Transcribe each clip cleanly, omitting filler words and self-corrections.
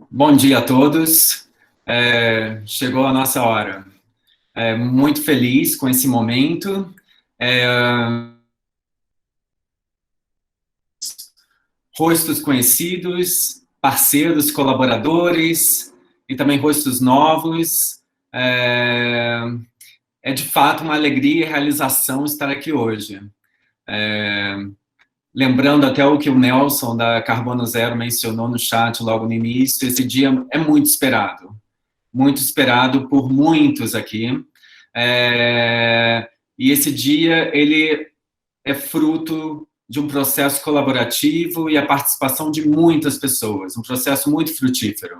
Bom dia a todos. Chegou a nossa hora. Muito feliz com esse momento. Rostos conhecidos, parceiros, colaboradores e também rostos novos. É de fato uma alegria e realização estar aqui hoje. Lembrando até o que o Nelson da Carbono Zero mencionou no chat logo no início, esse dia é muito esperado por muitos aqui. E esse dia, ele é fruto de um processo colaborativo e a participação de muitas pessoas, um processo muito frutífero.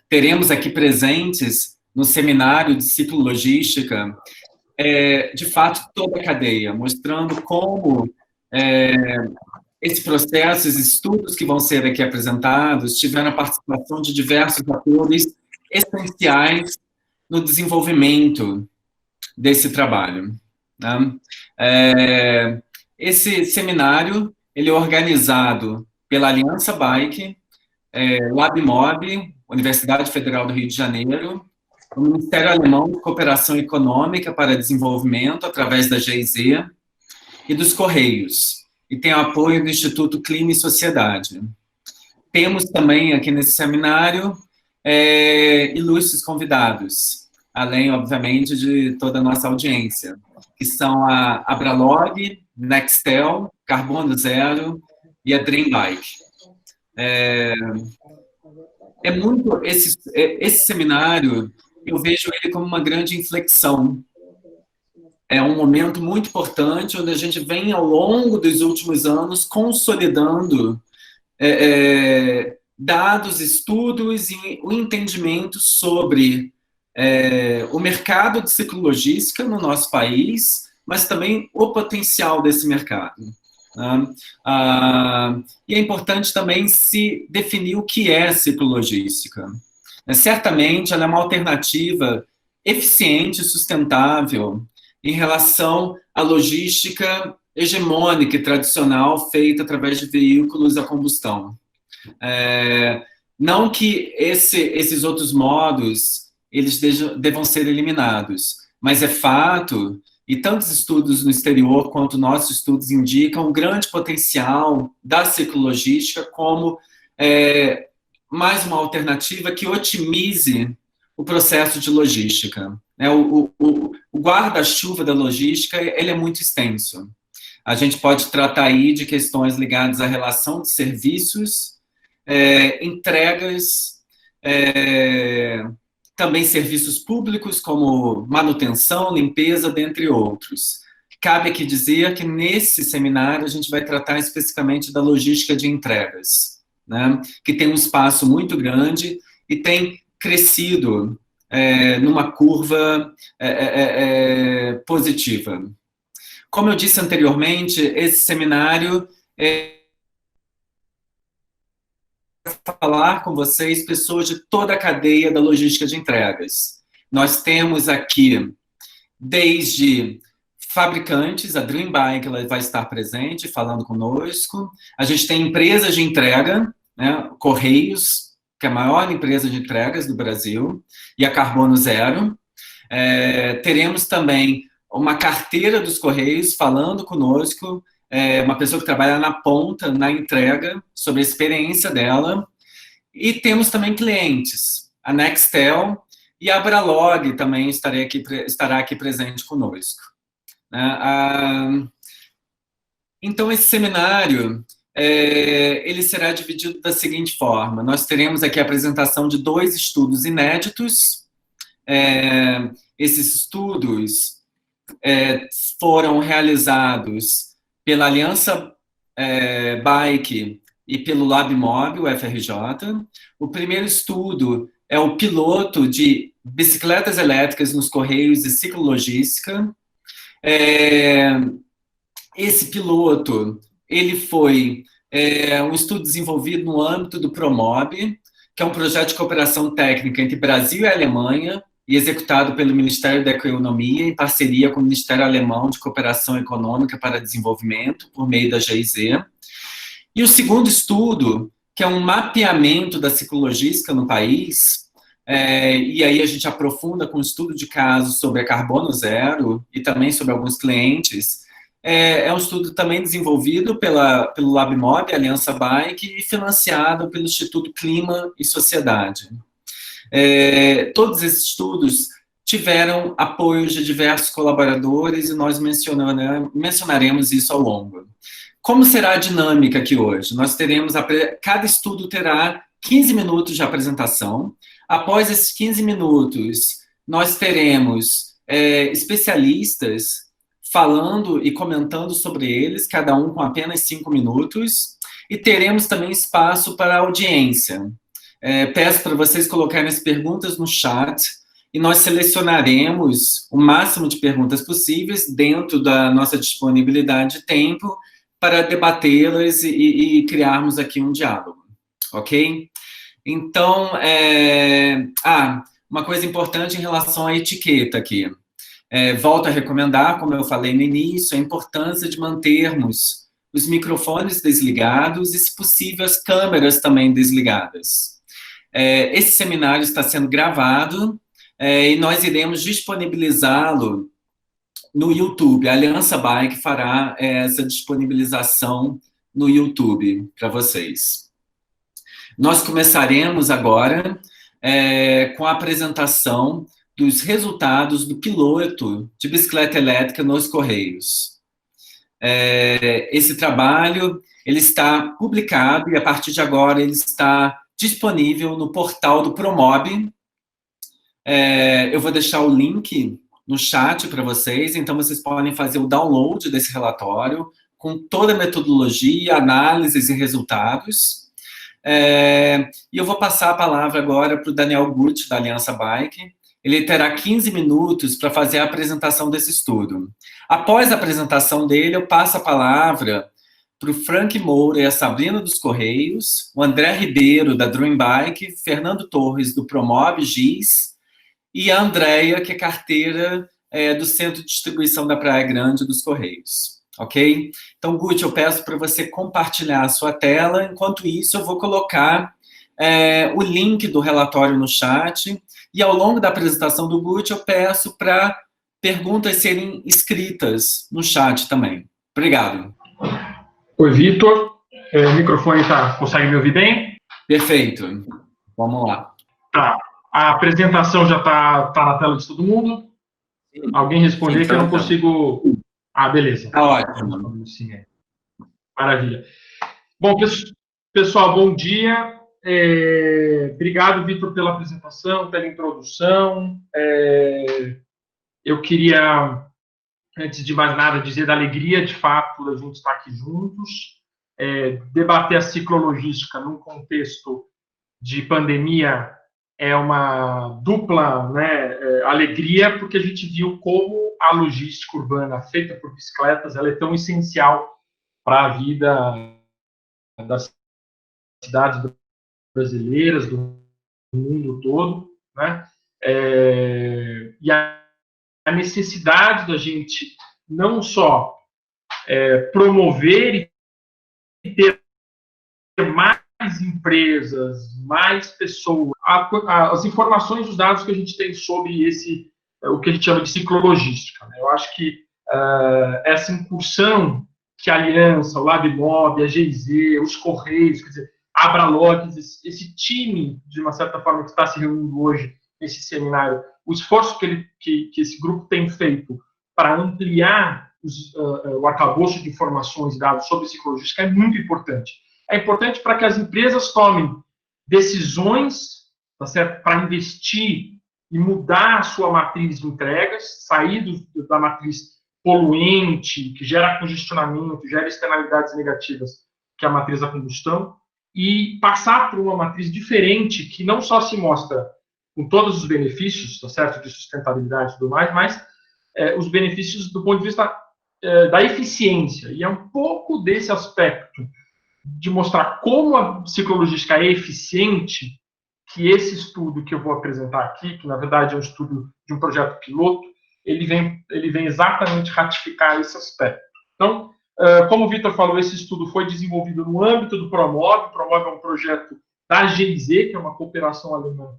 Teremos aqui presentes no seminário de ciclologística, de fato, toda a cadeia, mostrando como esse processo, os estudos que vão ser aqui apresentados, tiveram a participação de diversos atores essenciais no desenvolvimento desse trabalho. Né? Esse seminário, ele é organizado pela Aliança Bike, LabMob, Universidade Federal do Rio de Janeiro, o Ministério Alemão de Cooperação Econômica para Desenvolvimento, através da GIZ, e dos Correios, e tem apoio do Instituto Clima e Sociedade. Temos também aqui nesse seminário ilustres convidados, além, obviamente, de toda a nossa audiência, que são a Abralog, Nextel, Carbono Zero e a Dream Bike. Esse seminário, eu vejo ele como uma grande inflexão. É um momento muito importante, onde a gente vem, ao longo dos últimos anos, consolidando dados, estudos e o entendimento sobre o mercado de ciclologística no nosso país, mas também o potencial desse mercado. E é importante também se definir o que é ciclologística. Certamente, ela é uma alternativa eficiente e sustentável em relação à logística hegemônica e tradicional feita através de veículos a combustão. Não que esses outros modos eles devam ser eliminados, mas é fato, e tantos estudos no exterior quanto nossos estudos indicam, o grande potencial da ciclologística como mais uma alternativa que otimize o processo de logística. O guarda-chuva da logística, ele é muito extenso. A gente pode tratar aí de questões ligadas à relação de serviços, entregas, também serviços públicos, como manutenção, limpeza, dentre outros. Cabe aqui dizer que nesse seminário a gente vai tratar especificamente da logística de entregas, né, que tem um espaço muito grande e tem crescido numa curva positiva. Como eu disse anteriormente, esse seminário falar com vocês pessoas de toda a cadeia da logística de entregas. Nós temos aqui, desde fabricantes, a Dream Bike ela vai estar presente, falando conosco. A gente tem empresas de entrega, né, Correios, que é a maior empresa de entregas do Brasil, e a Carbono Zero. Teremos também uma carteira dos Correios falando conosco, uma pessoa que trabalha na ponta, na entrega, sobre a experiência dela. E temos também clientes, a Nextel e a Abralog também estará aqui presente conosco. Então, esse seminário, ele será dividido da seguinte forma: nós teremos aqui a apresentação de 2 estudos inéditos. Esses estudos foram realizados pela Aliança Bike e pelo LabMob, o FRJ. O primeiro estudo é o piloto de bicicletas elétricas nos Correios e ciclologística. Esse piloto, ele foi um estudo desenvolvido no âmbito do PROMOB, que é um projeto de cooperação técnica entre Brasil e Alemanha, e executado pelo Ministério da Economia, em parceria com o Ministério Alemão de Cooperação Econômica para Desenvolvimento, por meio da GIZ. E o segundo estudo, que é um mapeamento da ciclologística no país, e aí a gente aprofunda com estudo de casos sobre a carbono zero e também sobre alguns clientes. É um estudo também desenvolvido pelo LabMob, Aliança Bike, e financiado pelo Instituto Clima e Sociedade. Todos esses estudos tiveram apoio de diversos colaboradores e nós mencionaremos isso ao longo. Como será a dinâmica aqui hoje? Nós teremos, cada estudo terá 15 minutos de apresentação. Após esses 15 minutos, nós teremos especialistas falando e comentando sobre eles, cada um com apenas 5 minutos, e teremos também espaço para a audiência. Peço para vocês colocarem as perguntas no chat, e nós selecionaremos o máximo de perguntas possíveis dentro da nossa disponibilidade de tempo para debatê-las e criarmos aqui um diálogo, ok? Então, uma coisa importante em relação à etiqueta aqui. Volto a recomendar, como eu falei no início, a importância de mantermos os microfones desligados e, se possível, as câmeras também desligadas. Esse seminário está sendo gravado e nós iremos disponibilizá-lo no YouTube. A Aliança Bike fará essa disponibilização no YouTube para vocês. Nós começaremos agora com a apresentação dos resultados do piloto de bicicleta elétrica nos Correios. Esse trabalho ele está publicado e, a partir de agora, ele está disponível no portal do Promob. Eu vou deixar o link no chat para vocês, então vocês podem fazer o download desse relatório com toda a metodologia, análises e resultados. E eu vou passar a palavra agora para o Daniel Gucci, da Aliança Bike. Ele terá 15 minutos para fazer a apresentação desse estudo. Após a apresentação dele, eu passo a palavra para o Frank Moura e a Sabrina dos Correios, o André Ribeiro, da Dream Bike, Fernando Torres, do Promob GIS, e a Andréia, que é carteira do Centro de Distribuição da Praia Grande dos Correios. Ok? Então, Gucci, eu peço para você compartilhar a sua tela. Enquanto isso, eu vou colocar o link do relatório no chat. E, ao longo da apresentação do Gucci, eu peço para perguntas serem escritas no chat também. Obrigado. Oi, Vitor. O microfone consegue me ouvir bem? Perfeito. Vamos lá. Tá. A apresentação já está na tela de todo mundo? Sim. Alguém responder que eu não consigo... beleza. Tá ótimo. Sim, Maravilha. Bom, pessoal, bom dia. Obrigado, Vitor, pela apresentação, pela introdução. Eu queria, antes de mais nada, dizer da alegria, de fato, da gente estar aqui juntos, debater a ciclologística num contexto de pandemia é uma dupla alegria, porque a gente viu como a logística urbana feita por bicicletas ela é tão essencial para a vida das cidades brasileiras, do mundo todo, né? E a necessidade da gente não só promover e ter mais empresas, mais pessoas, as informações, os dados que a gente tem sobre o que a gente chama de ciclologística, né? Eu acho que essa incursão que a Aliança, o LabMob, a GIZ, os Correios, quer dizer, a Abralog, esse time, de uma certa forma, que está se reunindo hoje nesse seminário, o esforço que esse grupo tem feito para ampliar o arcabouço de informações e dados sobre ciclologística é muito importante. É importante para que as empresas tomem decisões, tá certo? Para investir e mudar a sua matriz de entregas, sair da matriz poluente, que gera congestionamento, gera externalidades negativas, que é a matriz da combustão, e passar por uma matriz diferente, que não só se mostra com todos os benefícios, tá certo? De sustentabilidade e tudo mais, mas os benefícios do ponto de vista da eficiência. E é um pouco desse aspecto de mostrar como a ciclologística é eficiente, que esse estudo que eu vou apresentar aqui, que na verdade é um estudo de um projeto piloto, ele vem exatamente ratificar esse aspecto. Então, Como o Vitor falou, esse estudo foi desenvolvido no âmbito do Promove. O Promove é um projeto da GIZ, que é uma cooperação alemã,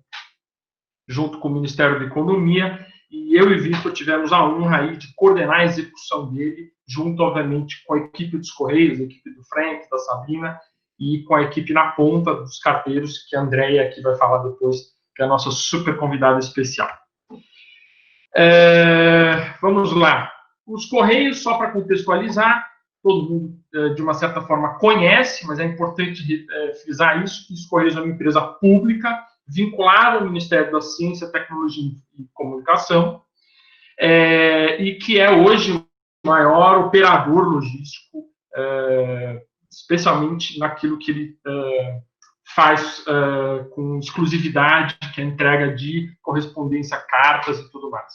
junto com o Ministério da Economia, e eu e Vitor tivemos a honra aí de coordenar a execução dele, junto, obviamente, com a equipe dos Correios, a equipe do Frank, da Sabrina, e com a equipe na ponta dos carteiros, que a Andréia aqui vai falar depois, que é a nossa super convidada especial. Vamos lá. Os Correios, só para contextualizar, todo mundo, de uma certa forma, conhece, mas é importante frisar isso, que os Correios é uma empresa pública, vinculada ao Ministério da Ciência, Tecnologia e Comunicação, e que é hoje o maior operador logístico, especialmente naquilo que ele faz com exclusividade, que é a entrega de correspondência, cartas e tudo mais.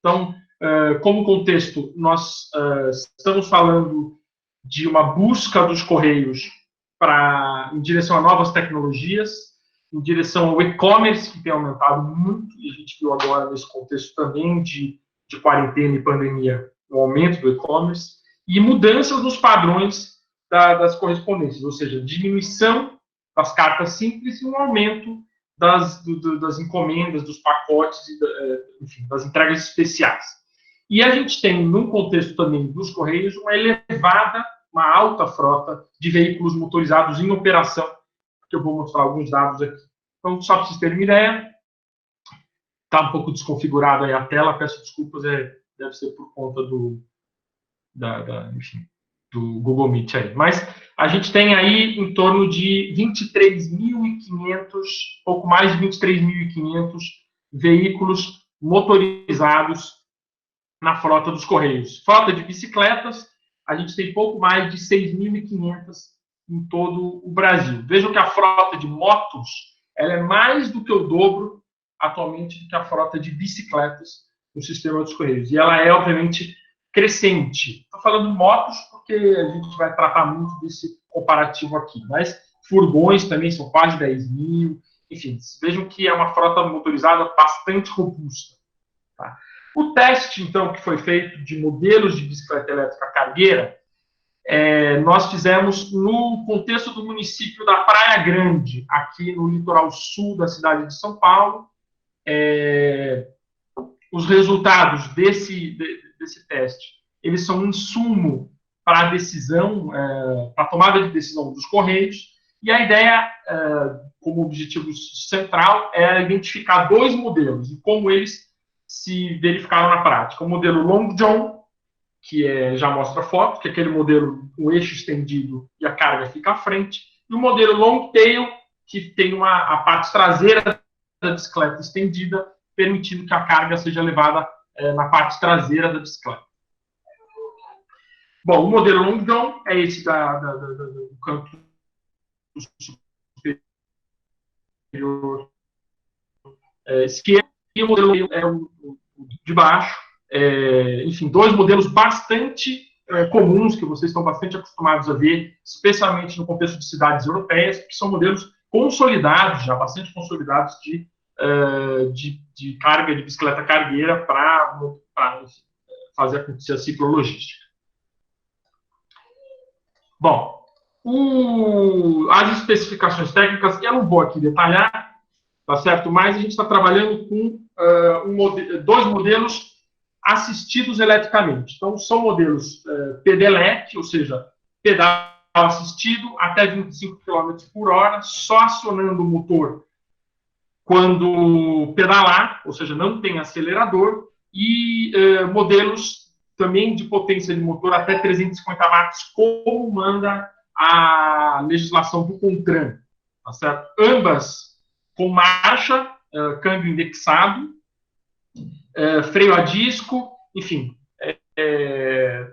Então, como contexto, nós estamos falando de uma busca dos Correios em direção a novas tecnologias, em direção ao e-commerce, que tem aumentado muito, e a gente viu agora nesse contexto também de quarentena e pandemia, o aumento do e-commerce, e mudanças nos padrões das correspondências, ou seja, diminuição das cartas simples e um aumento das encomendas, dos pacotes, enfim, das entregas especiais. E a gente tem, num contexto também dos Correios, uma alta frota de veículos motorizados em operação, que eu vou mostrar alguns dados aqui. Então, só para vocês terem uma ideia, está um pouco desconfigurada aí a tela, peço desculpas, deve ser por conta enfim, do Google Meet aí. Mas a gente tem aí em torno de 23.500, pouco mais de 23.500 veículos motorizados na frota dos Correios. Frota de bicicletas, a gente tem pouco mais de 6.500 em todo o Brasil. Vejam que a frota de motos ela é mais do que o dobro atualmente do que a frota de bicicletas no sistema dos Correios. E ela é, obviamente, crescente. Estou falando de motos porque a gente vai tratar muito desse comparativo aqui, mas furgões também são quase 10.000. Enfim, vejam que é uma frota motorizada bastante robusta. Tá? O teste, então, que foi feito de modelos de bicicleta elétrica cargueira, nós fizemos no contexto do município da Praia Grande, aqui no litoral sul da cidade de São Paulo. Os resultados desse teste, eles são um insumo para a decisão, para a tomada de decisão dos Correios, e a ideia, como objetivo central, é identificar dois modelos e como eles se verificaram na prática. O modelo Long John, que já mostra a foto, que é aquele modelo com o eixo estendido e a carga fica à frente, e o modelo Long Tail, que tem a parte traseira da bicicleta estendida, permitindo que a carga seja levada na parte traseira da bicicleta. Bom, o modelo Long John é esse do canto superior esquerdo, e o modelo é o de baixo. Enfim, dois modelos bastante comuns, que vocês estão bastante acostumados a ver, especialmente no contexto de cidades europeias, que são modelos consolidados, já bastante consolidados de carga, de bicicleta cargueira para fazer acontecer a ciclologística. Bom, as especificações técnicas, eu não vou aqui detalhar, tá certo? Mas a gente está trabalhando com dois modelos assistidos eletricamente. Então, são modelos pedelec, ou seja, pedal assistido até 25 km por hora, só acionando o motor quando pedalar, ou seja, não tem acelerador, e modelos também de potência de motor até 350 watts, como manda a legislação do CONTRAN, tá certo? Ambas com marcha, câmbio indexado, freio a disco, enfim,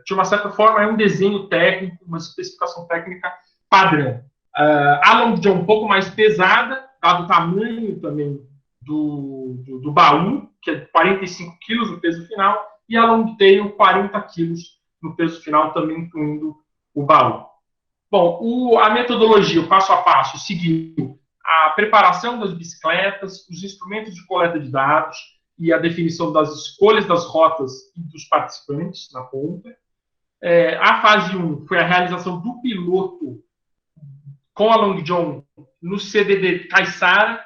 de uma certa forma é um desenho técnico, uma especificação técnica padrão. A Long John um pouco mais pesada, dado o tamanho também do baú, que é 45 kg no peso final, e a Long Tail 40 kg no peso final, também incluindo o baú. Bom, a metodologia, o passo a passo, seguiu a preparação das bicicletas, os instrumentos de coleta de dados e a definição das escolhas das rotas e dos participantes na ponta. A fase 1 foi a realização do piloto com a Long John no CDD Caiçara,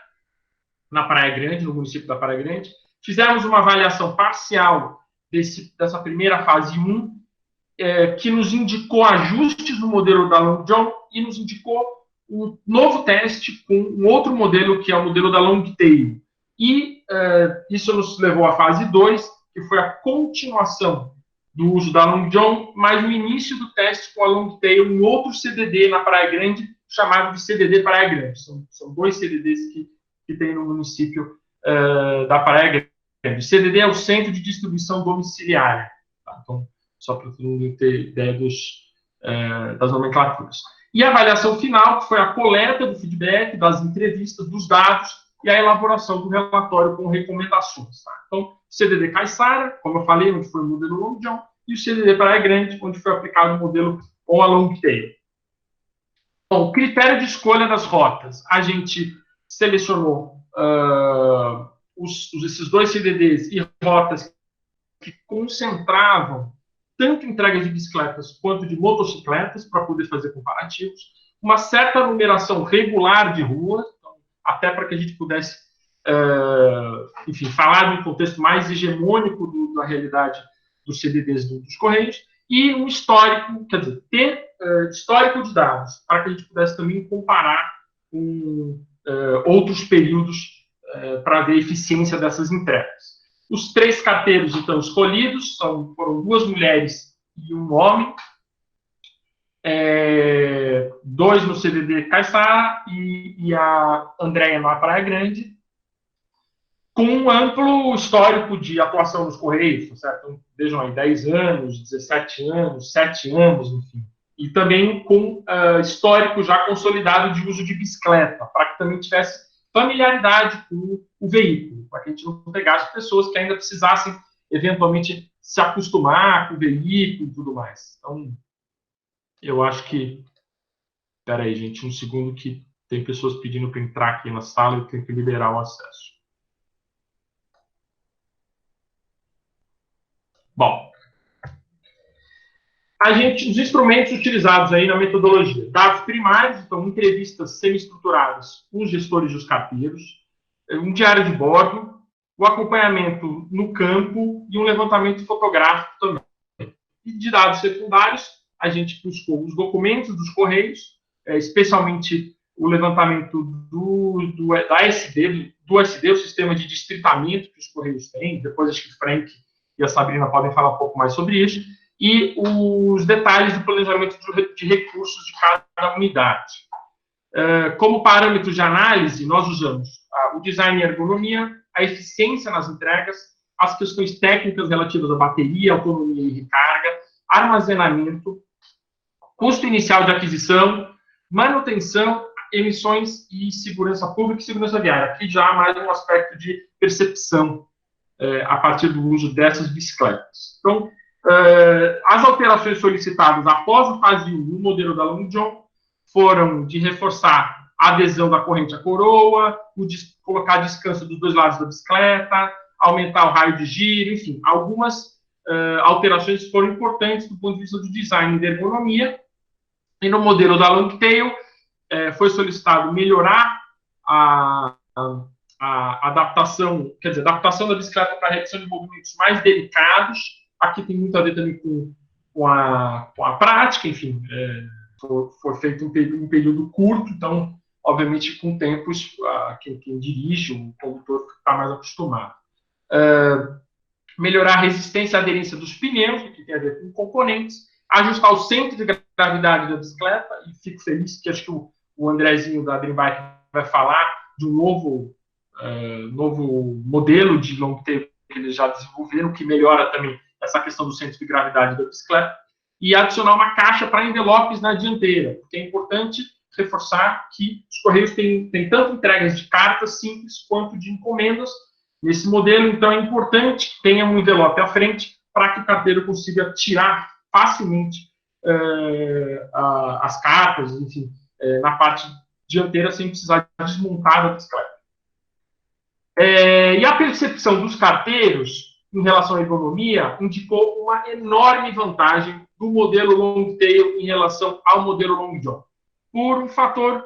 na Praia Grande, no município da Praia Grande. Fizemos uma avaliação parcial dessa primeira fase 1, que nos indicou ajustes no modelo da Long John e nos indicou um novo teste com um outro modelo, que é o modelo da Long Tail. E isso nos levou à fase 2, que foi a continuação do uso da Long John, mas o início do teste com a Long Tail em outro CDD na Praia Grande, chamado de CDD Praia Grande. São 2 CDDs que tem no município da Praia Grande. O CDD é o Centro de Distribuição Domiciliária. Tá? Então, só para todo mundo ter ideia das nomenclaturas. E a avaliação final, que foi a coleta do feedback, das entrevistas, dos dados e a elaboração do relatório com recomendações. Tá? Então, CDD Caiçara, como eu falei, onde foi o modelo Long John, e o CDD Praia Grande, onde foi aplicado o modelo com a Long Tail. Bom, critério de escolha das rotas. A gente selecionou esses 2 CDDs e rotas que concentravam tanto entregas de bicicletas quanto de motocicletas, para poder fazer comparativos, uma certa numeração regular de ruas, então, até para que a gente pudesse, enfim, falar de um contexto mais hegemônico da realidade dos CDDs dos Correios, e um histórico, quer dizer, ter histórico de dados, para que a gente pudesse também comparar com outros períodos para ver a eficiência dessas entregas. Os 3 carteiros, então, escolhidos foram 2 mulheres e 1 homem, 2 no CDD Caiçara e a Andréia na Praia Grande, com um amplo histórico de atuação nos Correios, certo? Então, vejam aí, 10 anos, 17 anos, 7 anos, enfim. E também com histórico já consolidado de uso de bicicleta, para que também tivesse familiaridade com o veículo, para que a gente não pegasse pessoas que ainda precisassem, eventualmente, se acostumar com o veículo e tudo mais. Então, eu acho que... Espera aí, gente, um segundo, que tem pessoas pedindo para entrar aqui na sala e eu tenho que liberar o acesso. Bom, os instrumentos utilizados aí na metodologia: dados primários, então entrevistas semi-estruturadas com os gestores dos carteiros, um diário de bordo, o acompanhamento no campo e um levantamento fotográfico também. E de dados secundários, a gente buscou os documentos dos Correios, especialmente o levantamento da SD, do SD, o sistema de distritamento que os Correios têm. Depois acho que o Frank e a Sabrina podem falar um pouco mais sobre isso, e os detalhes do planejamento de recursos de cada unidade. Como parâmetros de análise, nós usamos o design e ergonomia, a eficiência nas entregas, as questões técnicas relativas à bateria, autonomia e recarga, armazenamento, custo inicial de aquisição, manutenção, emissões e segurança pública e segurança viária. Aqui já há mais um aspecto de percepção a partir do uso dessas bicicletas. Então, as alterações solicitadas após a fase 1 no modelo da Long John foram de reforçar a adesão da corrente à coroa, colocar descanso dos 2 lados da bicicleta, aumentar o raio de giro, enfim, algumas alterações foram importantes do ponto de vista do design e da ergonomia. E no modelo da Long Tail foi solicitado melhorar a adaptação, quer dizer, adaptação da bicicleta para a realização de movimentos mais delicados. Aqui tem muito a ver também com a prática, enfim, foi feito um período curto, então, obviamente, com tempos, quem dirige, o condutor, está mais acostumado. Melhorar a resistência e aderência dos pneus, que tem a ver com componentes, ajustar o centro de gravidade da bicicleta, e fico feliz que acho que o Andrezinho da Dream Bike vai falar de um novo modelo de long tail que eles já desenvolveram, que melhora também essa questão do centro de gravidade da bicicleta, e adicionar uma caixa para envelopes na dianteira, porque é importante reforçar que os Correios têm tanto entregas de cartas simples quanto de encomendas nesse modelo, então é importante que tenha um envelope à frente para que o carteiro consiga tirar facilmente as cartas, enfim, na parte dianteira, sem precisar desmontar a bicicleta. E a percepção dos carteiros em relação à ergonomia indicou uma enorme vantagem do modelo long tail em relação ao modelo long john? Por um fator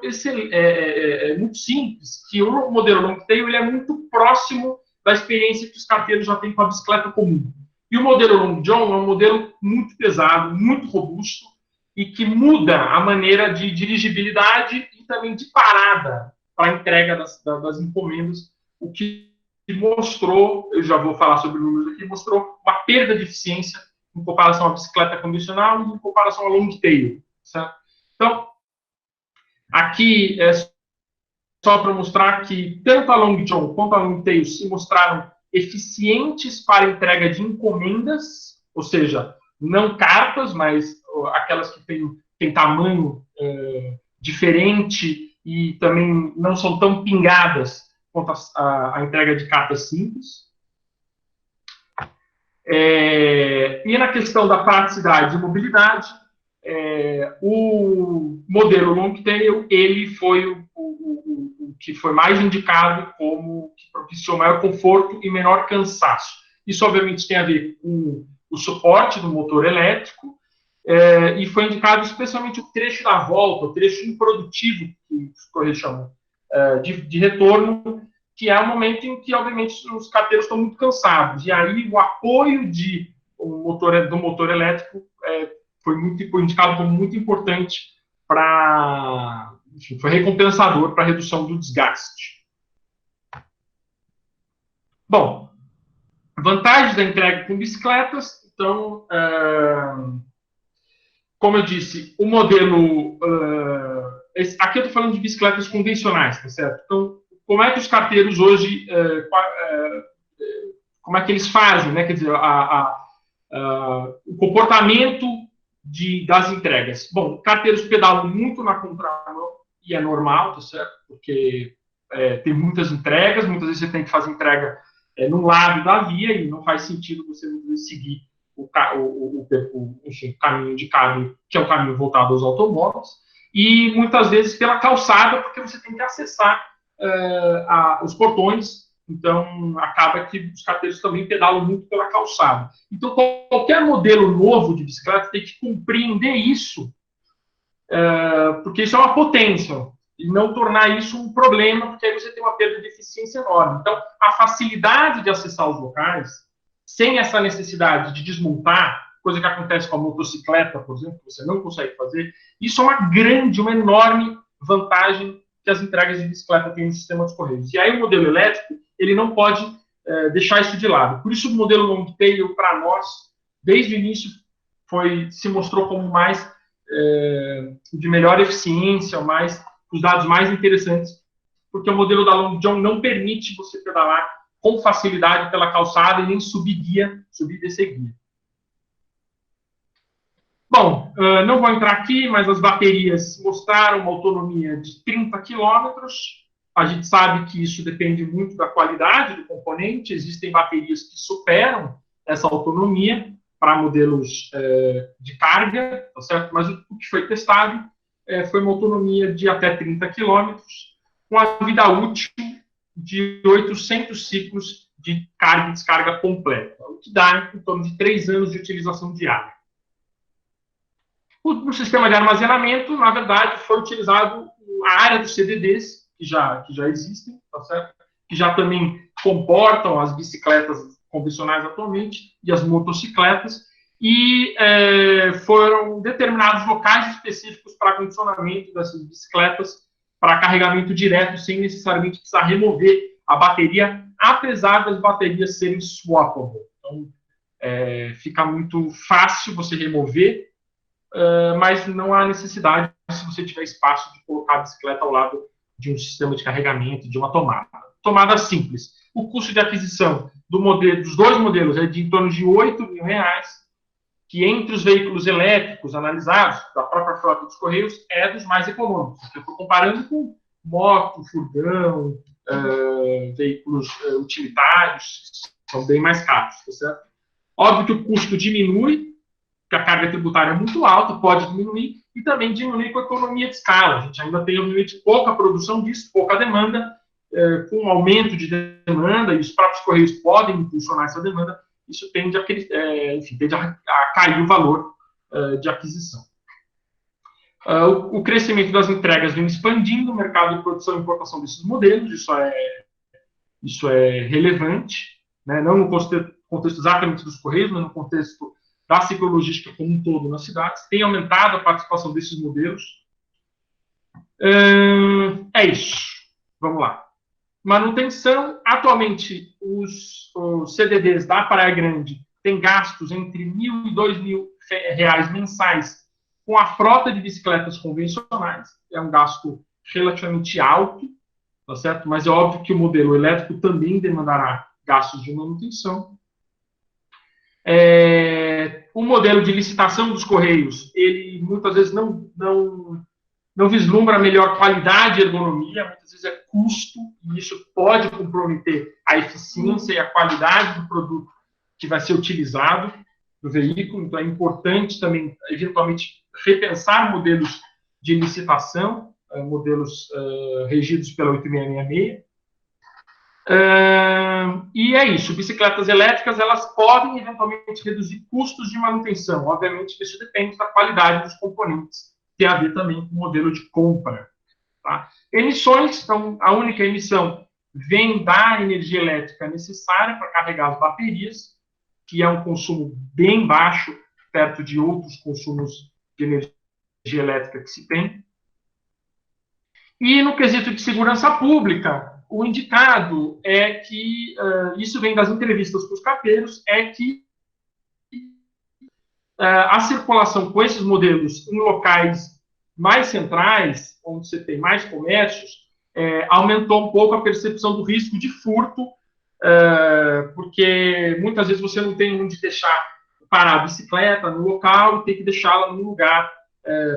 muito simples, que o modelo long tail ele é muito próximo da experiência que os carteiros já têm com a bicicleta comum. E o modelo long john é um modelo muito pesado, muito robusto, e que muda a maneira de dirigibilidade e também de parada para a entrega das encomendas, o que mostrou, eu já vou falar sobre números aqui, mostrou uma perda de eficiência em comparação à bicicleta convencional e em comparação ao long tail. Certo? Então, aqui é só para mostrar que tanto a long john quanto a long tail se mostraram eficientes para entrega de encomendas, ou seja, não cartas, mas aquelas que têm tamanho diferente e também não são tão pingadas quanto a entrega de cartas simples. E na questão da praticidade e mobilidade, o modelo long tail ele foi o que foi mais indicado como que propiciou maior conforto e menor cansaço. Isso, obviamente, tem a ver com o suporte do motor elétrico, e foi indicado especialmente o trecho da volta, o trecho improdutivo, que os correios chamam, de retorno, que é o momento em que, obviamente, os carteiros estão muito cansados. E aí o apoio do motor elétrico foi indicado como muito importante para... Enfim, foi recompensador para a redução do desgaste. Bom, vantagens da entrega com bicicletas. Então, como eu disse, o modelo... aqui eu estou falando de bicicletas convencionais, tá certo? Então, como é que os carteiros hoje... como é que eles fazem, né? Quer dizer, o comportamento das entregas. Bom, carteiros pedalam muito na contramão, e é normal, tá certo? Porque tem muitas entregas, muitas vezes você tem que fazer entrega num lado da via, e não faz sentido você seguir o caminho de carne, que é o caminho voltado aos automóveis, e muitas vezes pela calçada, porque você tem que acessar os portões. Então, acaba que os carteiros também pedalam muito pela calçada. Então, qualquer modelo novo de bicicleta tem que compreender isso, porque isso é uma potência, e não tornar isso um problema, porque aí você tem uma perda de eficiência enorme. Então, a facilidade de acessar os locais, sem essa necessidade de desmontar, coisa que acontece com a motocicleta, por exemplo, que você não consegue fazer, isso é uma enorme vantagem que as entregas de bicicleta têm no sistema dos correios. E aí o modelo elétrico, ele não pode deixar isso de lado. Por isso o modelo long tail, para nós, desde o início, se mostrou como de melhor eficiência, os dados mais interessantes, porque o modelo da long john não permite você pedalar com facilidade pela calçada e nem subir e descer guia. Bom, não vou entrar aqui, mas as baterias mostraram uma autonomia de 30 km. A gente sabe que isso depende muito da qualidade do componente. Existem baterias que superam essa autonomia para modelos de carga, tá certo? Mas o que foi testado foi uma autonomia de até 30 km, com a vida útil de 800 ciclos de carga e descarga completa, o que dá em torno de 3 anos de utilização diária. No sistema de armazenamento, na verdade, foi utilizado a área dos CDDs, que já existem, tá certo? Que já também comportam as bicicletas convencionais atualmente e as motocicletas, e foram determinados locais específicos para condicionamento dessas bicicletas para carregamento direto, sem necessariamente precisar remover a bateria, apesar das baterias serem swappable. Então, fica muito fácil você remover, mas não há necessidade se você tiver espaço de colocar a bicicleta ao lado de um sistema de carregamento, de uma tomada. Tomada simples. O custo de aquisição dos dois modelos é de em torno de R$ 8.000, que entre os veículos elétricos analisados, da própria frota dos Correios, é dos mais econômicos. Eu estou comparando com moto, furgão, veículos utilitários, que são bem mais caros. Tá certo? Óbvio que o custo diminui, que a carga tributária é muito alta, pode diminuir, e também diminuir com a economia de escala. A gente ainda tem, obviamente, pouca produção disso, pouca demanda, com um aumento de demanda, e os próprios Correios podem impulsionar essa demanda, isso tende a cair o valor de aquisição. O crescimento das entregas vem expandindo o mercado de produção e importação desses modelos, isso é relevante, né? Não no contexto exatamente dos Correios, mas no contexto da ciclologística como um todo nas cidades, tem aumentado a participação desses modelos. É isso. Vamos lá. Manutenção, atualmente, os CDDs da Praia Grande têm gastos entre R$ 1.000 e R$ 2.000 mensais com a frota de bicicletas convencionais. É um gasto relativamente alto, tá certo? Mas é óbvio que o modelo elétrico também demandará gastos de manutenção. O modelo de licitação dos Correios, ele muitas vezes não vislumbra a melhor qualidade e ergonomia, muitas vezes é custo, e isso pode comprometer a eficiência e a qualidade do produto que vai ser utilizado no veículo. Então, é importante também, eventualmente, repensar modelos de licitação, modelos regidos pela 8666. E é isso, bicicletas elétricas, elas podem, eventualmente, reduzir custos de manutenção. Obviamente, isso depende da qualidade dos componentes, tem a ver também com o modelo de compra. Tá? Emissões, então, a única emissão vem da energia elétrica necessária para carregar as baterias, que é um consumo bem baixo, perto de outros consumos de energia elétrica que se tem. E no quesito de segurança pública, o indicado é que, isso vem das entrevistas com os carteiros, é que a circulação com esses modelos em locais mais centrais, onde você tem mais comércios, aumentou um pouco a percepção do risco de furto, porque muitas vezes você não tem onde parar a bicicleta no local e tem que deixá-la num lugar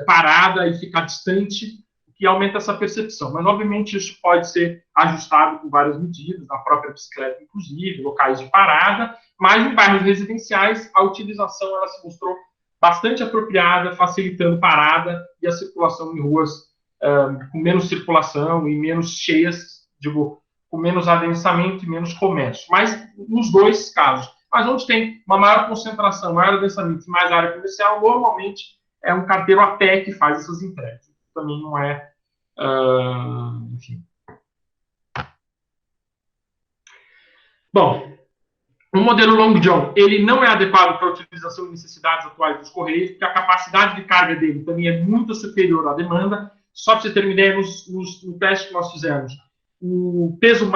parada e ficar distante, que aumenta essa percepção. Mas, obviamente, isso pode ser ajustado com várias medidas, na própria bicicleta, inclusive, locais de parada, mas em bairros residenciais, a utilização ela se mostrou bastante apropriada, facilitando parada e a circulação em ruas com menos circulação e menos cheias, com menos adensamento e menos comércio. Mas, nos dois casos. Mas onde tem uma maior concentração, maior adensamento e mais área comercial, normalmente é um carteiro a pé que faz essas entregas. Também não é, enfim. Bom, o modelo Long John, ele não é adequado para a utilização e necessidades atuais dos Correios, porque a capacidade de carga dele também é muito superior à demanda. Só para você ter uma ideia, no teste que nós fizemos, o peso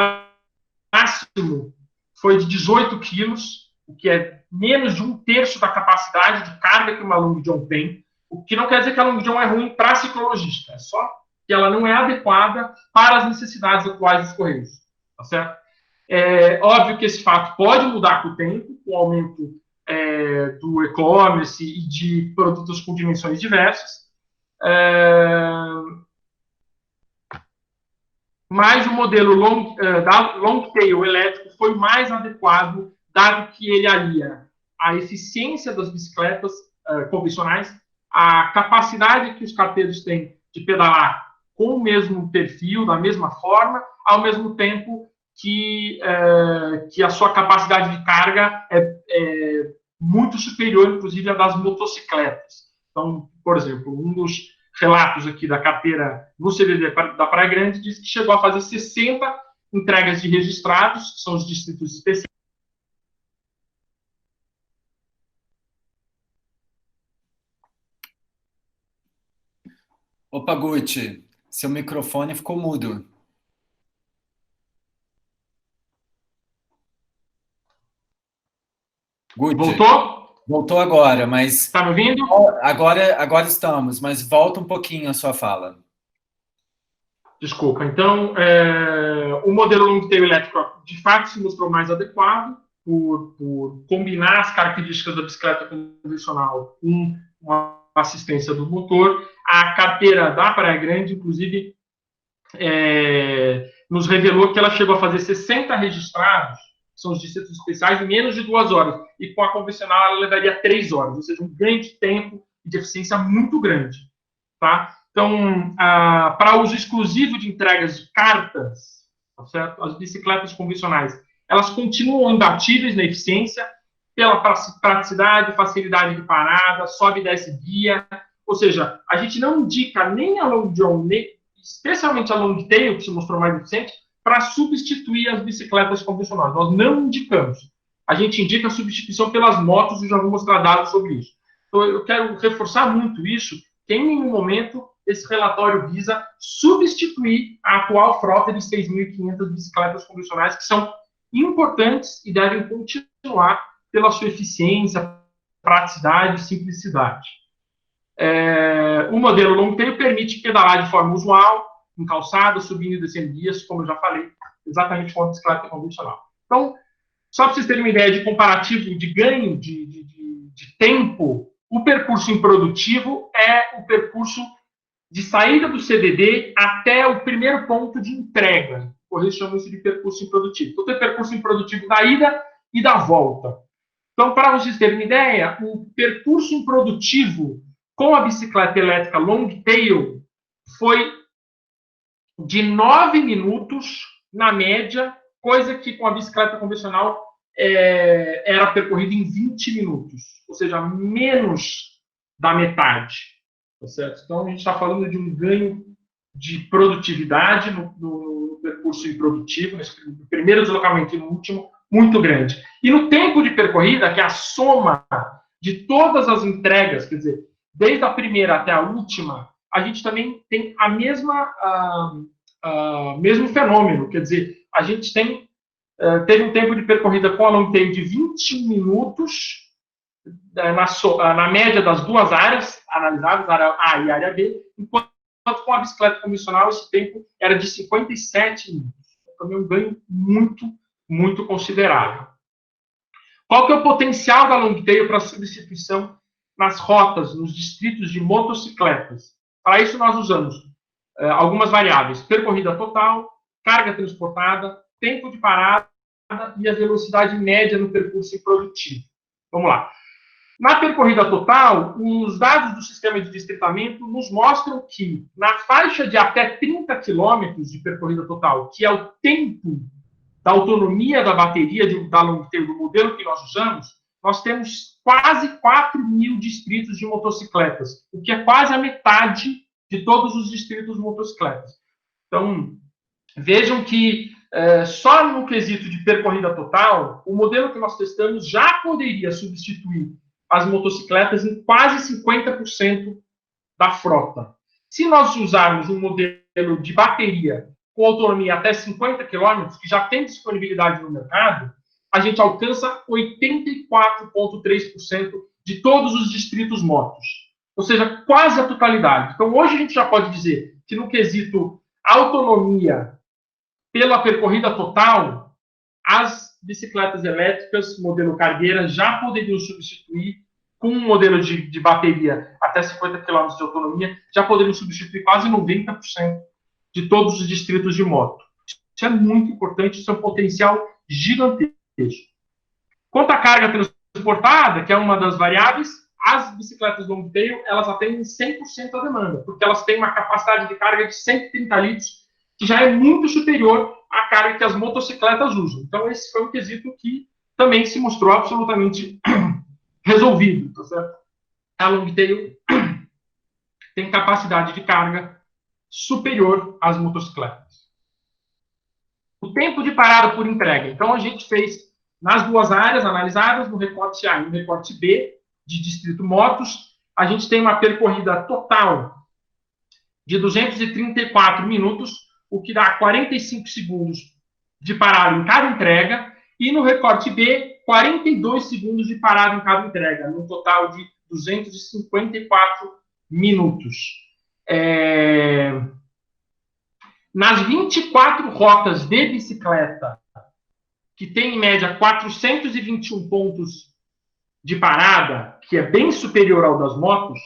máximo foi de 18 quilos, o que é menos de 1/3 da capacidade de carga que uma Long John tem. O que não quer dizer que a Long John é ruim para a ciclologística, é só que ela não é adequada para as necessidades atuais dos Correios, tá certo? É óbvio que esse fato pode mudar com o tempo, com o aumento do e-commerce e de produtos com dimensões diversas, mas o modelo da long tail elétrico foi mais adequado, dado que ele alia a eficiência das bicicletas convencionais, a capacidade que os carteiros têm de pedalar com o mesmo perfil, da mesma forma, ao mesmo tempo que a sua capacidade de carga é muito superior, inclusive, à das motocicletas. Então, por exemplo, um dos relatos aqui da carteira no CDD da Praia Grande diz que chegou a fazer 60 entregas de registrados, que são os distritos especiais. Opa, Guti, seu microfone ficou mudo. Guti, Voltou? Voltou agora, mas... Está me ouvindo? Agora estamos, mas volta um pouquinho a sua fala. Desculpa. Então, o modelo long tail elétrico, de fato, se mostrou mais adequado por combinar as características da bicicleta convencional com uma assistência do motor. A carteira da Praia Grande, inclusive, nos revelou que ela chegou a fazer 60 registrados, que são os distritos especiais, em menos de 2 horas. E com a convencional, ela levaria 3 horas, ou seja, um ganho de tempo e de eficiência muito grande. Tá? Então, para uso exclusivo de entregas de cartas, tá certo? As bicicletas convencionais, elas continuam imbatíveis na eficiência, pela praticidade, facilidade de parada, sobe e desce guia. Ou seja, a gente não indica nem a long john, nem, especialmente a long tail, que se mostrou mais eficiente, para substituir as bicicletas convencionais. Nós não indicamos. A gente indica a substituição pelas motos, e já vou mostrar dados sobre isso. Então, eu quero reforçar muito isso, que em nenhum momento esse relatório visa substituir a atual frota de 6.500 bicicletas convencionais, que são importantes e devem continuar pela sua eficiência, praticidade e simplicidade. O modelo long tail permite pedalar de forma usual, em calçada, subindo e descendo guias, como eu já falei, exatamente como a bicicleta convencional. Então, só para vocês terem uma ideia de comparativo de ganho de tempo, o percurso improdutivo é o percurso de saída do CDD até o primeiro ponto de entrega. Correios chamam isso de percurso improdutivo. Então, tem percurso improdutivo da ida e da volta. Então, para vocês terem uma ideia, o percurso improdutivo com a bicicleta elétrica long tail foi de 9 minutos, na média, coisa que com a bicicleta convencional era percorrida em 20 minutos. Ou seja, menos da metade. Tá certo? Então, a gente está falando de um ganho de produtividade no percurso improdutivo, nesse primeiro deslocamento e no último, muito grande. E no tempo de percorrida, que é a soma de todas as entregas, quer dizer, desde a primeira até a última, a gente também tem a mesmo fenômeno. Quer dizer, a gente teve um tempo de percorrida com a long tail de 21 minutos, na média das duas áreas analisadas, área A e área B, enquanto com a bicicleta convencional esse tempo era de 57 minutos. Também um ganho muito, muito considerável. Qual que é o potencial da long tail para substituição nas rotas, nos distritos de motocicletas? Para isso nós usamos algumas variáveis: percorrida total, carga transportada, tempo de parada e a velocidade média no percurso improdutivo. Vamos lá. Na percorrida total, os dados do sistema de distritamento nos mostram que, na faixa de até 30 km de percorrida total, que é o tempo da autonomia da bateria da long tail do modelo que nós usamos, nós temos quase 4.000 distritos de motocicletas, o que é quase a metade de todos os distritos de motocicletas. Então, vejam que só no quesito de percorrida total, o modelo que nós testamos já poderia substituir as motocicletas em quase 50% da frota. Se nós usarmos um modelo de bateria com autonomia até 50 km, que já tem disponibilidade no mercado, a gente alcança 84,3% de todos os distritos motos. Ou seja, quase a totalidade. Então, hoje a gente já pode dizer que no quesito autonomia pela percorrida total, as bicicletas elétricas, modelo cargueira, já poderiam substituir, com um modelo de bateria até 50 km de autonomia, já poderiam substituir quase 90% de todos os distritos de moto. Isso é muito importante, isso é um potencial gigantesco. Quanto à carga transportada, que é uma das variáveis, as bicicletas long tail, elas atendem 100% a demanda, porque elas têm uma capacidade de carga de 130 litros, que já é muito superior à carga que as motocicletas usam. Então, esse foi um quesito que também se mostrou absolutamente resolvido, tá certo? A long tail tem capacidade de carga superior às motocicletas. O tempo de parada por entrega. Então, a gente fez nas duas áreas analisadas, no recorte A e no recorte B, de distrito motos, a gente tem uma percorrida total de 234 minutos, o que dá 45 segundos de parada em cada entrega, e no recorte B, 42 segundos de parada em cada entrega, num total de 254 minutos. Nas 24 rotas de bicicleta, que tem em média 421 pontos de parada, que é bem superior ao das motos,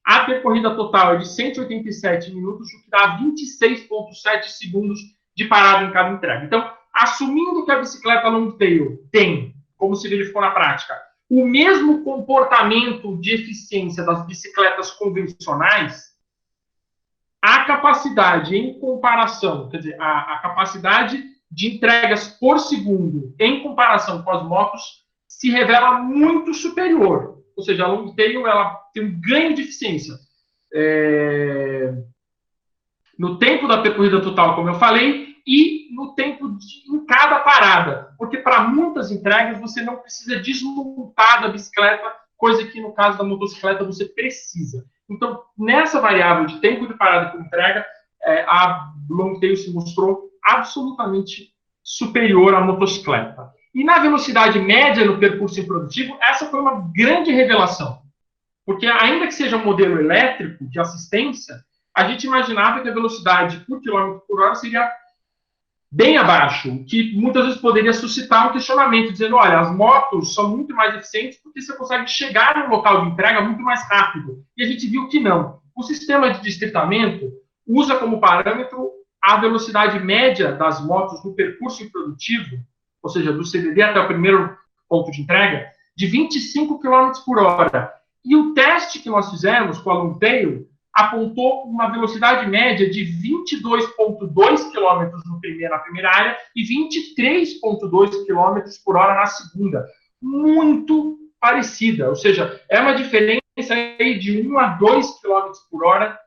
a percorrida total é de 187 minutos, o que dá 26,7 segundos de parada em cada entrega. Então, assumindo que a bicicleta long tail tem, como se verificou na prática, o mesmo comportamento de eficiência das bicicletas convencionais, a capacidade em comparação, quer dizer, a capacidade de entregas por segundo em comparação com as motos se revela muito superior. Ou seja, a long tail ela tem um ganho de eficiência. No tempo da percorrida total, como eu falei, e no tempo em cada parada. Porque para muitas entregas você não precisa desmontar da bicicleta, coisa que no caso da motocicleta você precisa. Então, nessa variável de tempo de parada por entrega, a long tail se mostrou absolutamente superior à motocicleta. E na velocidade média no percurso improdutivo, essa foi uma grande revelação. Porque ainda que seja um modelo elétrico de assistência, a gente imaginava que a velocidade por quilômetro por hora seria bem abaixo, o que muitas vezes poderia suscitar um questionamento, dizendo, olha, as motos são muito mais eficientes porque você consegue chegar no local de entrega muito mais rápido. E a gente viu que não. O sistema de distritamento usa como parâmetro a velocidade média das motos no percurso improdutivo, ou seja, do CDD até o primeiro ponto de entrega, de 25 km por hora. E o teste que nós fizemos com a long tail apontou uma velocidade média de 22,2 km na primeira área e 23,2 km por hora na segunda. Muito parecida, ou seja, é uma diferença aí de 1 a 2 km por hora,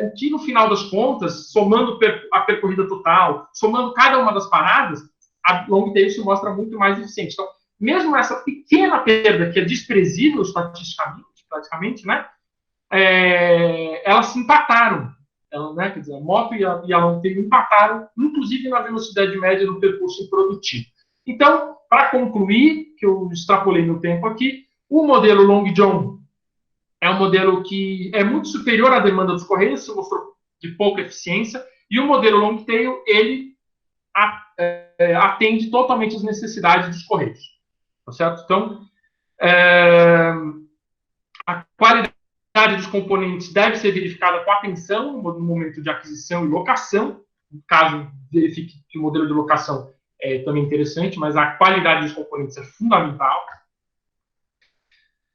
o que no final das contas, somando a percorrida total, somando cada uma das paradas, a long tail se mostra muito mais eficiente. Então, mesmo essa pequena perda, que é desprezível estatisticamente, praticamente, né? Elas se empataram. Né? Quer dizer, a moto e a long tail empataram, inclusive na velocidade média no percurso improdutivo. Então, para concluir, que eu extrapolei no tempo aqui, o modelo Long John é um modelo que é muito superior à demanda dos Correios, se mostrou de pouca eficiência, e o modelo Long Tail, ele atende totalmente às necessidades dos Correios. Tá certo? Então, a qualidade dos componentes deve ser verificada com atenção no momento de aquisição e locação. No caso, verifique que o modelo de locação é também interessante, mas a qualidade dos componentes é fundamental.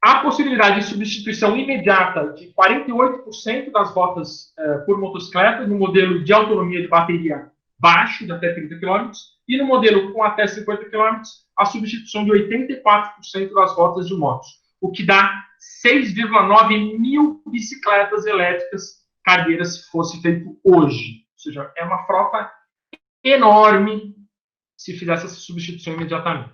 A possibilidade de substituição imediata de 48% das rotas por motocicleta no modelo de autonomia de bateria baixo, de até 30 km, e no modelo com até 50 km, a substituição de 84% das rotas de motos, o que dá 6,9 mil bicicletas elétricas cargueiras se fosse feito hoje. Ou seja, é uma frota enorme se fizesse essa substituição imediatamente.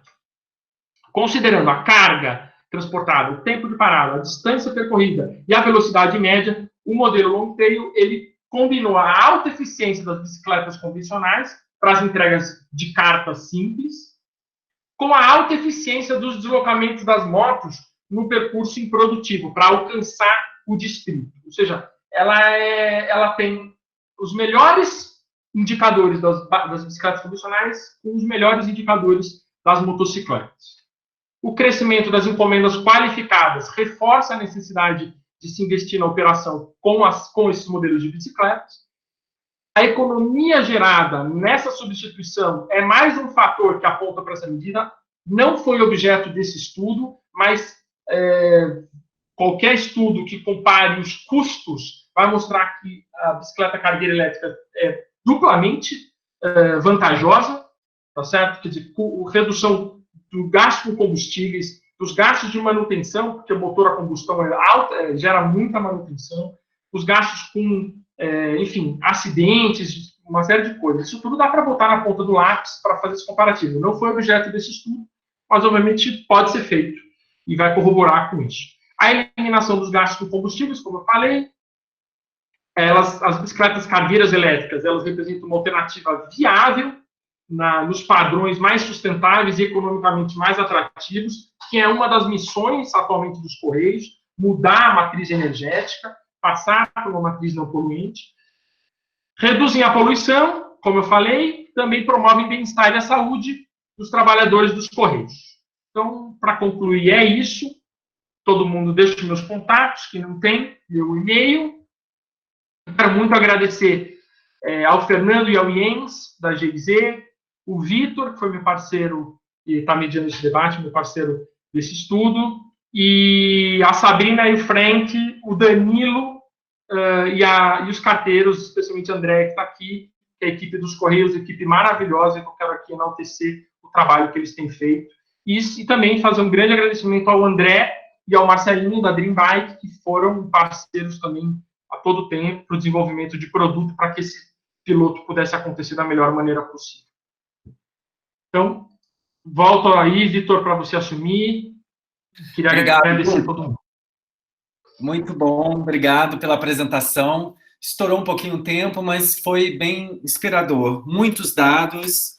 Considerando a carga transportada, o tempo de parada, a distância percorrida e a velocidade média, o modelo long tail, ele combinou a alta eficiência das bicicletas convencionais para as entregas de carta simples, com a alta eficiência dos deslocamentos das motos no percurso improdutivo, para alcançar o distrito. Ou seja, ela tem os melhores indicadores das bicicletas convencionais com os melhores indicadores das motocicletas. O crescimento das encomendas qualificadas reforça a necessidade de se investir na operação com esses modelos de bicicletas. A economia gerada nessa substituição é mais um fator que aponta para essa medida. Não foi objeto desse estudo, mas qualquer estudo que compare os custos vai mostrar que a bicicleta cargueira elétrica é duplamente vantajosa, tá certo? Quer dizer, redução do gasto com combustíveis, dos gastos de manutenção, porque o motor a combustão é alta, gera muita manutenção, os gastos com, enfim, acidentes, uma série de coisas. Isso tudo dá para botar na ponta do lápis para fazer esse comparativo. Não foi objeto desse estudo, mas, obviamente, pode ser feito e vai corroborar com isso. A eliminação dos gastos com combustíveis, como eu falei, as bicicletas cargueiras elétricas, elas representam uma alternativa viável nos padrões mais sustentáveis e economicamente mais atrativos, que é uma das missões atualmente dos Correios, mudar a matriz energética, passar por uma matriz não poluente. Reduzem a poluição, como eu falei, também promovem bem-estar e a saúde dos trabalhadores dos Correios. Então, para concluir, é isso. Todo mundo deixa os meus contatos, quem não tem, meu e-mail. Quero muito agradecer ao Fernando e ao Jens, da GIZ, o Vitor, que foi meu parceiro e está mediando esse debate, meu parceiro desse estudo, e a Sabrina e o Frank, o Danilo e os carteiros, especialmente André, que está aqui, que é a equipe dos Correios, equipe maravilhosa, que eu quero aqui enaltecer o trabalho que eles têm feito. E também fazer um grande agradecimento ao André e ao Marcelinho da Dream Bike, que foram parceiros também a todo tempo para o desenvolvimento de produto para que esse piloto pudesse acontecer da melhor maneira possível. Então, volto aí, Vitor, para você assumir. Queria agradecer a todo mundo. Muito bom, obrigado pela apresentação. Estourou um pouquinho o tempo, mas foi bem inspirador. Muitos dados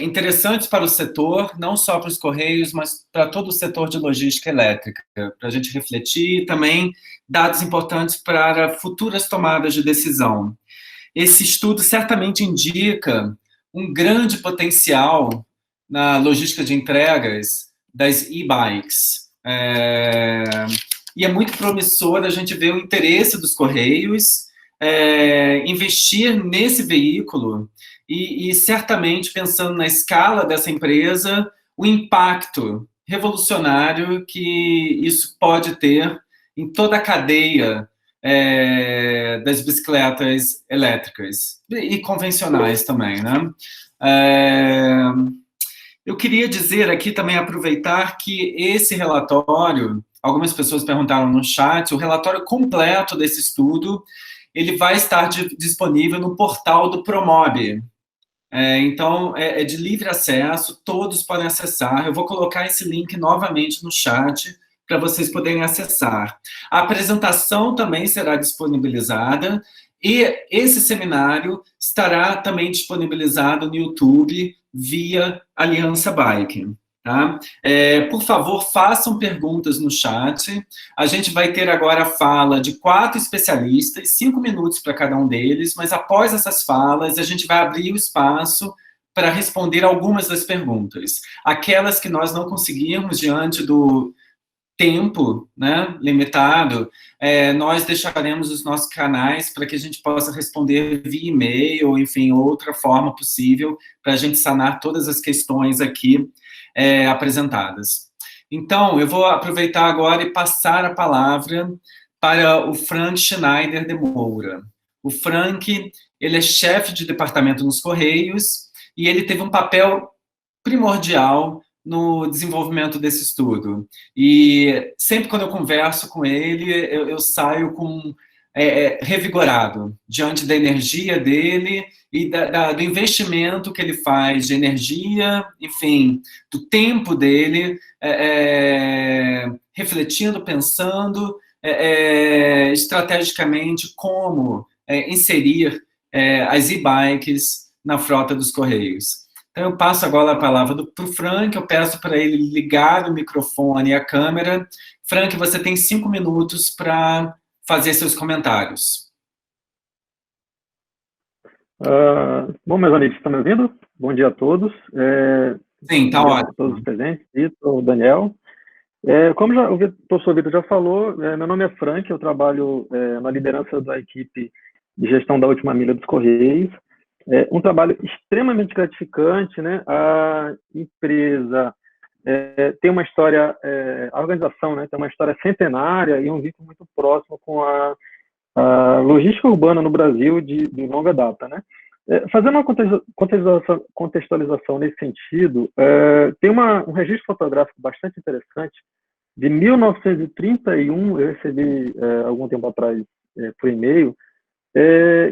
interessantes para o setor, não só para os Correios, mas para todo o setor de logística elétrica, para a gente refletir, e também dados importantes para futuras tomadas de decisão. Esse estudo certamente indica um grande potencial na logística de entregas das e-bikes. E é muito promissor a gente ver o interesse dos Correios investir nesse veículo e certamente, pensando na escala dessa empresa, o impacto revolucionário que isso pode ter em toda a cadeia das bicicletas elétricas e convencionais também, né? Eu queria dizer aqui também, aproveitar que esse relatório, algumas pessoas perguntaram no chat, o relatório completo desse estudo, ele vai estar disponível no portal do Promob. Então, é de livre acesso, todos podem acessar. Eu vou colocar esse link novamente no chat para vocês poderem acessar. A apresentação também será disponibilizada e esse seminário estará também disponibilizado no YouTube via Aliança Bike. Tá? Por favor, façam perguntas no chat. A gente vai ter agora a fala de 4 especialistas, 5 minutos para cada um deles, mas após essas falas, a gente vai abrir o espaço para responder algumas das perguntas. Aquelas que nós não conseguirmos diante do tempo, né, limitado, nós deixaremos os nossos canais para que a gente possa responder via e-mail, ou enfim, outra forma possível, para a gente sanar todas as questões aqui apresentadas. Então, eu vou aproveitar agora e passar a palavra para o Frank Schneider de Moura. O Frank, ele é chefe de departamento nos Correios, e ele teve um papel primordial no desenvolvimento desse estudo. E sempre quando eu converso com ele, eu saio revigorado diante da energia dele e do investimento que ele faz de energia, enfim, do tempo dele, refletindo, pensando estrategicamente como inserir as e-bikes na frota dos Correios. Então, eu passo agora a palavra para o Frank, eu peço para ele ligar o microfone e a câmera. Frank, você tem 5 minutos para fazer seus comentários. Bom, meus amigos, estão me ouvindo? Bom dia a todos. Sim, está ótimo. A todos os presentes, Vitor, Daniel. Como o professor Vitor já falou, meu nome é Frank, eu trabalho na liderança da equipe de gestão da última milha dos Correios. Um trabalho extremamente gratificante, né? A empresa tem uma história, a organização, né, tem uma história centenária e um vínculo muito próximo com a logística urbana no Brasil de longa data, né? Fazendo uma contextualização nesse sentido, tem um registro fotográfico bastante interessante. De 1931, eu recebi algum tempo atrás por e-mail,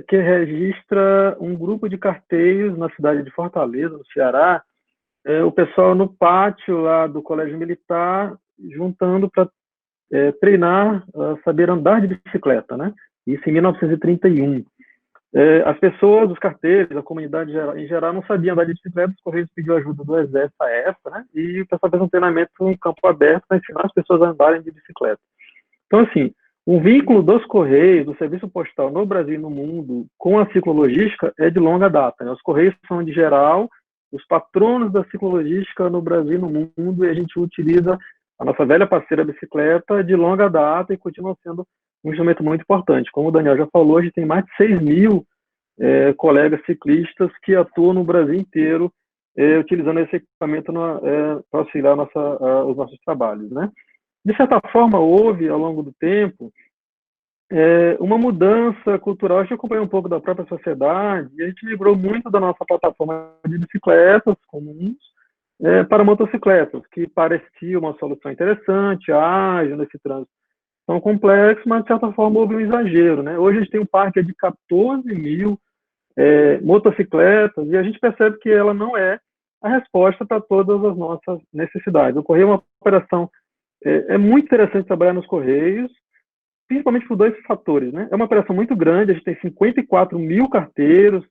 que registra um grupo de carteiros na cidade de Fortaleza, no Ceará, o pessoal no pátio lá do Colégio Militar, juntando para treinar, saber andar de bicicleta, né? Isso em 1931. As pessoas, os carteiros, a comunidade em geral não sabia andar de bicicleta, os Correios pediu ajuda do Exército à época, né? E o pessoal fez um treinamento em campo aberto para ensinar as pessoas a andarem de bicicleta. Então, assim, o vínculo dos Correios, do serviço postal no Brasil e no mundo, com a ciclologística é de longa data, né? Os Correios são, de geral, os patronos da ciclologística no Brasil e no mundo, e a gente utiliza a nossa velha parceira bicicleta de longa data e continua sendo um instrumento muito importante. Como o Daniel já falou, a gente tem mais de 6 mil colegas ciclistas que atuam no Brasil inteiro utilizando esse equipamento para auxiliar os nossos trabalhos, né? De certa forma, houve, ao longo do tempo, uma mudança cultural. A gente acompanhou um pouco da própria sociedade e a gente migrou muito da nossa plataforma de bicicletas comuns para motocicletas, que parecia uma solução interessante, ágil nesse trânsito tão complexo, mas de certa forma houve um exagero, né? Hoje a gente tem um parque de 14 mil motocicletas, e a gente percebe que ela não é a resposta para todas as nossas necessidades. O Correio é uma operação, é muito interessante trabalhar nos Correios, principalmente por dois fatores, né? É uma operação muito grande, a gente tem 54 mil carteiros,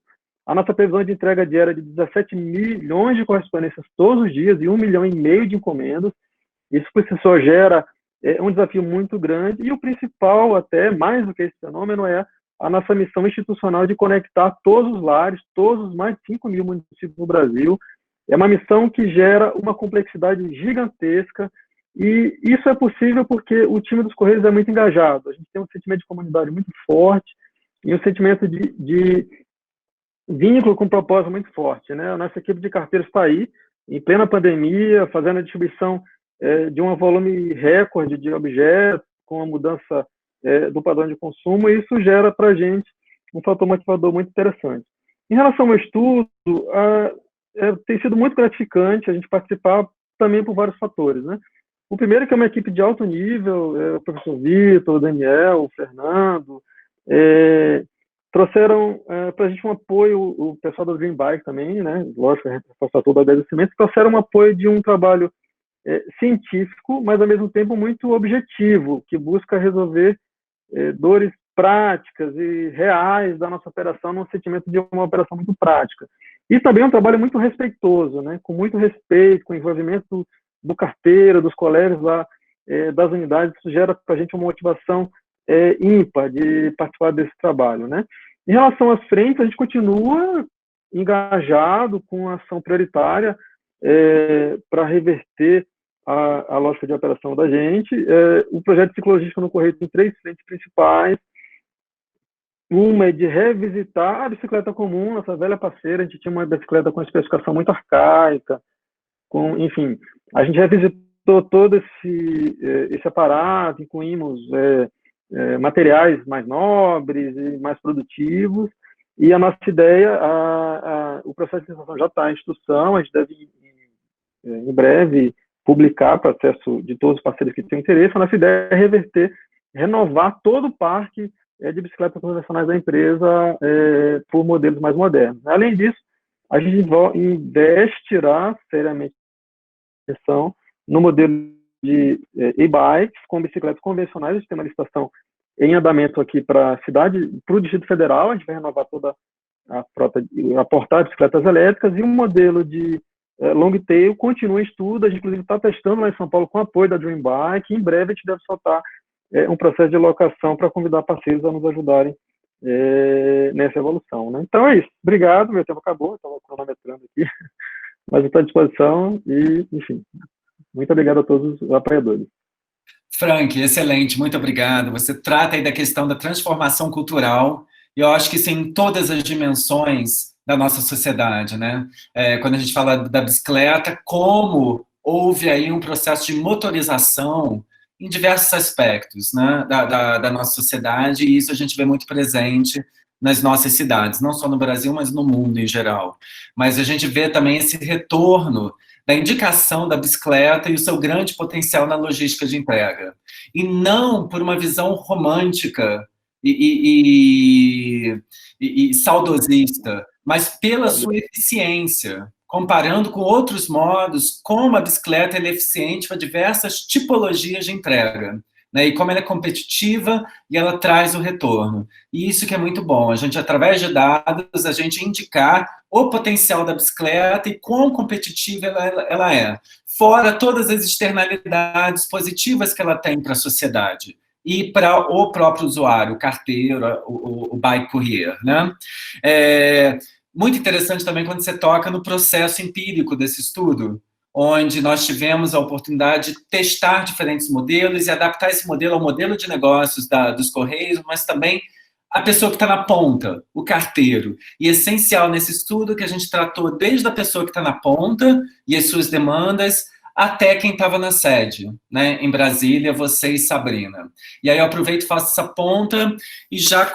a nossa previsão de entrega diária é de 17 milhões de correspondências todos os dias e 1,5 milhão de encomendas. Isso por si só gera um desafio muito grande, e o principal, até mais do que esse fenômeno, é a nossa missão institucional de conectar todos os lares, todos os mais de 5 mil municípios do Brasil. É uma missão que gera uma complexidade gigantesca, e isso é possível porque o time dos Correios é muito engajado. A gente tem um sentimento de comunidade muito forte e um sentimento de vínculo com propósito muito forte, né? A nossa equipe de carteiros está aí, em plena pandemia, fazendo a distribuição de um volume recorde de objetos, com a mudança do padrão de consumo, e isso gera para a gente um fator motivador muito interessante. Em relação ao estudo, tem sido muito gratificante a gente participar também por vários fatores, né? O primeiro é que é uma equipe de alto nível, o professor Vitor, o Daniel, o Fernando, trouxeram para a gente um apoio, o pessoal do Dream Bike também, né? Lógico, a gente passou todo o agradecimento, trouxeram um apoio de um trabalho científico, mas ao mesmo tempo muito objetivo, que busca resolver dores práticas e reais da nossa operação, num sentimento de uma operação muito prática. E também um trabalho muito respeitoso, né? Com muito respeito, com envolvimento do carteiro, dos colegas lá, das unidades. Isso gera para a gente uma motivação ímpar de participar desse trabalho, né? Em relação às frentes, a gente continua engajado com a ação prioritária para reverter a lógica de operação da gente. O projeto de ciclologística no Correio tem 3 frentes principais. Uma é de revisitar a bicicleta comum, nossa velha parceira. A gente tinha uma bicicleta com especificação muito arcaica, enfim, a gente revisitou todo esse aparato, incluímos materiais mais nobres e mais produtivos, e a nossa ideia, o processo de licitação já está em instrução, a gente deve, em breve, publicar para acesso de todos os parceiros que têm interesse. A nossa ideia é reverter, renovar todo o parque de bicicletas convencionais da empresa por modelos mais modernos. Além disso, a gente investirá seriamente no modelo de e-bikes com bicicletas convencionais. A gente tem uma licitação em andamento aqui para a cidade, para o Distrito Federal. A gente vai renovar toda a frota, aportar bicicletas elétricas, e um modelo de long tail continua em estudo. A gente, inclusive, está testando lá em São Paulo com apoio da Dream Bike. Em breve, a gente deve soltar um processo de locação para convidar parceiros a nos ajudarem nessa evolução, né? Então é isso. Obrigado, meu tempo acabou, estava cronometrando aqui, mas estou à disposição e, enfim, muito obrigado a todos os apoiadores. Frank, excelente, muito obrigado. Você trata aí da questão da transformação cultural, e eu acho que isso em todas as dimensões da nossa sociedade, né? Quando a gente fala da bicicleta, como houve aí um processo de motorização em diversos aspectos, né, da nossa sociedade, e isso a gente vê muito presente nas nossas cidades, não só no Brasil, mas no mundo em geral. Mas a gente vê também esse retorno da indicação da bicicleta e o seu grande potencial na logística de entrega. E não por uma visão romântica e saudosista, mas pela sua eficiência, comparando com outros modos, como a bicicleta é eficiente para diversas tipologias de entrega, né? E como ela é competitiva e ela traz o retorno. E isso que é muito bom, a gente, através de dados, a gente indicar o potencial da bicicleta e quão competitiva ela é, fora todas as externalidades positivas que ela tem para a sociedade e para o próprio usuário, o carteiro, o bike courier, né? Muito interessante também quando você toca no processo empírico desse estudo, onde nós tivemos a oportunidade de testar diferentes modelos e adaptar esse modelo ao modelo de negócios dos Correios, mas também a pessoa que está na ponta, o carteiro. E é essencial nesse estudo que a gente tratou desde a pessoa que está na ponta e as suas demandas, até quem estava na sede, né, em Brasília, você e Sabrina. E aí eu aproveito e faço essa ponta e já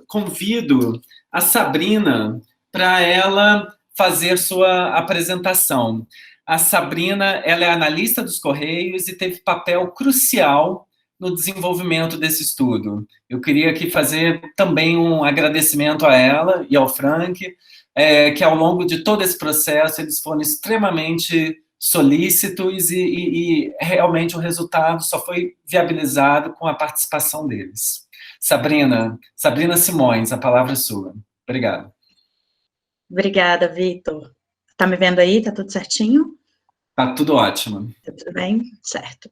convido a Sabrina para ela fazer sua apresentação. A Sabrina, ela é analista dos Correios e teve papel crucial no desenvolvimento desse estudo. Eu queria aqui fazer também um agradecimento a ela e ao Frank, que ao longo de todo esse processo eles foram extremamente solícitos e realmente o resultado só foi viabilizado com a participação deles. Sabrina Simões, a palavra é sua. Obrigado. Obrigada, Vitor. Tá me vendo aí? Tá tudo certinho? Tá tudo ótimo. Tá tudo bem? Certo.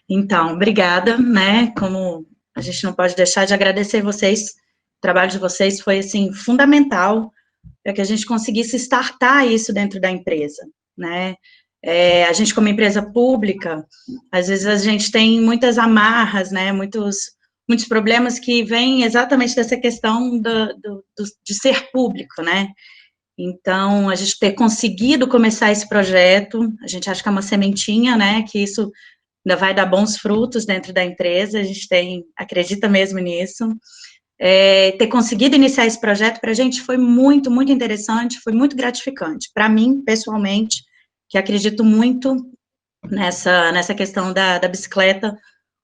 Então, obrigada, né? Como a gente não pode deixar de agradecer vocês, o trabalho de vocês foi, assim, fundamental para que a gente conseguisse startar isso dentro da empresa, né? A gente, como empresa pública, às vezes a gente tem muitas amarras, né? Muitos problemas que vêm exatamente dessa questão de ser público, né? Então, a gente ter conseguido começar esse projeto, a gente acha que é uma sementinha, né? Que isso ainda vai dar bons frutos dentro da empresa, a gente acredita mesmo nisso. Ter conseguido iniciar esse projeto para a gente foi muito, muito interessante, foi muito gratificante. Para mim, pessoalmente, que acredito muito nessa questão da bicicleta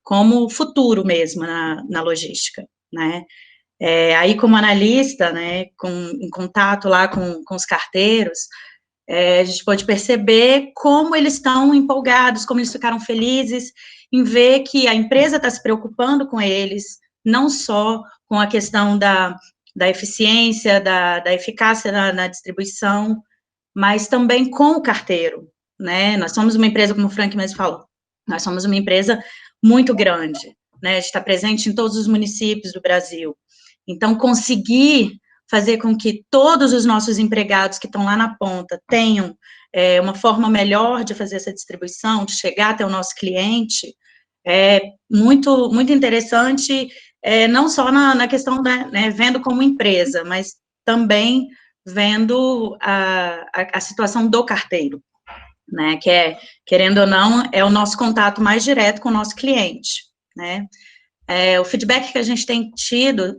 como futuro mesmo na logística, né? Aí, como analista, né, em contato lá com os carteiros, a gente pode perceber como eles estão empolgados, como eles ficaram felizes em ver que a empresa está se preocupando com eles, não só com a questão da eficiência, da eficácia na distribuição, mas também com o carteiro, né? Nós somos uma empresa, como o Frank mesmo falou, nós somos uma empresa muito grande, né? A gente está presente em todos os municípios do Brasil. Então, conseguir fazer com que todos os nossos empregados que estão lá na ponta tenham uma forma melhor de fazer essa distribuição, de chegar até o nosso cliente, é muito, muito interessante, não só na questão da, né, vendo como empresa, mas também vendo a situação do carteiro, né, que querendo ou não, é o nosso contato mais direto com o nosso cliente, né. O feedback que a gente tem tido,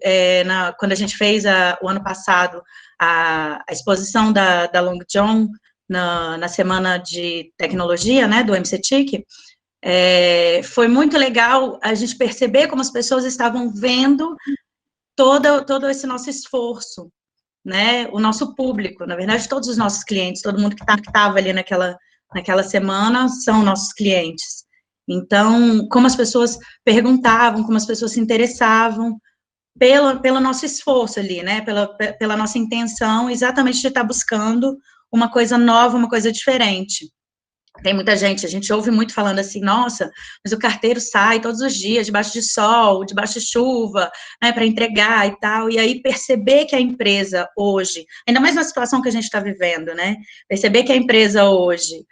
quando a gente fez o ano passado a exposição da Long John na Semana de Tecnologia, né, do MCTIC, foi muito legal a gente perceber como as pessoas estavam vendo todo esse nosso esforço, né, o nosso público, na verdade, todos os nossos clientes, todo mundo que estava ali naquela semana são nossos clientes. Então, como as pessoas perguntavam, como as pessoas se interessavam pelo nosso esforço ali, né, pela nossa intenção, exatamente de estar buscando uma coisa nova, uma coisa diferente. Tem muita gente, a gente ouve muito falando assim, nossa, mas o carteiro sai todos os dias, debaixo de sol, debaixo de chuva, né, para entregar e tal, e aí perceber que a empresa hoje, ainda mais na situação que a gente está vivendo, né, perceber que a empresa hoje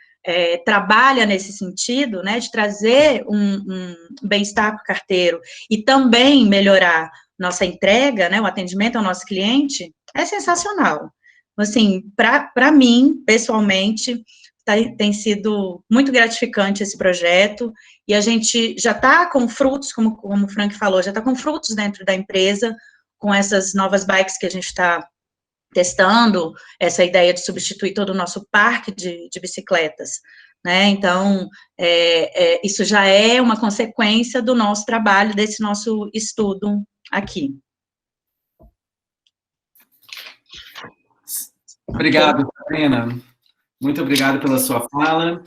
trabalha nesse sentido, né, de trazer um bem-estar para o carteiro e também melhorar nossa entrega, né, o atendimento ao nosso cliente, é sensacional. Assim, para mim, pessoalmente, tem sido muito gratificante esse projeto, e a gente já está com frutos, como o Frank falou, já está com frutos dentro da empresa, com essas novas bikes que a gente está testando, essa ideia de substituir todo o nosso parque de bicicletas, né, então, isso já é uma consequência do nosso trabalho, desse nosso estudo aqui. Obrigado, Sabrina. Muito obrigado pela sua fala.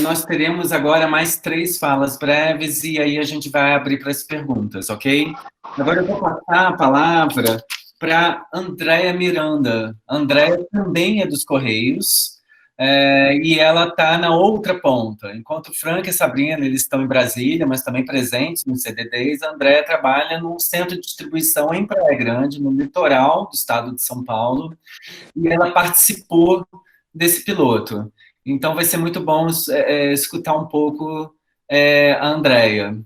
Nós teremos agora mais 3 falas breves e aí a gente vai abrir para as perguntas, ok? Agora eu vou passar a palavra para Andréa Miranda. Andréa também é dos Correios e ela está na outra ponta. Enquanto o Frank e a Sabrina eles estão em Brasília, mas também presentes no CDDs, a Andréa trabalha num centro de distribuição em Praia Grande, no litoral do estado de São Paulo, e ela participou desse piloto. Então, vai ser muito bom escutar um pouco a Andréia.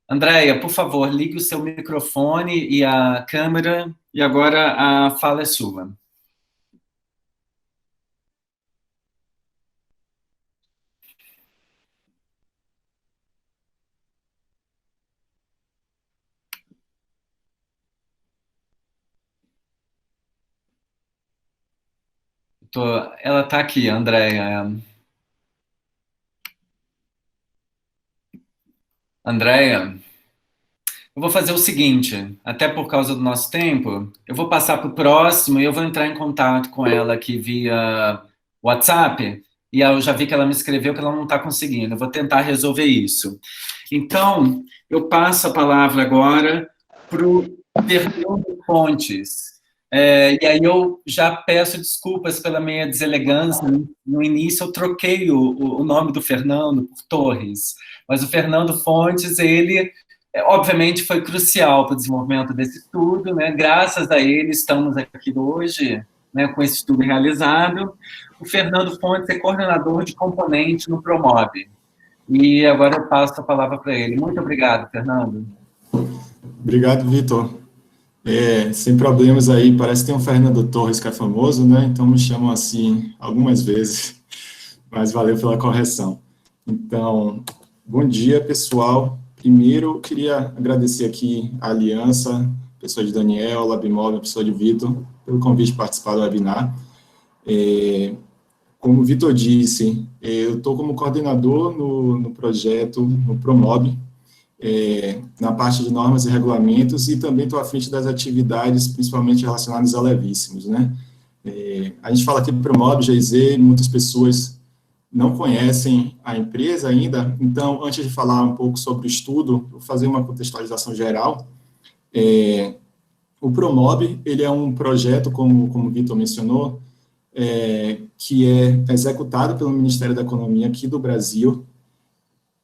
Andréia, por favor, ligue o seu microfone e a câmera, e agora a fala é sua. Ela está aqui, Andréia. Andréia, eu vou fazer o seguinte, até por causa do nosso tempo, eu vou passar para o próximo e eu vou entrar em contato com ela aqui via WhatsApp, e eu já vi que ela me escreveu que ela não está conseguindo, eu vou tentar resolver isso. Então, eu passo a palavra agora para o Fernando Fontes. E aí eu já peço desculpas pela minha deselegância. No início eu troquei o nome do Fernando por Torres, mas o Fernando Fontes, ele, obviamente, foi crucial para o desenvolvimento desse estudo, né? Graças a ele estamos aqui hoje, né, com esse estudo realizado. O Fernando Fontes é coordenador de componente no Promove. E agora eu passo a palavra para ele. Muito obrigado, Fernando. Obrigado, Vitor. Sem problemas aí, parece que tem um Fernando Torres que é famoso, né? Então me chamam assim algumas vezes, mas valeu pela correção. Então, bom dia, pessoal. Primeiro, eu queria agradecer aqui a Aliança, a pessoa de Daniel, Labimob, a pessoa de Vitor, pelo convite de participar do webinar. Como o Vitor disse, eu estou como coordenador no projeto, no Promob, na parte de normas e regulamentos, e também estou à frente das atividades, principalmente relacionadas a levíssimos, né? A gente fala aqui do Promob, GIZ, muitas pessoas não conhecem a empresa ainda, então, antes de falar um pouco sobre o estudo, vou fazer uma contextualização geral. O Promob, ele é um projeto, como o Vitor mencionou, que é executado pelo Ministério da Economia aqui do Brasil,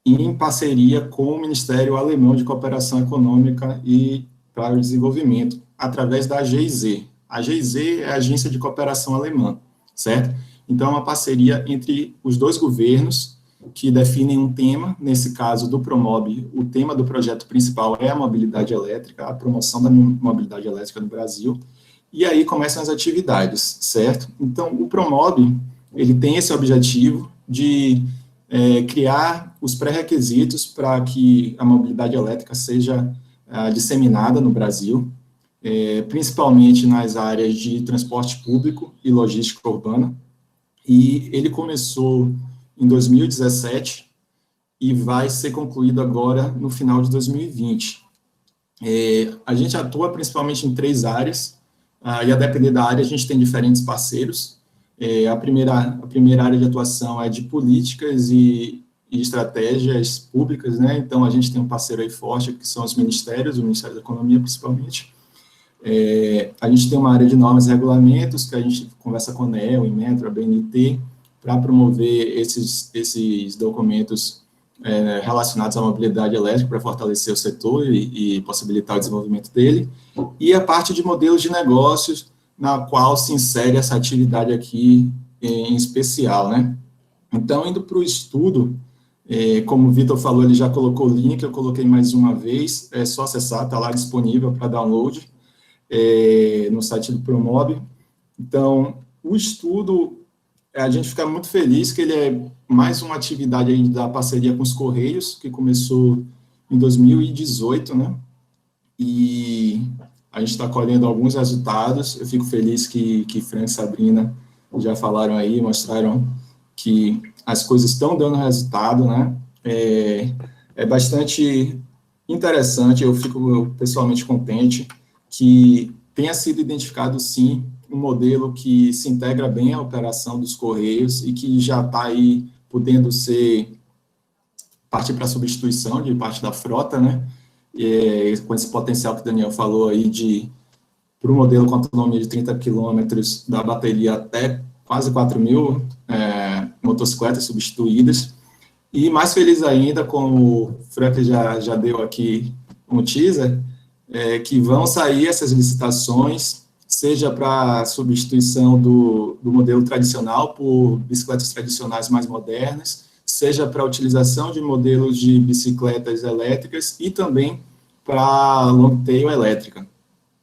em parceria com o Ministério Alemão de Cooperação Econômica e para o Desenvolvimento, através da GIZ. A GIZ é a Agência de Cooperação Alemã, certo? Então, é uma parceria entre os dois governos que definem um tema, nesse caso do Promob, o tema do projeto principal é a mobilidade elétrica, a promoção da mobilidade elétrica no Brasil, e aí começam as atividades, certo? Então, o Promob, ele tem esse objetivo de criar os pré-requisitos para que a mobilidade elétrica seja disseminada no Brasil, principalmente nas áreas de transporte público e logística urbana, e ele começou em 2017 e vai ser concluído agora no final de 2020. A gente atua principalmente em 3 áreas, e a depender da área a gente tem diferentes parceiros. A primeira área de atuação é de políticas e estratégias públicas, né? Então, a gente tem um parceiro aí forte, que são os ministérios, o Ministério da Economia, principalmente. A gente tem uma área de normas e regulamentos, que a gente conversa com a ANEEL, Inmetro, a BNT, para promover esses documentos relacionados à mobilidade elétrica, para fortalecer o setor e possibilitar o desenvolvimento dele. E a parte de modelos de negócios, na qual se insere essa atividade aqui em especial, né? Então, indo para o estudo, como o Vitor falou, ele já colocou o link, eu coloquei mais uma vez, é só acessar, está lá disponível para download, no site do Promob. Então, o estudo, a gente fica muito feliz que ele é mais uma atividade aí da parceria com os Correios, que começou em 2018, né? E a gente está colhendo alguns resultados. Eu fico feliz que Frank e Sabrina já falaram aí, mostraram que as coisas estão dando resultado, né? É bastante interessante, eu fico pessoalmente contente que tenha sido identificado, sim, um modelo que se integra bem à operação dos Correios e que já está aí podendo partir para a substituição de parte da frota, né? Com esse potencial que o Daniel falou aí para o modelo com autonomia de 30 quilômetros da bateria até quase 4.000 motocicletas substituídas. E mais feliz ainda, como o Frank já deu aqui um teaser, que vão sair essas licitações, seja para substituição do modelo tradicional por bicicletas tradicionais mais modernas, seja para a utilização de modelos de bicicletas elétricas e também para long tail elétrica.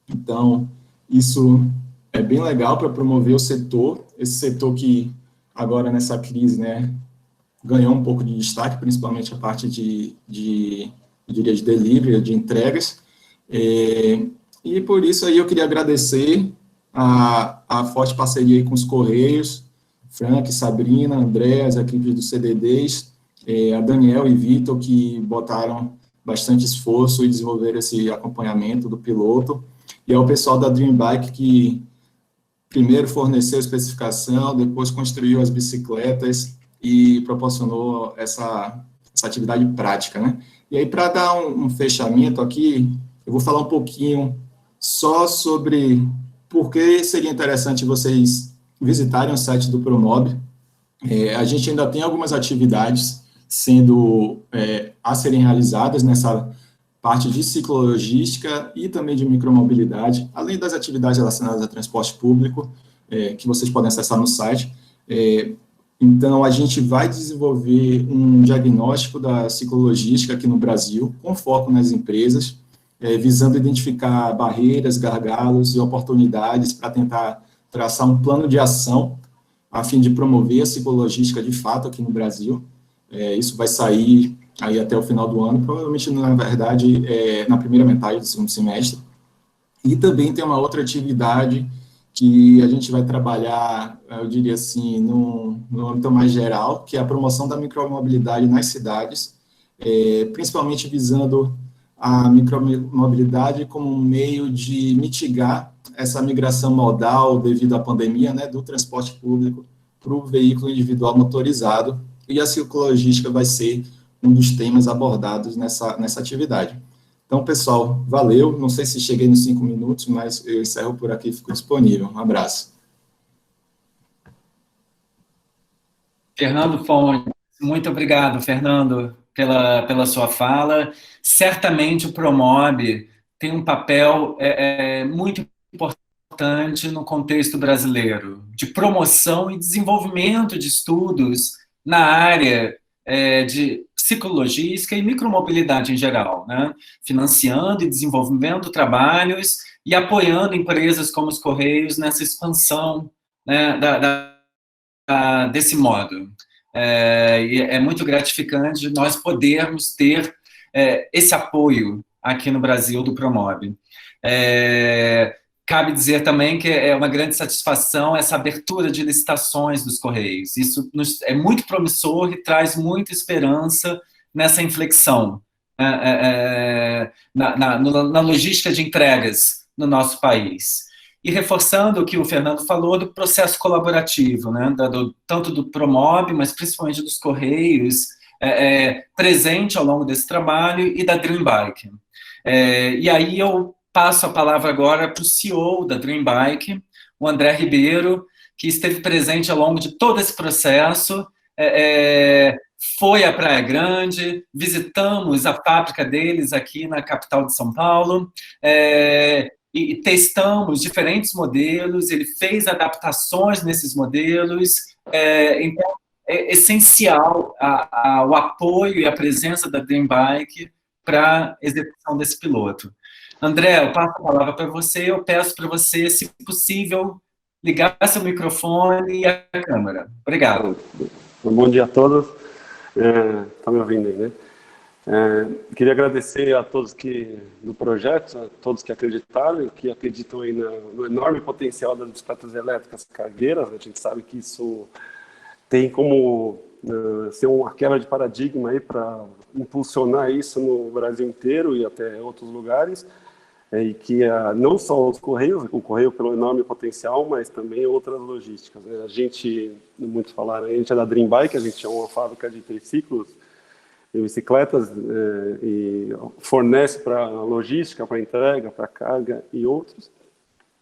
Então, isso é bem legal para promover o setor, esse setor que agora nessa crise, né, ganhou um pouco de destaque, principalmente a parte de delivery, de entregas, e por isso aí eu queria agradecer a forte parceria aí com os Correios, Frank, Sabrina, André, as equipes do CDDs, a Daniel e Vitor, que botaram bastante esforço e desenvolveram esse acompanhamento do piloto. E é o pessoal da Dream Bike que primeiro forneceu a especificação, depois construiu as bicicletas e proporcionou essa atividade prática, né? E aí, para dar um fechamento aqui, eu vou falar um pouquinho só sobre por que seria interessante vocês visitarem o site do Promob. A gente ainda tem algumas atividades a serem realizadas nessa parte de ciclologística e também de micromobilidade, além das atividades relacionadas a transporte público, que vocês podem acessar no site. Então, a gente vai desenvolver um diagnóstico da ciclologística aqui no Brasil, com foco nas empresas, visando identificar barreiras, gargalos e oportunidades para tentar traçar um plano de ação a fim de promover a ciclologística de fato aqui no Brasil. Isso vai sair aí até o final do ano, provavelmente, na verdade, na primeira metade do segundo semestre. E também tem uma outra atividade que a gente vai trabalhar, eu diria assim, no âmbito mais geral, que é a promoção da micromobilidade nas cidades, principalmente visando a micromobilidade como um meio de mitigar essa migração modal devido à pandemia, né, do transporte público para o veículo individual motorizado, e a ciclologística vai ser um dos temas abordados nessa atividade. Então, pessoal, valeu. Não sei se cheguei nos 5 minutos, mas eu encerro por aqui e fico disponível. Um abraço. Fernando Fontes, muito obrigado, Fernando, pela sua fala. Certamente o Promob tem um papel muito importante no contexto brasileiro, de promoção e desenvolvimento de estudos na área de ciclologística e micromobilidade em geral, né? Financiando e desenvolvendo trabalhos e apoiando empresas como os Correios nessa expansão, né, desse modo. E é muito gratificante nós podermos ter esse apoio aqui no Brasil do Promob. Cabe dizer também que é uma grande satisfação essa abertura de licitações dos Correios. Isso é muito promissor e traz muita esperança nessa inflexão na logística de entregas no nosso país. E reforçando o que o Fernando falou do processo colaborativo, né, tanto do Promob, mas principalmente dos Correios, presente ao longo desse trabalho, e da Dream Bike. E aí eu passo a palavra agora para o CEO da Dream Bike, o André Ribeiro, que esteve presente ao longo de todo esse processo, foi à Praia Grande, visitamos a fábrica deles aqui na capital de São Paulo, e testamos diferentes modelos, ele fez adaptações nesses modelos, então é essencial o apoio e a presença da Dream Bike para a execução desse piloto. André, eu passo a palavra para você, eu peço para você, se possível, ligar seu microfone e a câmera. Obrigado. Bom dia a todos. Tá me ouvindo aí, né? Queria agradecer a todos do projeto, a todos que acreditaram e que acreditam aí no enorme potencial das bicicletas elétricas cargueiras. A gente sabe que isso tem como ser uma quebra de paradigma aí para impulsionar isso no Brasil inteiro e até outros lugares. E que não só os Correios, o Correio pelo enorme potencial, mas também outras logísticas, né? A gente, muitos falaram, a gente é da Dream Bike, a gente é uma fábrica de triciclos e bicicletas e fornece para logística, para entrega, para carga e outros.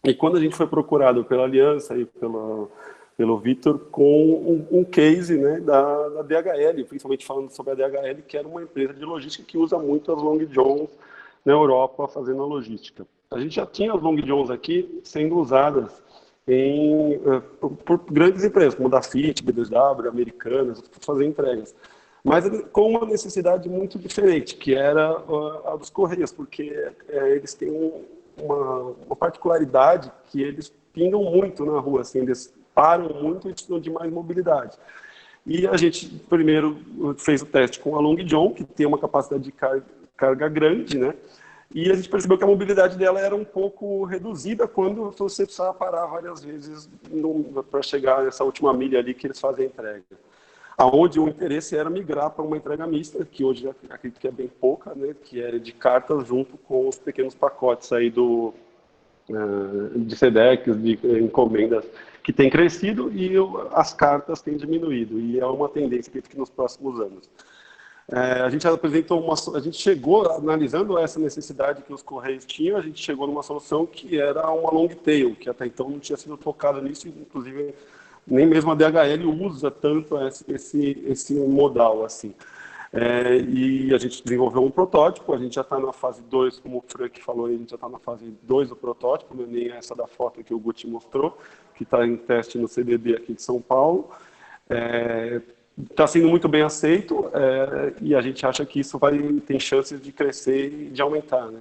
E quando a gente foi procurado pela Aliança e pelo Vitor com um case, né, da DHL, principalmente falando sobre a DHL, que era uma empresa de logística que usa muito as long johns na Europa fazendo a logística. A gente já tinha as long johns aqui sendo usadas por grandes empresas, como da Fiat, B2W, Americanas, para fazer entregas. Mas com uma necessidade muito diferente, que era a dos Correios, porque eles têm uma particularidade que eles pingam muito na rua, assim, eles param muito e precisam de mais mobilidade. E a gente primeiro fez o teste com a long john, que tem uma capacidade de carga grande, né? E a gente percebeu que a mobilidade dela era um pouco reduzida quando você precisava parar várias vezes para chegar nessa última milha ali que eles fazem a entrega. aonde o interesse era migrar para uma entrega mista, que hoje acredito que é bem pouca, né, que é de cartas junto com os pequenos pacotes aí de SEDEX, de encomendas, que tem crescido e as cartas têm diminuído, e é uma tendência que nos próximos anos. A gente apresentou a gente chegou, analisando essa necessidade que os Correios tinham, a gente chegou numa solução que era uma long tail, que até então não tinha sido tocada nisso, inclusive nem mesmo a DHL usa tanto esse modal assim. E a gente desenvolveu um protótipo, a gente já está na fase 2, como o Frank falou, a gente já está na fase 2 do protótipo, não é nem essa da foto que o Guti mostrou, que está em teste no CDD aqui de São Paulo. Está sendo muito bem aceito, e a gente acha que isso tem chances de crescer e de aumentar, né?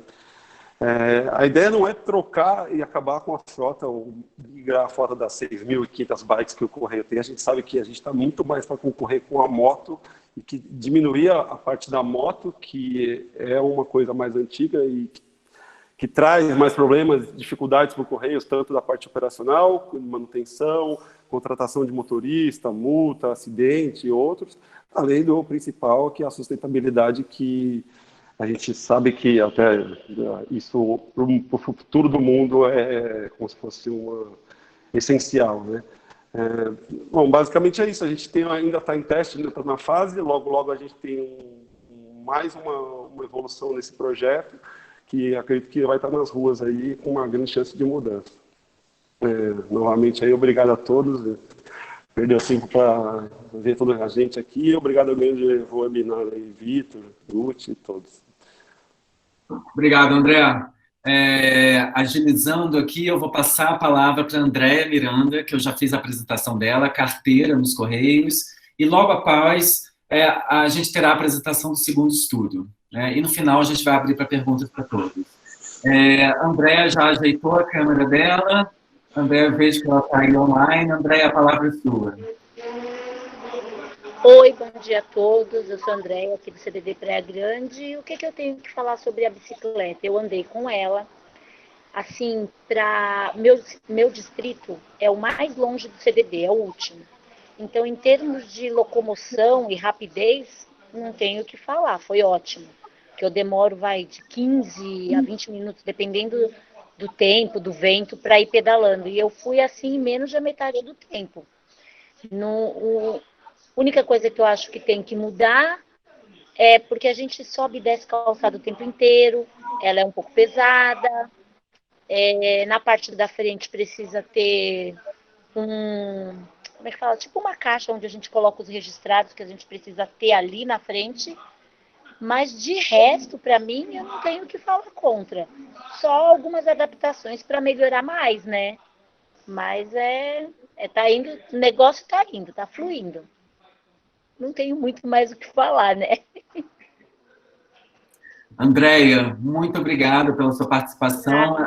A ideia não é trocar e acabar com a frota, ou migrar a frota das 6.500 bikes que o Correio tem. A gente sabe que a gente está muito mais para concorrer com a moto, e que diminuir a parte da moto, que é uma coisa mais antiga e que traz mais problemas, dificuldades para o Correios, tanto da parte operacional, manutenção, contratação de motorista, multa, acidente e outros, além do principal, que é a sustentabilidade, que a gente sabe que até isso, para o futuro do mundo, é como se fosse essencial, né? Bom, basicamente é isso. A gente ainda está em teste, ainda está na fase. Logo a gente tem mais uma evolução nesse projeto, que acredito que vai estar nas ruas aí com uma grande chance de mudança. Novamente aí, obrigado a todos. Perdeu tempo para ver toda a gente aqui. Obrigado ao grande webinar aí, Vitor, Guti e todos. Obrigado, André. Agilizando aqui, eu vou passar a palavra para a Andréia Miranda, que eu já fiz a apresentação dela, carteira nos Correios, e logo após a gente terá a apresentação do segundo estudo, né? E no final a gente vai abrir para perguntas para todos. A Andréia já ajeitou a câmera dela. Andréia, eu vejo que ela está aí online. Andréia, a palavra é sua. Oi, bom dia a todos. Eu sou a Andréia, aqui do CDD Praia Grande. E o que eu tenho que falar sobre a bicicleta? Eu andei com ela. Assim, para meu distrito é o mais longe do CDD, é o último. Então, em termos de locomoção e rapidez, não tenho o que falar, foi ótimo. Que eu demoro, de 15 a 20 minutos, dependendo do tempo, do vento, para ir pedalando. E eu fui assim em menos da metade do tempo. A única coisa que eu acho que tem que mudar é porque a gente sobe e desce calçada o tempo inteiro, ela é um pouco pesada, na parte da frente precisa ter como é que fala? Tipo uma caixa onde a gente coloca os registrados que a gente precisa ter ali na frente, mas de resto, para mim, eu não tenho o que falar contra. Só algumas adaptações para melhorar mais, né? Mas tá indo, o negócio tá indo, tá fluindo. Não tenho muito mais o que falar, né? Andréia, muito obrigado pela sua participação.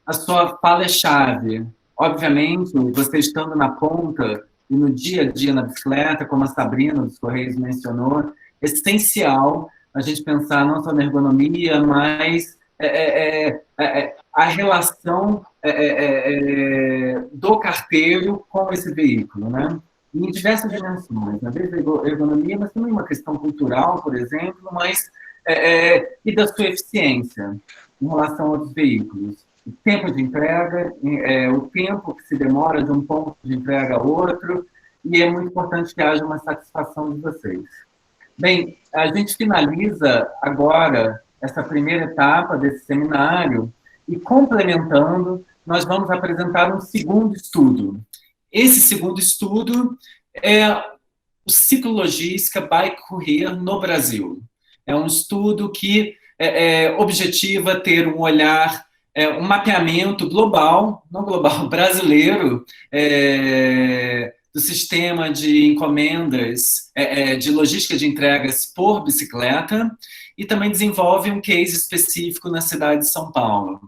A sua fala é chave. Obviamente, você estando na ponta e no dia a dia na bicicleta, como a Sabrina dos Correios mencionou, é essencial a gente pensar não só na ergonomia, mas a relação do carteiro com esse veículo, né? Em diversas dimensões, na vez da ergonomia, mas também uma questão cultural, por exemplo, mas e da sua eficiência em relação aos veículos. O tempo de entrega, o tempo que se demora de um ponto de entrega a outro, e é muito importante que haja uma satisfação de vocês. Bem, a gente finaliza agora essa primeira etapa desse seminário, e complementando, nós vamos apresentar um segundo estudo. Esse segundo estudo é o Ciclologística Bike Courier no Brasil. É um estudo que objetiva ter um olhar, um mapeamento global, não global, brasileiro, do sistema de encomendas, de logística de entregas por bicicleta, e também desenvolve um case específico na cidade de São Paulo.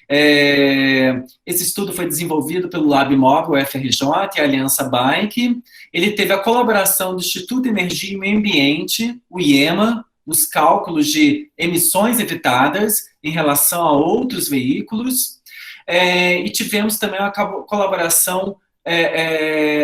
Esse estudo foi desenvolvido pelo LabMob, o FRJ e a Aliança Bike. Ele teve a colaboração do Instituto de Energia e Meio Ambiente, o IEMA, nos cálculos de emissões evitadas em relação a outros veículos, e tivemos também a colaboração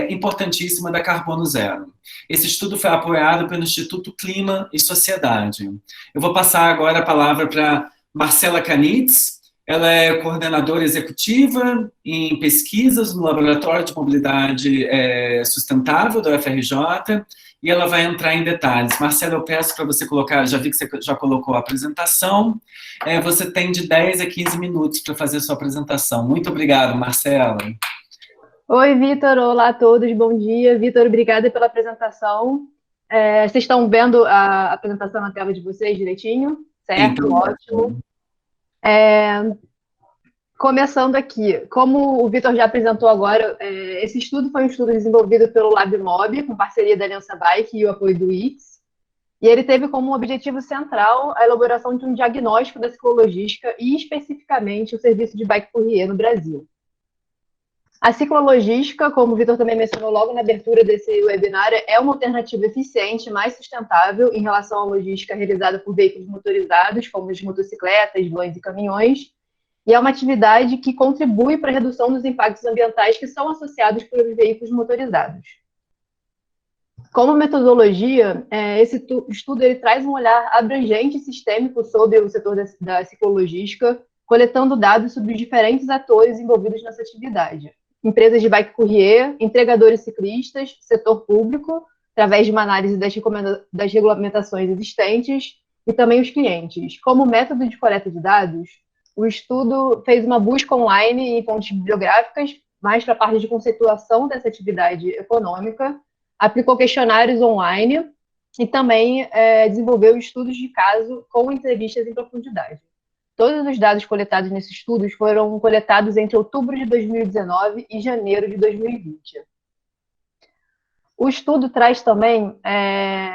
importantíssima da Carbono Zero. Esse estudo foi apoiado pelo Instituto Clima e Sociedade. Eu vou passar agora a palavra para Marcela Canitz. Ela é coordenadora executiva em pesquisas no Laboratório de Mobilidade Sustentável da UFRJ, e ela vai entrar em detalhes. Marcela, eu peço para você colocar, já vi que você já colocou a apresentação, você tem de 10 a 15 minutos para fazer a sua apresentação. Muito obrigado, Marcela. Oi, Vitor. Olá a todos. Bom dia. Vitor, obrigada pela apresentação. Vocês estão vendo a apresentação na tela de vocês direitinho? Certo? Então, ótimo. Começando aqui, como o Vitor já apresentou agora, esse estudo foi um estudo desenvolvido pelo LabMob, com parceria da Aliança Bike e o apoio do ITS, e ele teve como objetivo central a elaboração de um diagnóstico da ciclologística e, especificamente, o serviço de bike courrier no Brasil. A ciclologística, como o Vitor também mencionou logo na abertura desse webinar, é uma alternativa eficiente e mais sustentável em relação à logística realizada por veículos motorizados, como as motocicletas, vans e caminhões, e é uma atividade que contribui para a redução dos impactos ambientais que são associados por veículos motorizados. Como metodologia, esse estudo ele traz um olhar abrangente e sistêmico sobre o setor da ciclologística, coletando dados sobre os diferentes atores envolvidos nessa atividade. Empresas de bike courrier, entregadores ciclistas, setor público, através de uma análise das regulamentações existentes, e também os clientes. Como método de coleta de dados, o estudo fez uma busca online em fontes bibliográficas, mais para a parte de conceituação dessa atividade econômica, aplicou questionários online e também desenvolveu estudos de caso com entrevistas em profundidade. Todos os dados coletados nesses estudos foram coletados entre outubro de 2019 e janeiro de 2020. O estudo traz também,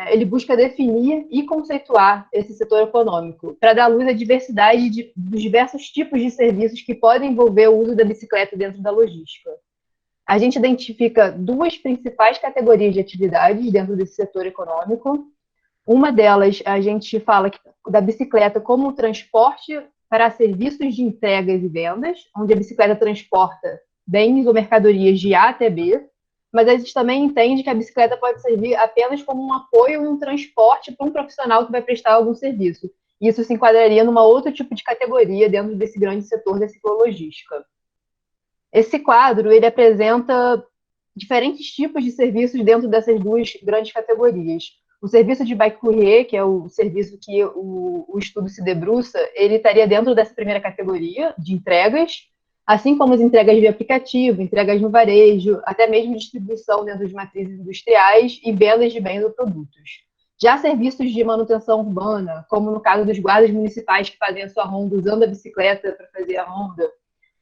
ele busca definir e conceituar esse setor econômico, para dar luz à diversidade dos diversos tipos de serviços que podem envolver o uso da bicicleta dentro da logística. A gente identifica duas principais categorias de atividades dentro desse setor econômico. Uma delas, a gente fala da bicicleta como transporte para serviços de entregas e vendas, onde a bicicleta transporta bens ou mercadorias de A até B, mas a gente também entende que a bicicleta pode servir apenas como um apoio e um transporte para um profissional que vai prestar algum serviço. Isso se enquadraria numa outro tipo de categoria dentro desse grande setor da ciclologística. Esse quadro, ele apresenta diferentes tipos de serviços dentro dessas duas grandes categorias. O serviço de bike courrier, que é o serviço que o estudo se debruça, ele estaria dentro dessa primeira categoria de entregas, assim como as entregas via aplicativo, entregas no varejo, até mesmo distribuição dentro de matrizes industriais e vendas de bens ou produtos. Já serviços de manutenção urbana, como no caso dos guardas municipais que fazem a sua ronda usando a bicicleta para fazer a ronda,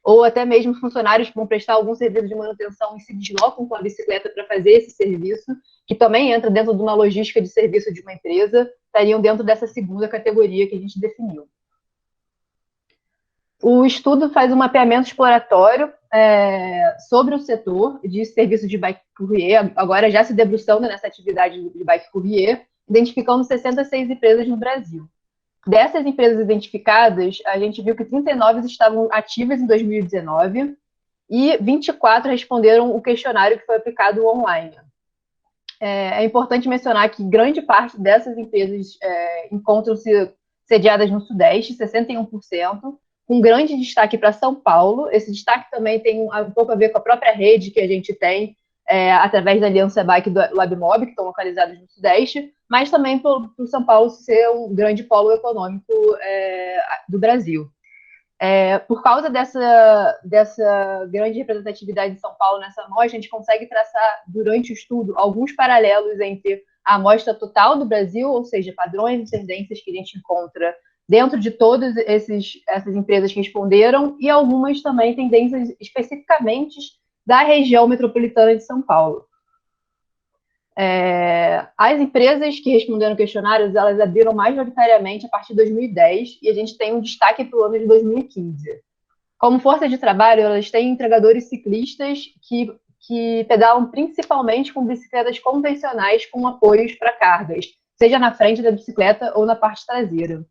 ou até mesmo funcionários que vão prestar algum serviço de manutenção e se deslocam com a bicicleta para fazer esse serviço, que também entra dentro de uma logística de serviço de uma empresa, estariam dentro dessa segunda categoria que a gente definiu. O estudo faz um mapeamento exploratório sobre o setor de serviço de bike courrier, agora já se debruçando nessa atividade de bike courrier, identificando 66 empresas no Brasil. Dessas empresas identificadas, a gente viu que 39 estavam ativas em 2019 e 24 responderam o questionário que foi aplicado online. É importante mencionar que grande parte dessas empresas encontram-se sediadas no Sudeste, 61%, com grande destaque para São Paulo. Esse destaque também tem um pouco a ver com a própria rede que a gente tem através da Aliança Bike do LabMob, que estão localizados no Sudeste, mas também por São Paulo ser um grande polo econômico do Brasil. Por causa dessa grande representatividade de São Paulo nessa amostra, a gente consegue traçar, durante o estudo, alguns paralelos entre a amostra total do Brasil, ou seja, padrões e tendências que a gente encontra dentro de todas essas empresas que responderam, e algumas também tendências especificamente da região metropolitana de São Paulo. As empresas que responderam questionários, elas abriram majoritariamente a partir de 2010, e a gente tem um destaque para o ano de 2015. Como força de trabalho, elas têm entregadores ciclistas que pedalam principalmente com bicicletas convencionais com apoios para cargas, seja na frente da bicicleta ou na parte traseira.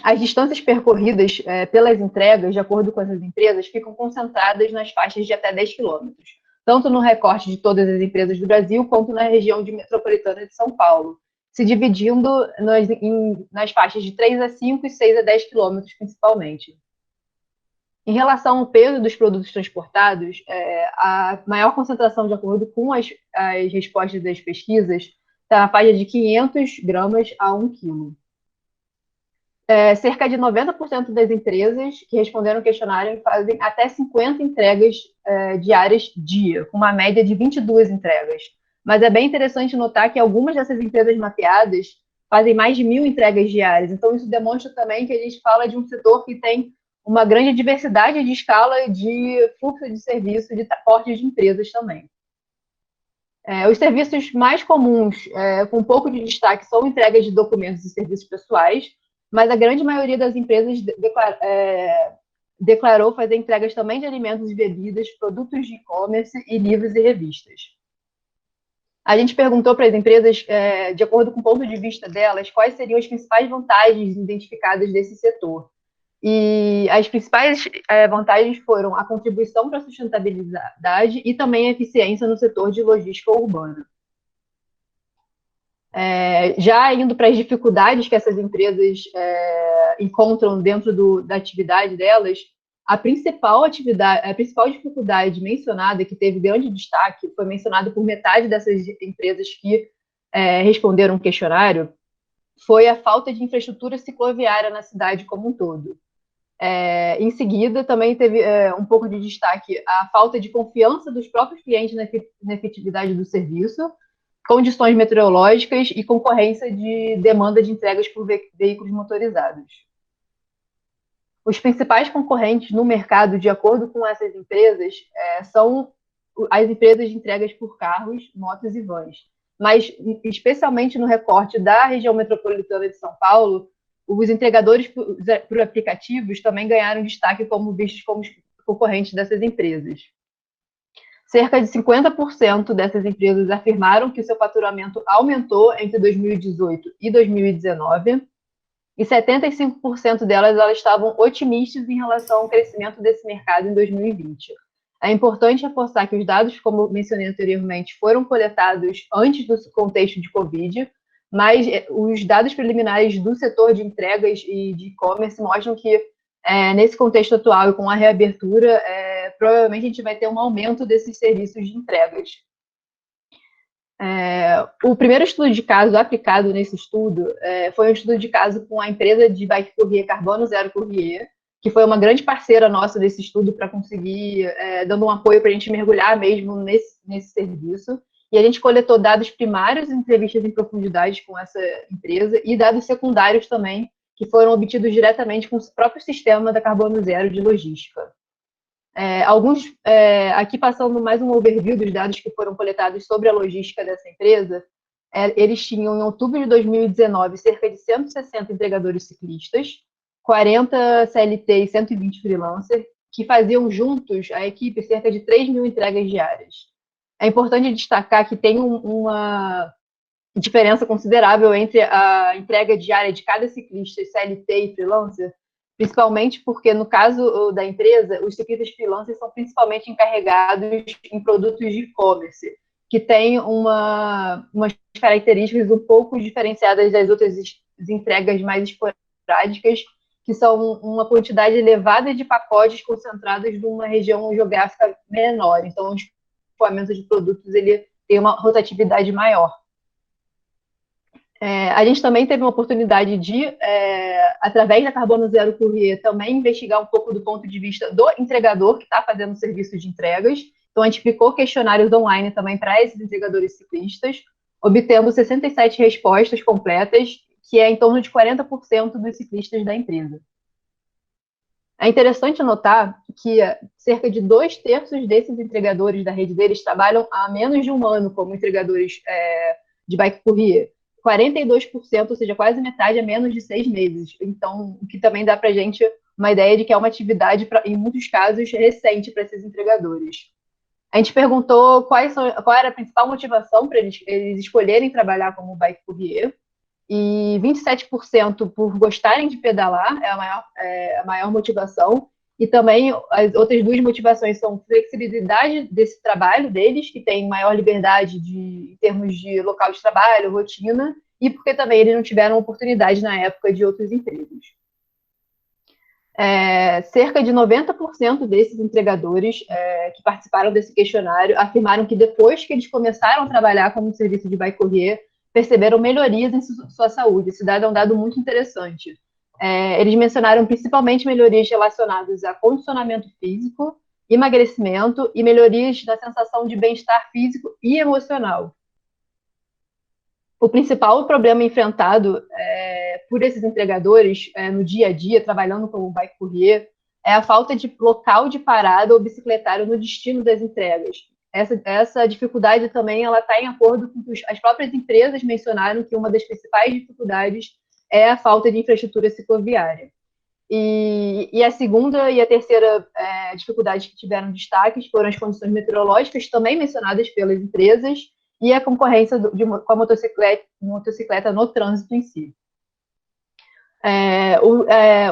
As distâncias percorridas pelas entregas, de acordo com essas empresas, ficam concentradas nas faixas de até 10 quilômetros, tanto no recorte de todas as empresas do Brasil, quanto na região metropolitana de São Paulo, se dividindo nas faixas de 3 a 5 e 6 a 10 quilômetros, principalmente. Em relação ao peso dos produtos transportados, a maior concentração, de acordo com as respostas das pesquisas, está na faixa de 500 gramas a 1 quilo. Cerca de 90% das empresas que responderam ao questionário fazem até 50 entregas diárias dia, com uma média de 22 entregas. Mas é bem interessante notar que algumas dessas empresas mapeadas fazem mais de 1.000 entregas diárias. Então, isso demonstra também que a gente fala de um setor que tem uma grande diversidade de escala de fluxo de serviço, de porte de empresas também. Os serviços mais comuns, com um pouco de destaque, são entregas de documentos e serviços pessoais, mas a grande maioria das empresas declarou fazer entregas também de alimentos e bebidas, produtos de e-commerce e livros e revistas. A gente perguntou para as empresas, de acordo com o ponto de vista delas, quais seriam as principais vantagens identificadas desse setor. E as principais vantagens foram a contribuição para a sustentabilidade e também a eficiência no setor de logística urbana. Já indo para as dificuldades que essas empresas encontram dentro da atividade delas, a principal dificuldade mencionada, que teve grande destaque, foi mencionada por metade dessas empresas que responderam o questionário, foi a falta de infraestrutura cicloviária na cidade como um todo. Em seguida, também teve um pouco de destaque a falta de confiança dos próprios clientes na efetividade do serviço, condições meteorológicas e concorrência de demanda de entregas por veículos motorizados. Os principais concorrentes no mercado, de acordo com essas empresas, são as empresas de entregas por carros, motos e vans. Mas, especialmente no recorte da região metropolitana de São Paulo, os entregadores por aplicativos também ganharam destaque como vistos como concorrentes dessas empresas. Cerca de 50% dessas empresas afirmaram que o seu faturamento aumentou entre 2018 e 2019, e 75% delas estavam otimistas em relação ao crescimento desse mercado em 2020. É importante reforçar que os dados, como mencionei anteriormente, foram coletados antes do contexto de Covid, mas os dados preliminares do setor de entregas e de e-commerce mostram que, nesse contexto atual e com a reabertura, provavelmente a gente vai ter um aumento desses serviços de entregas. O primeiro estudo de caso aplicado nesse estudo foi um estudo de caso com a empresa de bike courier Carbono Zero Courier, que foi uma grande parceira nossa desse estudo para conseguir, dando um apoio para a gente mergulhar mesmo nesse serviço. E a gente coletou dados primários, entrevistas em profundidade com essa empresa, e dados secundários também, que foram obtidos diretamente com o próprio sistema da Carbono Zero de logística. Aqui passando mais um overview dos dados que foram coletados sobre a logística dessa empresa, eles tinham, em outubro de 2019, cerca de 160 entregadores ciclistas, 40 CLT e 120 freelancers, que faziam juntos, a equipe, cerca de 3.000 entregas diárias. É importante destacar que tem uma diferença considerável entre a entrega diária de cada ciclista, CLT e freelancer, principalmente porque, no caso da empresa, os ciclistas freelancers são principalmente encarregados em produtos de e-commerce, que têm umas características um pouco diferenciadas das outras entregas mais esporádicas, que são uma quantidade elevada de pacotes concentrados numa região geográfica menor. Então, os escoamento de produtos ele tem uma rotatividade maior. A gente também teve uma oportunidade de, através da Carbono Zero Courier, também investigar um pouco do ponto de vista do entregador que está fazendo o serviço de entregas. Então, a gente aplicou questionários online também para esses entregadores ciclistas, obtendo 67 respostas completas, que é em torno de 40% dos ciclistas da empresa. É interessante notar que cerca de 2/3 desses entregadores da rede deles trabalham há menos de um ano como entregadores de bike courier. 42%, ou seja, quase metade, há menos de 6 meses. Então, o que também dá para a gente uma ideia de que é uma atividade, em muitos casos, recente para esses entregadores. A gente perguntou qual era a principal motivação para eles escolherem trabalhar como bike courier. e 27% por gostarem de pedalar, é a maior motivação. E também as outras duas motivações são flexibilidade desse trabalho deles, que tem maior liberdade em termos de local de trabalho, rotina, e porque também eles não tiveram oportunidade na época de outros empregos. Cerca de 90% desses entregadores que participaram desse questionário afirmaram que depois que eles começaram a trabalhar como serviço de bike courier, perceberam melhorias em sua saúde. Esse dado é um dado muito interessante. Eles mencionaram principalmente melhorias relacionadas a condicionamento físico, emagrecimento e melhorias na sensação de bem-estar físico e emocional. O principal problema enfrentado por esses entregadores no dia a dia, trabalhando como bike courier, é a falta de local de parada ou bicicletário no destino das entregas. Essa dificuldade também está em acordo com que as próprias empresas mencionaram que uma das principais dificuldades é a falta de infraestrutura cicloviária. E a segunda e a terceira dificuldade que tiveram destaques foram as condições meteorológicas, também mencionadas pelas empresas, e a concorrência com a motocicleta no trânsito em si.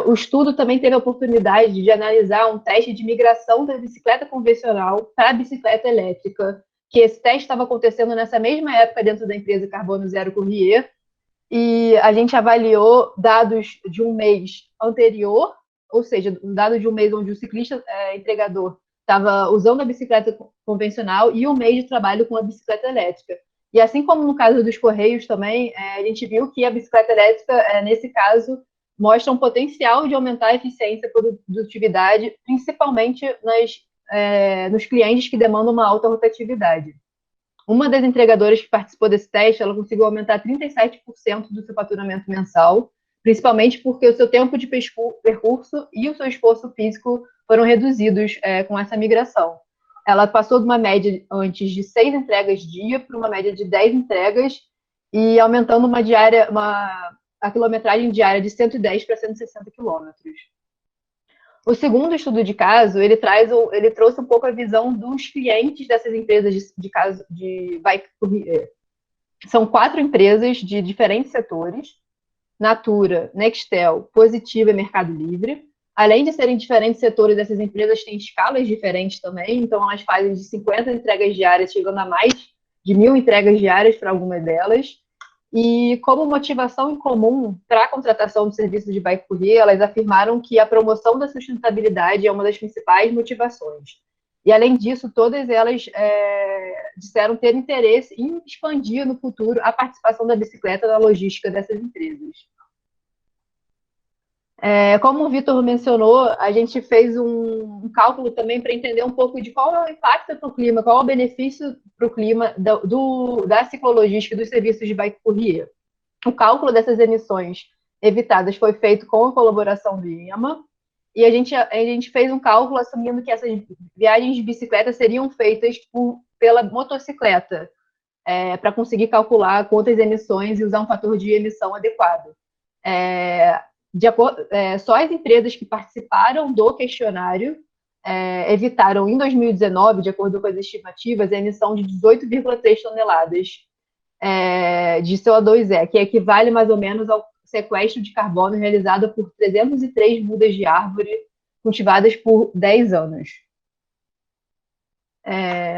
O estudo também teve a oportunidade de analisar um teste de migração da bicicleta convencional para a bicicleta elétrica, que esse teste estava acontecendo nessa mesma época dentro da empresa Carbono Zero Courier, e a gente avaliou dados de um mês anterior, ou seja, um dado de um mês onde o ciclista entregador estava usando a bicicleta convencional e um mês de trabalho com a bicicleta elétrica. E assim como no caso dos Correios também, a gente viu que a bicicleta elétrica, nesse caso, mostra um potencial de aumentar a eficiência e produtividade, principalmente nos clientes que demandam uma alta rotatividade. Uma das entregadoras que participou desse teste, ela conseguiu aumentar 37% do seu faturamento mensal, principalmente porque o seu tempo de percurso e o seu esforço físico foram reduzidos com essa migração. Ela passou de uma média antes de 6 entregas dia para uma média de 10 entregas e aumentando a quilometragem diária de 110 para 160 quilômetros. O segundo estudo de caso, ele trouxe um pouco a visão dos clientes dessas empresas de bike courier. São 4 empresas de diferentes setores: Natura, Nextel, Positiva e Mercado Livre. Além de serem diferentes setores, essas empresas têm escalas diferentes também, então elas fazem de 50 entregas diárias, chegando a mais de 1.000 entregas diárias para algumas delas. E como motivação em comum para a contratação do serviço de bike courier, elas afirmaram que a promoção da sustentabilidade é uma das principais motivações. E, além disso, todas elas disseram ter interesse em expandir no futuro a participação da bicicleta na logística dessas empresas. Como o Vitor mencionou, a gente fez um cálculo também para entender um pouco de qual é o impacto para o clima, qual é o benefício para o clima da ciclologística e dos serviços de bike courier. O cálculo dessas emissões evitadas foi feito com a colaboração do IEMA, e a gente fez um cálculo assumindo que essas viagens de bicicleta seriam feitas pela motocicleta, para conseguir calcular quantas emissões e usar um fator de emissão adequado. Só as empresas que participaram do questionário evitaram, em 2019, de acordo com as estimativas, a emissão de 18,3 toneladas de CO2, que equivale mais ou menos ao sequestro de carbono realizado por 303 mudas de árvore cultivadas por 10 anos.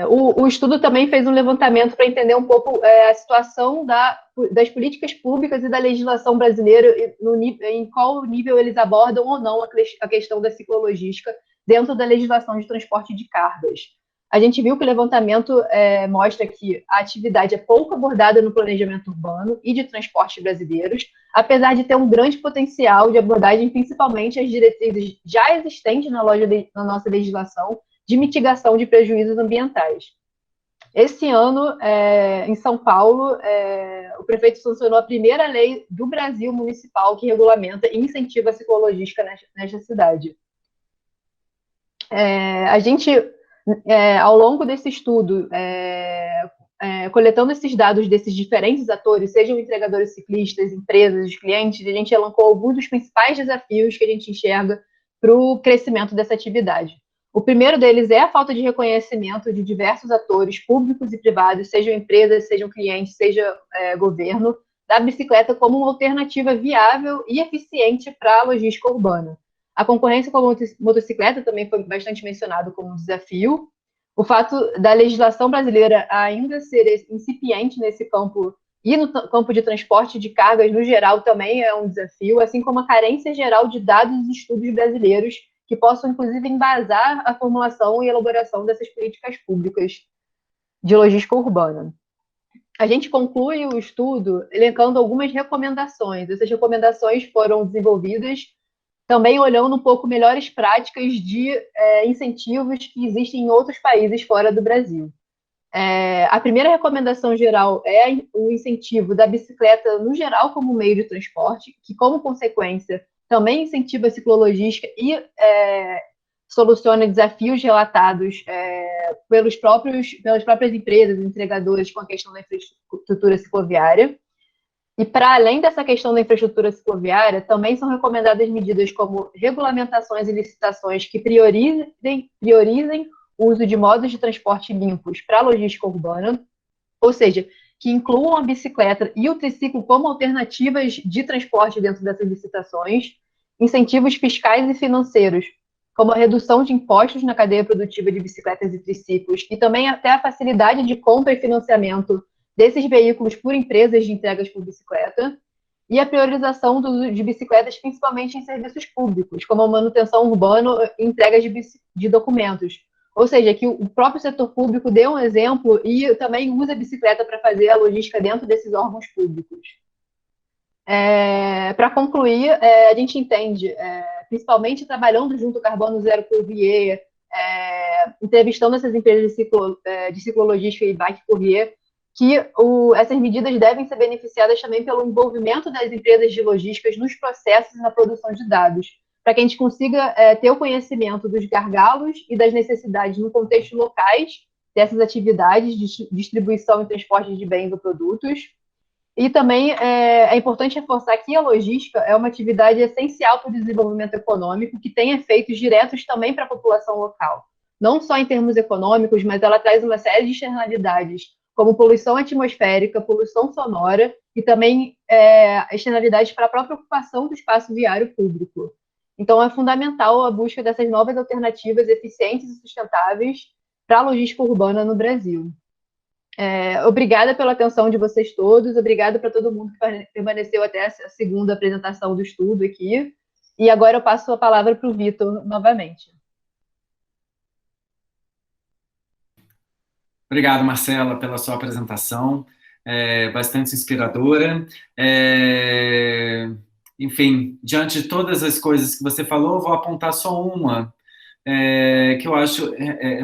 O estudo também fez um levantamento para entender um pouco a situação das políticas públicas e da legislação brasileira, em qual nível eles abordam ou não a questão da ciclologística dentro da legislação de transporte de cargas. A gente viu que o levantamento mostra que a atividade é pouco abordada no planejamento urbano e de transportes brasileiros, apesar de ter um grande potencial de abordagem, principalmente as diretrizes já existentes na nossa legislação, de mitigação de prejuízos ambientais. Esse ano, em São Paulo, o prefeito sancionou a primeira lei do Brasil municipal que regulamenta e incentiva a ciclologística nesta cidade. A gente, ao longo desse estudo, coletando esses dados desses diferentes atores, sejam entregadores ciclistas, empresas, os clientes, a gente elencou alguns dos principais desafios que a gente enxerga para o crescimento dessa atividade. O primeiro deles é a falta de reconhecimento de diversos atores públicos e privados, sejam empresas, sejam clientes, seja governo, da bicicleta como uma alternativa viável e eficiente para a logística urbana. A concorrência com a motocicleta também foi bastante mencionado como um desafio. O fato da legislação brasileira ainda ser incipiente nesse campo e no campo de transporte de cargas no geral também é um desafio, assim como a carência geral de dados e estudos brasileiros que possam, inclusive, embasar a formulação e elaboração dessas políticas públicas de logística urbana. A gente conclui o estudo elencando algumas recomendações. Essas recomendações foram desenvolvidas também olhando um pouco melhores práticas de incentivos que existem em outros países fora do Brasil. A primeira recomendação geral é o incentivo da bicicleta no geral como meio de transporte, que, como consequência, também incentiva a ciclologística e soluciona desafios relatados pelas próprias empresas entregadoras com a questão da infraestrutura cicloviária. E, para além dessa questão da infraestrutura cicloviária, também são recomendadas medidas como regulamentações e licitações que priorizem o uso de modos de transporte limpos para a logística urbana, ou seja, que incluam a bicicleta e o triciclo como alternativas de transporte dentro dessas licitações, incentivos fiscais e financeiros, como a redução de impostos na cadeia produtiva de bicicletas e triciclos, e também até a facilidade de compra e financiamento desses veículos por empresas de entregas por bicicleta, e a priorização do uso de bicicletas, principalmente em serviços públicos, como a manutenção urbana e entregas de documentos. Ou seja, que o próprio setor público dê um exemplo e também use a bicicleta para fazer a logística dentro desses órgãos públicos. Para concluir, a gente entende, principalmente trabalhando junto ao Carbono Zero Courier, entrevistando essas empresas de ciclologística e bike courier, que essas medidas devem ser beneficiadas também pelo envolvimento das empresas de logísticas nos processos e na produção de dados, para que a gente consiga ter o conhecimento dos gargalos e das necessidades no contexto locais dessas atividades de distribuição e transporte de bens ou produtos. E também é importante reforçar que a logística é uma atividade essencial para o desenvolvimento econômico, que tem efeitos diretos também para a população local. Não só em termos econômicos, mas ela traz uma série de externalidades, como poluição atmosférica, poluição sonora e também externalidades para a própria ocupação do espaço viário público. Então, é fundamental a busca dessas novas alternativas eficientes e sustentáveis para a logística urbana no Brasil. Obrigada pela atenção de vocês todos, obrigada para todo mundo que permaneceu até a segunda apresentação do estudo aqui. E agora eu passo a palavra para o Vitor novamente. Obrigado, Marcela, pela sua apresentação, bastante inspiradora. Enfim, diante de todas as coisas que você falou, vou apontar só uma, que eu acho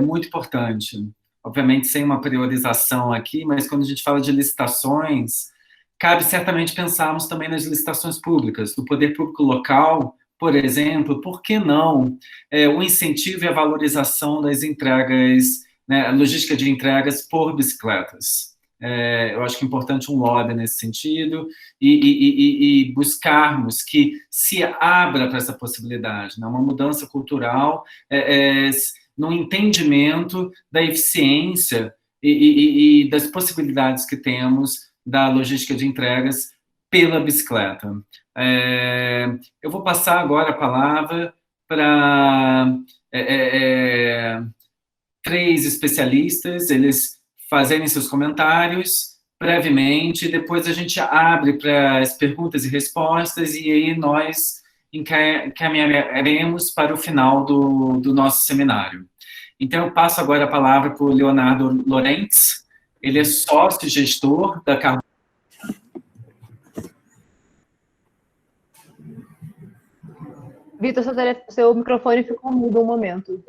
muito importante. Obviamente, sem uma priorização aqui, mas quando a gente fala de licitações, cabe certamente pensarmos também nas licitações públicas, do poder público local, por exemplo, por que não o incentivo e a valorização das entregas, a logística de entregas por bicicletas. Eu acho que é importante um lobby nesse sentido e buscarmos que se abra para essa possibilidade, uma mudança cultural no entendimento da eficiência e das possibilidades que temos da logística de entregas pela bicicleta. Eu vou passar agora a palavra para 3 especialistas, eles fazerem seus comentários brevemente, depois a gente abre para as perguntas e respostas, e aí nós encaminharemos para o final do nosso seminário. Então, eu passo agora a palavra para o Leonardo Lorentz, ele é sócio-gestor da Carbono. Vitor, seu microfone ficou mudo um momento.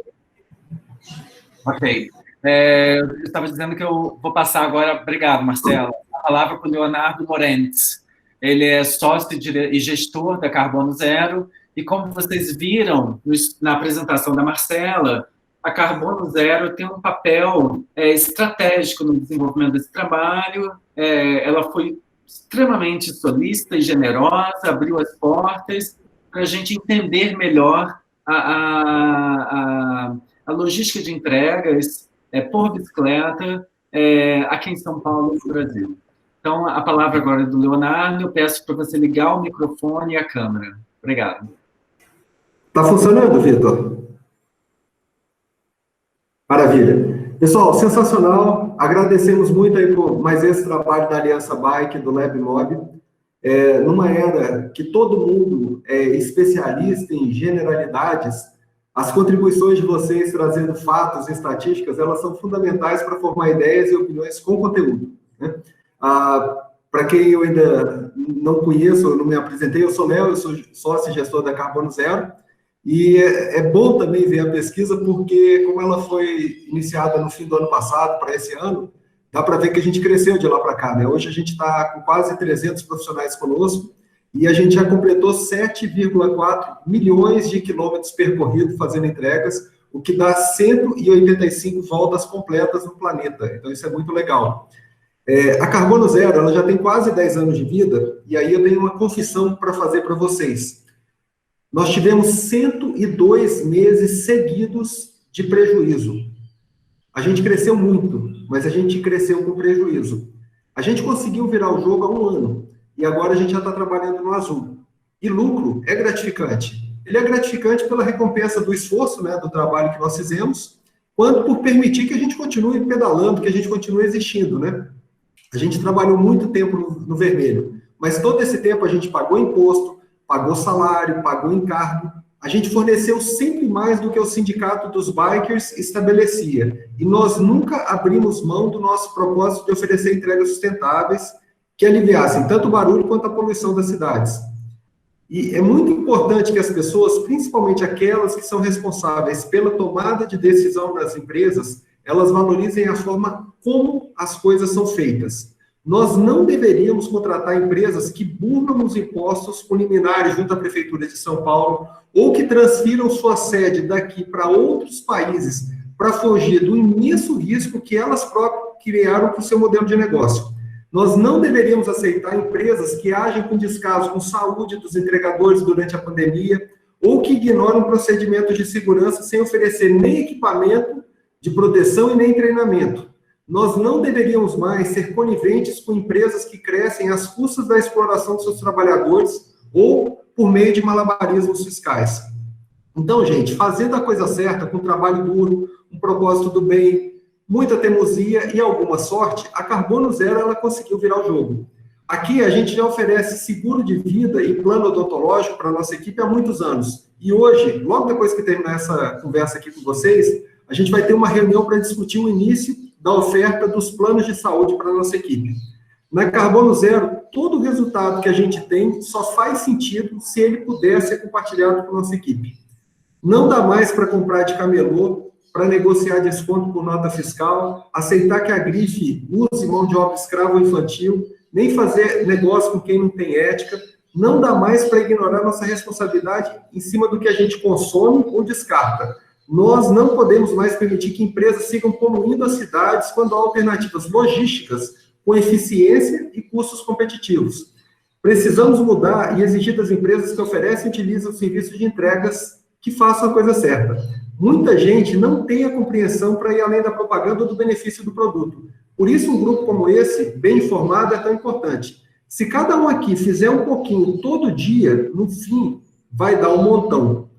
Ok. Eu estava dizendo que eu vou passar agora, obrigado, Marcela, a palavra para o Leonardo Lorentz. Ele é sócio e gestor da Carbono Zero, e como vocês viram na apresentação da Marcela, a Carbono Zero tem um papel estratégico no desenvolvimento desse trabalho. Ela foi extremamente solícita e generosa, abriu as portas para a gente entender melhor a logística de entregas por bicicleta aqui em São Paulo e no Brasil. Então, a palavra agora é do Leonardo. Eu peço para você ligar o microfone e a câmera. Obrigado. Está funcionando, Vitor? Maravilha. Pessoal, sensacional. Agradecemos muito aí por mais esse trabalho da Aliança Bike, do LabMob. Numa era que todo mundo é especialista em generalidades, as contribuições de vocês trazendo fatos e estatísticas, elas são fundamentais para formar ideias e opiniões com conteúdo, né? Para quem eu ainda não conheço, eu não me apresentei, eu sou Léo, eu sou sócio e gestor da Carbono Zero, e é bom também ver a pesquisa, porque como ela foi iniciada no fim do ano passado para esse ano, dá para ver que a gente cresceu de lá para cá, né? Hoje a gente está com quase 300 profissionais conosco, e a gente já completou 7,4 milhões de quilômetros percorridos fazendo entregas, o que dá 185 voltas completas no planeta. Então, isso é muito legal. A Carbono Zero, ela já tem quase 10 anos de vida, e aí eu tenho uma confissão para fazer para vocês. Nós tivemos 102 meses seguidos de prejuízo. A gente cresceu muito, mas a gente cresceu com prejuízo. A gente conseguiu virar o jogo há um ano, e agora a gente já está trabalhando no azul. E lucro é gratificante. Ele é gratificante pela recompensa do esforço, né, do trabalho que nós fizemos, quanto por permitir que a gente continue pedalando, que a gente continue existindo, né? A gente trabalhou muito tempo no vermelho, mas todo esse tempo a gente pagou imposto, pagou salário, pagou encargo, a gente forneceu sempre mais do que o sindicato dos bikers estabelecia, e nós nunca abrimos mão do nosso propósito de oferecer entregas sustentáveis que aliviassem tanto o barulho quanto a poluição das cidades. E é muito importante que as pessoas, principalmente aquelas que são responsáveis pela tomada de decisão das empresas, elas valorizem a forma como as coisas são feitas. Nós não deveríamos contratar empresas que burlam os impostos com liminares junto à Prefeitura de São Paulo, ou que transfiram sua sede daqui para outros países para fugir do imenso risco que elas próprias criaram para o seu modelo de negócio. Nós não deveríamos aceitar empresas que agem com descaso com a saúde dos entregadores durante a pandemia, ou que ignoram procedimentos de segurança sem oferecer nem equipamento de proteção e nem treinamento. Nós não deveríamos mais ser coniventes com empresas que crescem às custas da exploração de seus trabalhadores ou por meio de malabarismos fiscais. Então, gente, fazendo a coisa certa, com trabalho duro, um propósito do bem, muita teimosia e alguma sorte, a Carbono Zero ela conseguiu virar o jogo. Aqui a gente já oferece seguro de vida e plano odontológico para a nossa equipe há muitos anos. E hoje, logo depois que terminar essa conversa aqui com vocês, a gente vai ter uma reunião para discutir o início da oferta dos planos de saúde para a nossa equipe. Na Carbono Zero, todo o resultado que a gente tem só faz sentido se ele puder ser compartilhado com a nossa equipe. Não dá mais para comprar de camelô, para negociar desconto por nota fiscal, aceitar que a grife use mão de obra escrava ou infantil, nem fazer negócio com quem não tem ética. Não dá mais para ignorar nossa responsabilidade em cima do que a gente consome ou descarta. Nós não podemos mais permitir que empresas sigam poluindo as cidades quando há alternativas logísticas com eficiência e custos competitivos. Precisamos mudar e exigir das empresas que oferecem e utilizam serviços de entregas que façam a coisa certa. Muita gente não tem a compreensão para ir além da propaganda ou do benefício do produto. Por isso, um grupo como esse, bem informado, é tão importante. Se cada um aqui fizer um pouquinho todo dia, no fim, vai dar um montão.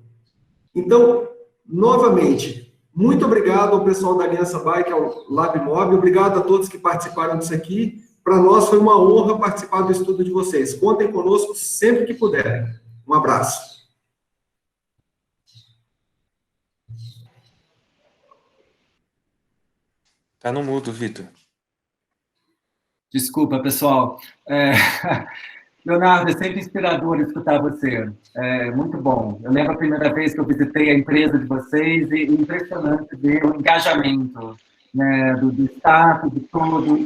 Então, novamente, muito obrigado ao pessoal da Aliança Bike, ao LabMob, obrigado a todos que participaram disso aqui. Para nós foi uma honra participar do estudo de vocês. Contem conosco sempre que puderem. Um abraço. Tá no mudo, Vitor. Desculpa, pessoal. Leonardo, é sempre inspirador escutar você. É muito bom. Eu lembro a primeira vez que eu visitei a empresa de vocês e impressionante ver o engajamento, né, do staff, de todo,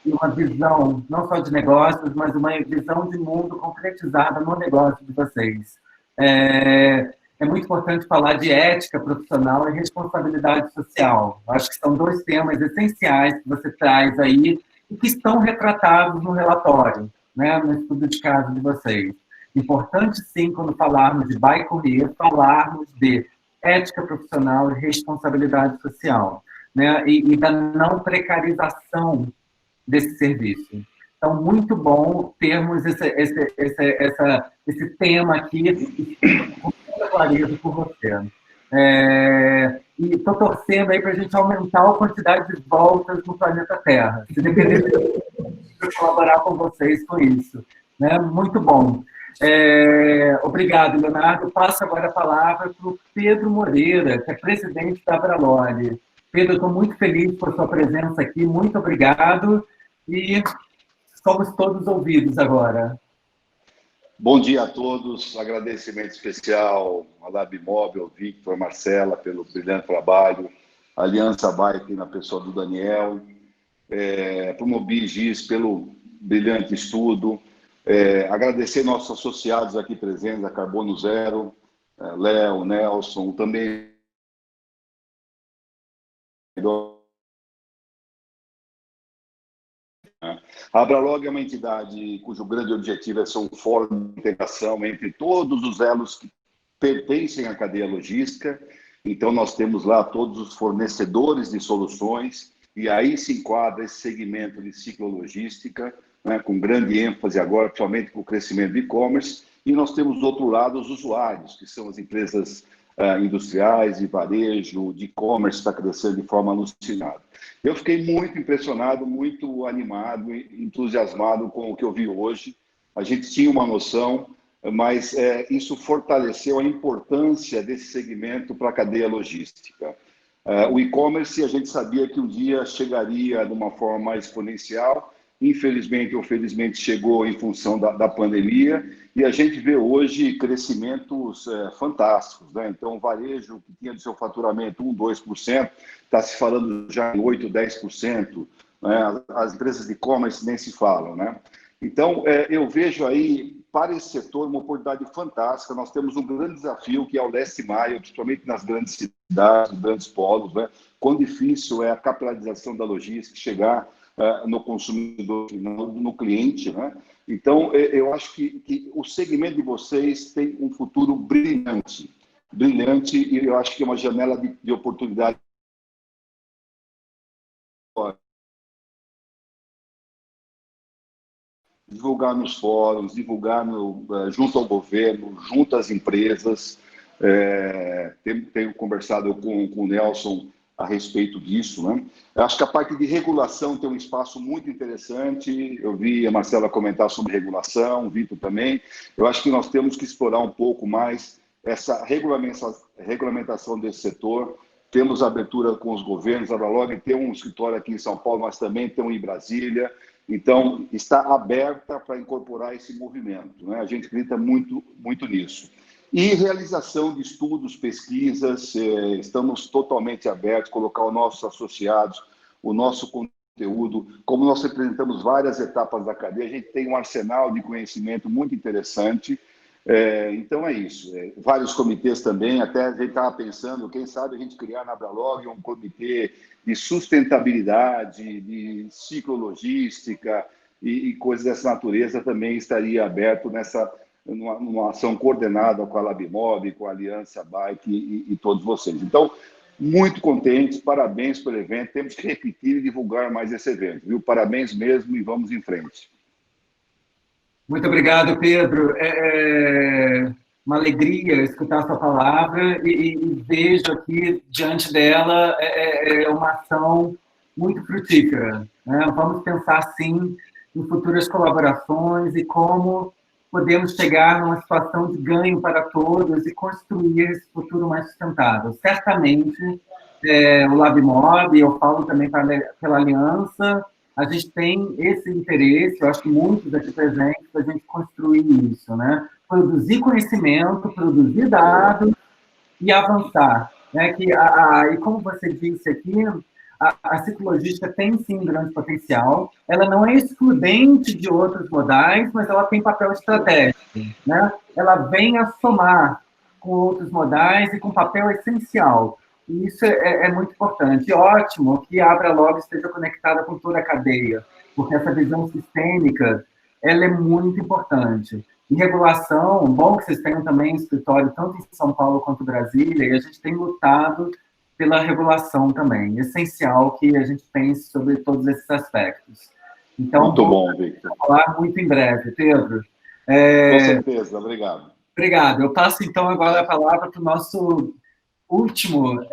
e uma visão, não só de negócios, mas uma visão de mundo concretizada no negócio de vocês. É muito importante falar de ética profissional e responsabilidade social. Acho que são dois temas essenciais que você traz aí e que estão retratados no relatório, né, no estudo de caso de vocês. Importante, sim, quando falarmos de Bike Courier, falarmos de ética profissional e responsabilidade social, né, e da não precarização desse serviço. Então, muito bom termos esse tema aqui, com muita clareza por você. E estou torcendo aí para a gente aumentar a quantidade de voltas no planeta Terra. Se depender de colaborar com vocês com isso. Né? Muito bom. Obrigado, Leonardo. Passo agora a palavra para o Pedro Moreira, que é presidente da Abralog. Pedro, estou muito feliz por sua presença aqui. Muito obrigado. E somos todos ouvidos agora. Bom dia a todos. Agradecimento especial à LabMob, ao Victor, Marcela, pelo brilhante trabalho, a Aliança Bike na pessoa do Daniel, para o Mobigis pelo brilhante estudo. Agradecer nossos associados aqui presentes, a Carbono Zero, Léo, Nelson, também a Abralog é uma entidade cujo grande objetivo é ser um fórum de integração entre todos os elos que pertencem à cadeia logística. Então, nós temos lá todos os fornecedores de soluções, e aí se enquadra esse segmento de ciclologística, né, com grande ênfase agora, principalmente com o crescimento do e-commerce, e nós temos do outro lado os usuários, que são as empresas industriais, de varejo, de e-commerce, está crescendo de forma alucinada. Eu fiquei muito impressionado, muito animado, entusiasmado com o que eu vi hoje. A gente tinha uma noção, mas isso fortaleceu a importância desse segmento para a cadeia logística. O e-commerce, a gente sabia que um dia chegaria de uma forma mais exponencial. Infelizmente ou felizmente chegou em função da pandemia, e a gente vê hoje crescimentos fantásticos, né? Então, o varejo, que tinha do seu faturamento 1%, 2%, está se falando já em 8%, 10%. Né? As empresas de e-commerce nem se falam, né? Então, eu vejo aí, para esse setor, uma oportunidade fantástica. Nós temos um grande desafio, que é o last mile, principalmente nas grandes cidades, nos grandes polos, né? Quão difícil é a capilarização da logística, chegar no consumidor, no cliente, né? Então, eu acho que o segmento de vocês tem um futuro brilhante, e eu acho que é uma janela de oportunidade. Divulgar nos fóruns, divulgar junto ao governo, junto às empresas. Tenho conversado com o Nelson a respeito disso, né? Eu acho que a parte de regulação tem um espaço muito interessante. Eu vi a Marcela comentar sobre regulação, o Vitor também. Eu acho que nós temos que explorar um pouco mais essa regulamentação desse setor. Temos abertura com os governos. A Abralog tem um escritório aqui em São Paulo, mas também tem um em Brasília. Então, está aberta para incorporar esse movimento, né? A gente acredita muito, muito nisso. E realização de estudos, pesquisas, estamos totalmente abertos, colocar os nossos associados, o nosso conteúdo. Como nós representamos várias etapas da cadeia, a gente tem um arsenal de conhecimento muito interessante. Então é isso. Vários comitês também, até a gente estava pensando, quem sabe a gente criar na Abralog um comitê de sustentabilidade, de ciclologística e coisas dessa natureza, também estaria aberto numa ação coordenada com a LabMob, com a Aliança Bike e todos vocês. Então, muito contentes, parabéns pelo evento, temos que repetir e divulgar mais esse evento, viu? Parabéns mesmo e vamos em frente. Muito obrigado, Pedro. É uma alegria escutar a sua palavra e vejo aqui, diante dela, uma ação muito frutífera, né? Vamos pensar, sim, em futuras colaborações e como podemos chegar numa situação de ganho para todos e construir esse futuro mais sustentável. Certamente, o LabMob, eu falo também pela Aliança, a gente tem esse interesse, eu acho que muitos aqui presentes, para a gente construir isso, né? Produzir conhecimento, produzir dados e avançar, né? E como você disse aqui, a ciclologística tem, sim, um grande potencial. Ela não é excludente de outros modais, mas ela tem papel estratégico, né? Ela vem a somar com outros modais e com papel essencial. E isso é muito importante. E ótimo que a Abralog esteja conectada com toda a cadeia, porque essa visão sistêmica, ela é muito importante. E regulação, bom que vocês tenham também escritório tanto em São Paulo quanto em Brasília, e a gente tem lutado pela regulação também. É essencial que a gente pense sobre todos esses aspectos. Então, muito bom, Victor. Vou falar muito em breve, Pedro. Com certeza, obrigado. Obrigado. Eu passo, então, agora a palavra para o nosso último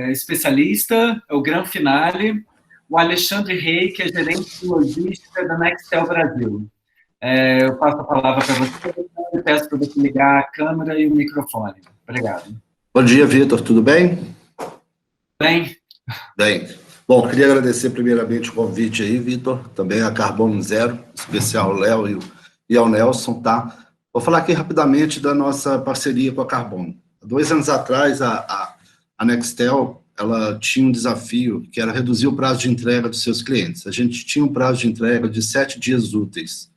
especialista, o grande finale, o Alexandre Rey, que é gerente de logística da Nextel Brasil. Eu passo a palavra para você e peço para você ligar a câmera e o microfone. Obrigado. Bom dia, Vitor. Tudo bem? Bem. Bem. Bom, queria agradecer primeiramente o convite aí, Vitor, também a Carbono Zero, especial ao Léo e ao Nelson, tá? Vou falar aqui rapidamente da nossa parceria com a Carbono. Há 2 anos atrás, a Nextel, ela tinha um desafio, que era reduzir o prazo de entrega dos seus clientes. A gente tinha um prazo de entrega de 7 dias úteis,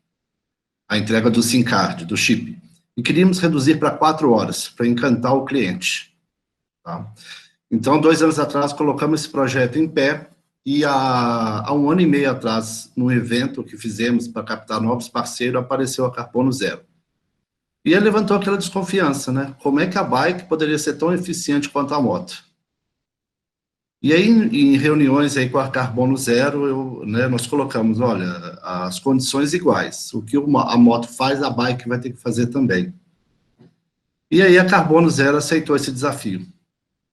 a entrega do SIM card, do chip. E queríamos reduzir para 4 horas, para encantar o cliente. Tá? Então, 2 anos atrás, colocamos esse projeto em pé, e há 1 ano e meio atrás, num evento que fizemos para captar novos parceiros, apareceu a Carbono Zero. E ele levantou aquela desconfiança, né? Como é que a bike poderia ser tão eficiente quanto a moto? E aí, em reuniões aí com a Carbono Zero, nós colocamos, olha, as condições iguais. O que a moto faz, a bike vai ter que fazer também. E aí a Carbono Zero aceitou esse desafio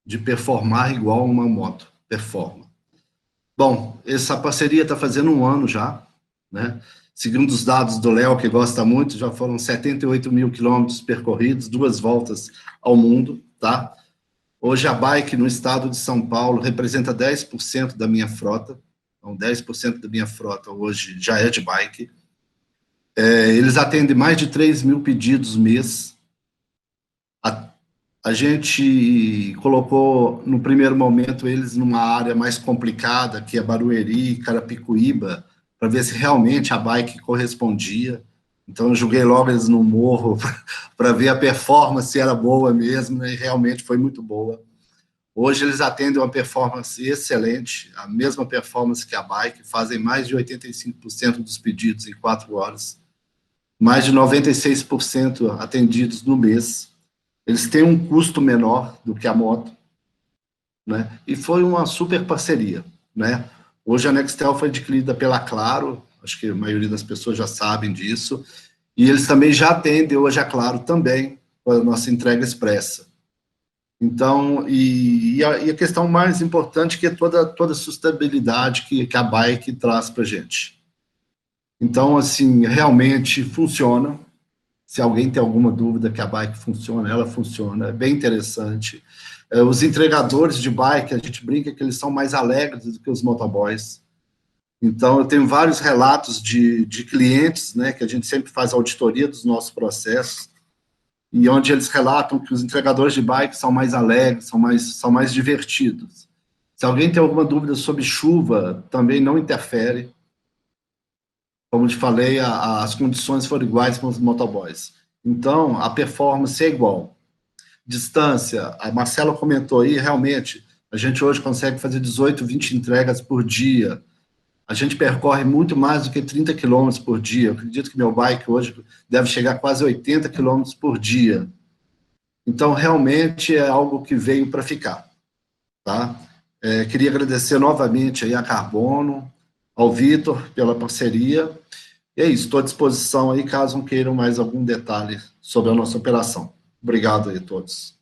de performar igual uma moto performa. Bom, essa parceria está fazendo 1 ano já, né? Segundo os dados do Léo, que gosta muito, já foram 78 mil quilômetros percorridos, 2 voltas ao mundo, tá? Hoje a bike no estado de São Paulo representa 10% da minha frota, então 10% da minha frota hoje já é de bike. Eles atendem mais de 3 mil pedidos mês. A gente colocou, no primeiro momento, eles numa área mais complicada, que é Barueri, Carapicuíba, para ver se realmente a bike correspondia. Então, eu joguei logo eles no morro para ver a performance, se era boa mesmo, né, e realmente foi muito boa. Hoje, eles atendem uma performance excelente, a mesma performance que a bike, fazem mais de 85% dos pedidos em 4 horas, mais de 96% atendidos no mês. Eles têm um custo menor do que a moto, né? E foi uma super parceria, né? Hoje a Nextel foi adquirida pela Claro, acho que a maioria das pessoas já sabem disso, e eles também já atendem hoje a Claro também, com a nossa entrega expressa. Então, e a questão mais importante que é toda a sustentabilidade que a bike traz para a gente. Então, assim, realmente funciona. Se alguém tem alguma dúvida que a bike funciona, ela funciona, é bem interessante. Os entregadores de bike, a gente brinca que eles são mais alegres do que os motoboys. Então, eu tenho vários relatos de clientes, né, que a gente sempre faz auditoria dos nossos processos, e onde eles relatam que os entregadores de bike são mais alegres, são mais divertidos. Se alguém tem alguma dúvida sobre chuva, também não interfere. Como eu te falei, as condições foram iguais para os motoboys. Então, a performance é igual. Distância, a Marcela comentou aí, realmente, a gente hoje consegue fazer 18, 20 entregas por dia. A gente percorre muito mais do que 30 quilômetros por dia. Eu acredito que meu bike hoje deve chegar a quase 80 quilômetros por dia. Então, realmente, é algo que veio para ficar. Tá? Queria agradecer novamente aí a Carbono, ao Vitor, pela parceria. E é isso, estou à disposição aí, caso queiram mais algum detalhe sobre a nossa operação. Obrigado aí a todos.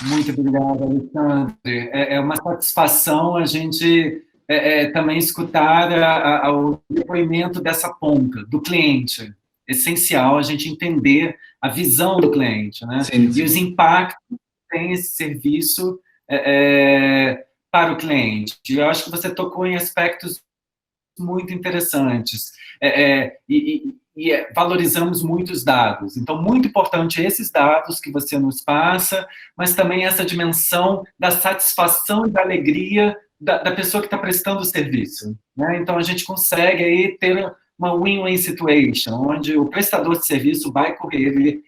Muito obrigado, Alexandre. É uma satisfação a gente também escutar o depoimento dessa ponta, do cliente. Essencial a gente entender a visão do cliente, né? Sim, sim. E os impactos que tem esse serviço para o cliente. Eu acho que você tocou em aspectos muito interessantes. Valorizamos muitos dados. Então, muito importante esses dados que você nos passa, mas também essa dimensão da satisfação e da alegria da pessoa que está prestando o serviço. Né? Então, a gente consegue aí ter uma win-win situation, onde o prestador de serviço vai correr,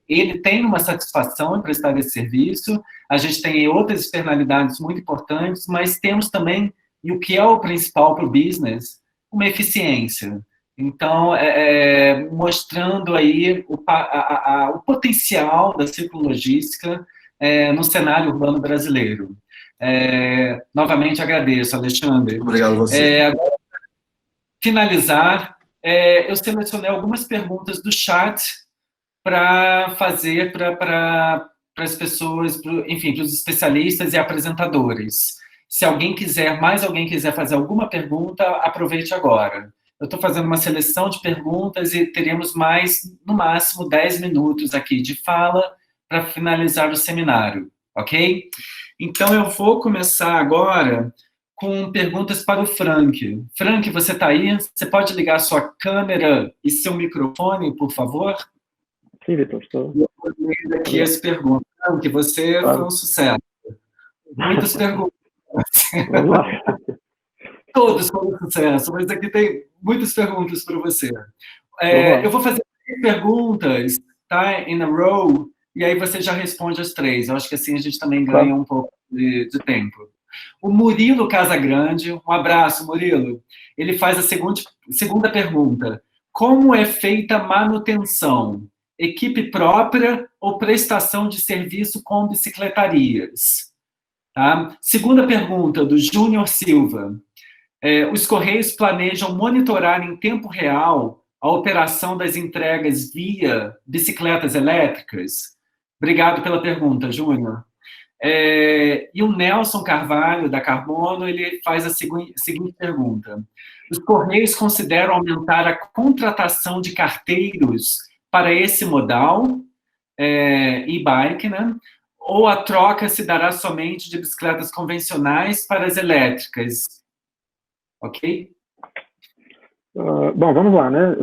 ele tem uma satisfação em prestar esse serviço, a gente tem outras externalidades muito importantes, mas temos também, e o que é o principal para o business, uma eficiência. Então, mostrando aí o potencial da ciclologística no cenário urbano brasileiro. Novamente agradeço, Alexandre. Obrigado a você. finalizar, eu selecionei algumas perguntas do chat para fazer para as pessoas, enfim, para os especialistas e apresentadores. Se mais alguém quiser fazer alguma pergunta, aproveite agora. Eu estou fazendo uma seleção de perguntas e teremos no máximo, 10 minutos aqui de fala para finalizar o seminário, ok? Então, eu vou começar agora com perguntas para o Frank. Frank, você está aí? Você pode ligar sua câmera e seu microfone, por favor? Sim, Vitor, estou. Eu vou ler aqui as perguntas. Frank, você foi um sucesso. Muitas perguntas. Vamos lá. Todos foram sucesso, mas aqui tem muitas perguntas para você. Eu vou fazer 3 perguntas, tá? In a row, e aí você já responde as 3. Eu acho que assim a gente também ganha um pouco de tempo. O Murilo Casagrande, um abraço, Murilo. Ele faz a segunda pergunta. Como é feita a manutenção? Equipe própria ou prestação de serviço com bicicletarias? Tá? Segunda pergunta, do Júnior Silva. Os Correios planejam monitorar em tempo real a operação das entregas via bicicletas elétricas? Obrigado pela pergunta, Júnior. E o Nelson Carvalho, da Carbono, ele faz a seguinte pergunta. Os Correios consideram aumentar a contratação de carteiros para esse modal, e-bike, né? Ou a troca se dará somente de bicicletas convencionais para as elétricas? Ok? Bom, vamos lá, né?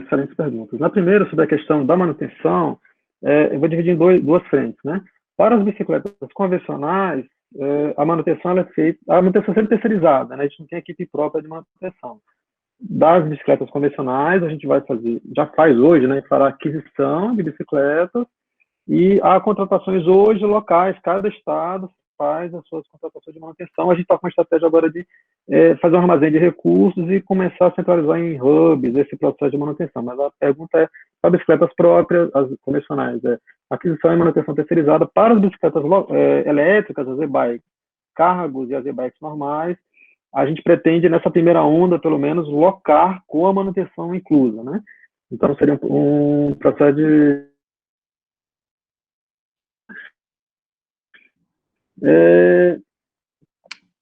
Excelentes perguntas. Na primeira, sobre a questão da manutenção, eu vou dividir em duas frentes, né? Para as bicicletas convencionais, a manutenção ela é feita, a manutenção é sempre terceirizada, né? A gente não tem equipe própria de manutenção. Das bicicletas convencionais, a gente vai fazer, já faz hoje, né? Para a aquisição de bicicletas e há contratações hoje locais, cada estado faz as suas contratações de manutenção. A gente está com uma estratégia agora de fazer um armazém de recursos e começar a centralizar em hubs esse processo de manutenção. Mas a pergunta é para bicicletas próprias, as convencionais, aquisição e manutenção terceirizada. Para as bicicletas elétricas, as e-bikes, cargos e as e-bikes normais, a gente pretende, nessa primeira onda, pelo menos, locar com a manutenção inclusa, né? Então, seria um processo de...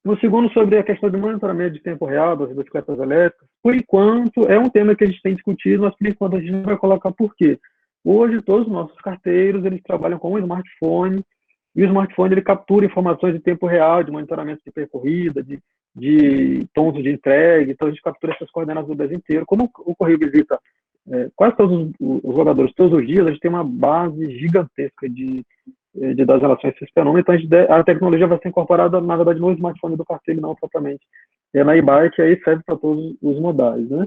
No segundo, sobre a questão de monitoramento de tempo real das bicicletas elétricas, por enquanto, é um tema que a gente tem discutido, mas por enquanto a gente não vai colocar por quê. Hoje, todos os nossos carteiros, eles trabalham com um smartphone, e o smartphone ele captura informações de tempo real, de monitoramento de percorrida, de pontos de entrega, então a gente captura essas coordenadas do Brasil inteiro. Como o Correio visita quase todos os jogadores todos os dias, a gente tem uma base gigantesca de dados em relação a esse fenômeno, então a tecnologia vai ser incorporada, na verdade, no smartphone do carteiro, não propriamente na e-bike, aí serve para todos os modais, né?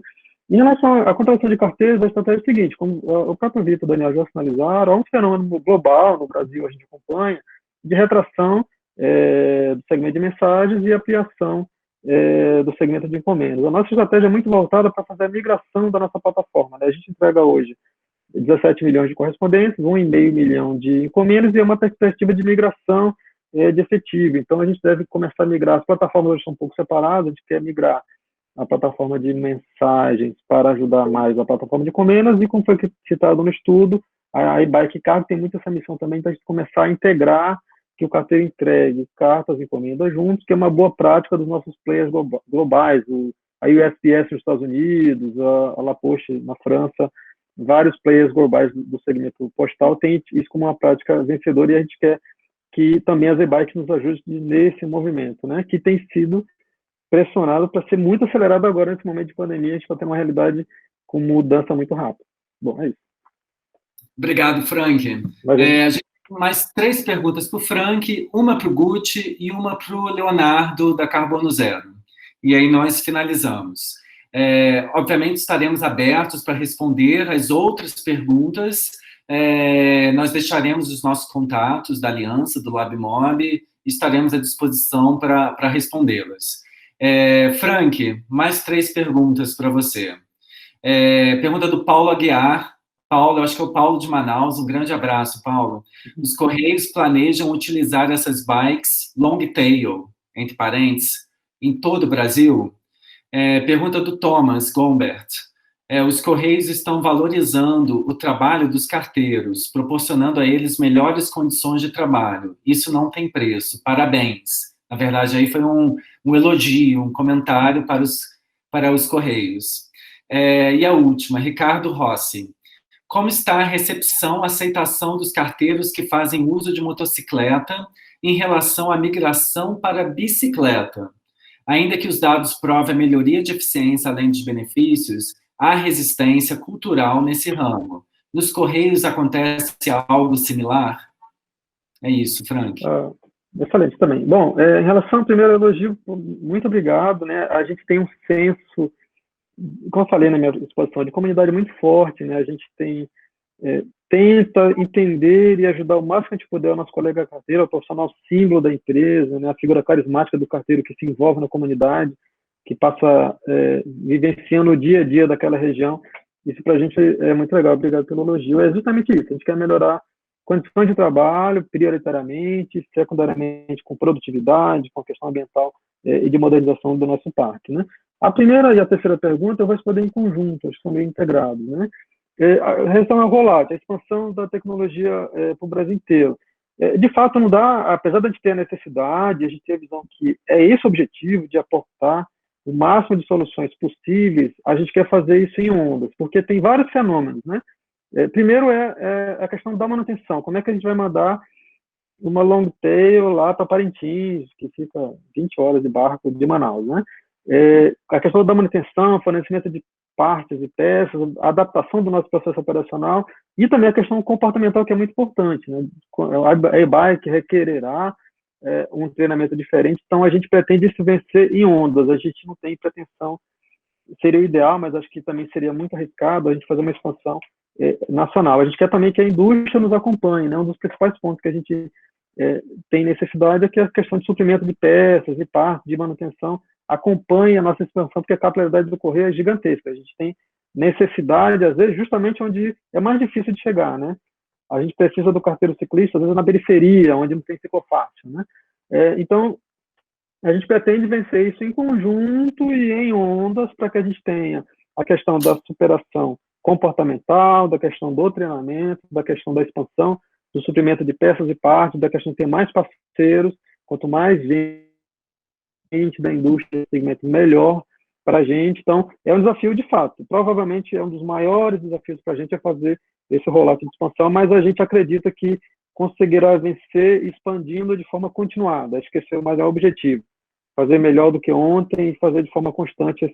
Em relação à contratação de carteiros, a estratégia é a seguinte, como o próprio Vitor e o Daniel já sinalizaram, há um fenômeno global, no Brasil a gente acompanha, de retração do segmento de mensagens e ampliação do segmento de encomendas. A nossa estratégia é muito voltada para fazer a migração da nossa plataforma, né? A gente entrega hoje 17 milhões de correspondentes, 1,5 milhão de encomendas e uma perspectiva de migração de efetivo. Então, a gente deve começar a migrar. As plataformas hoje são um pouco separadas, a gente quer migrar a plataforma de mensagens para ajudar mais a plataforma de encomendas e, como foi citado no estudo, a e-bike cargo tem muito essa missão também para a gente começar a integrar que o carteiro entregue cartas e encomendas juntos, que é uma boa prática dos nossos players globais, a USPS nos Estados Unidos, a La Poste na França, vários players globais do segmento postal têm isso como uma prática vencedora e a gente quer que também as e-bikes nos ajudem nesse movimento, né, que tem sido pressionado para ser muito acelerado agora nesse momento de pandemia, a gente está tendo uma realidade com mudança muito rápida. Bom, é isso. Obrigado, Frank. A gente tem mais 3 perguntas para o Frank, uma para o Gucci e uma para o Leonardo, da Carbono Zero. E aí nós finalizamos. Obviamente, estaremos abertos para responder as outras perguntas. Nós deixaremos os nossos contatos da Aliança, do LabMob, e estaremos à disposição para respondê-las. Frank, mais 3 perguntas para você. Pergunta do Paulo Aguiar. Paulo, eu acho que é o Paulo de Manaus. Um grande abraço, Paulo. Os Correios planejam utilizar essas bikes long tail, entre parênteses, em todo o Brasil? Pergunta do Thomas Gombert. Os Correios estão valorizando o trabalho dos carteiros, proporcionando a eles melhores condições de trabalho. Isso não tem preço. Parabéns. Na verdade, aí foi um elogio, um comentário para os Correios. E a última, Ricardo Rossi. Como está a recepção, aceitação dos carteiros que fazem uso de motocicleta em relação à migração para bicicleta? Ainda que os dados provem a melhoria de eficiência além de benefícios, há resistência cultural nesse ramo. Nos Correios acontece algo similar? É isso, Frank. Excelente também. Bom, em relação ao primeiro elogio, muito obrigado, né? A gente tem um senso, como eu falei na minha exposição, de comunidade muito forte, né? A gente tenta entender e ajudar o máximo que a gente puder o nosso colega carteiro, o profissional símbolo da empresa, né? A figura carismática do carteiro que se envolve na comunidade, que passa vivenciando o dia a dia daquela região. Isso para a gente é muito legal. Obrigado pelo elogio. É justamente isso. A gente quer melhorar condições de trabalho, prioritariamente, secundariamente com produtividade, com a questão ambiental e de modernização do nosso parque, né? A primeira e a terceira pergunta eu vou responder em conjunto, acho que são meio integrados, né? A relação ao rollout, a expansão da tecnologia para o Brasil inteiro. De fato, não dá, apesar de a gente ter a necessidade, a gente ter a visão que é esse o objetivo de aportar o máximo de soluções possíveis, a gente quer fazer isso em ondas, porque tem vários fenômenos, né? Primeiro é a questão da manutenção. Como é que a gente vai mandar uma long tail lá para Parintins, que fica 20 horas de barco de Manaus, né? A questão da manutenção, fornecimento de partes e peças, adaptação do nosso processo operacional e também a questão comportamental, que é muito importante, né? A e-bike requererá um treinamento diferente, então a gente pretende isso vencer em ondas, a gente não tem pretensão, seria o ideal, mas acho que também seria muito arriscado a gente fazer uma expansão nacional. A gente quer também que a indústria nos acompanhe, né? Um dos principais pontos que a gente tem necessidade é que a questão de suprimento de peças, de partes, de manutenção, acompanhe a nossa expansão, porque a capilaridade do correio é gigantesca. A gente tem necessidade, às vezes, justamente onde é mais difícil de chegar, né? A gente precisa do carteiro ciclista, às vezes, na periferia, onde não tem ciclofácil, né? Então, a gente pretende vencer isso em conjunto e em ondas para que a gente tenha a questão da superação comportamental, da questão do treinamento, da questão da expansão, do suprimento de peças e partes, da questão de ter mais parceiros, quanto mais gente da indústria, segmento melhor para a gente. Então, é um desafio de fato. Provavelmente é um dos maiores desafios para a gente fazer esse rollout de expansão, mas a gente acredita que conseguirá vencer expandindo de forma continuada. Acho que esse é o maior objetivo. Fazer melhor do que ontem e fazer de forma constante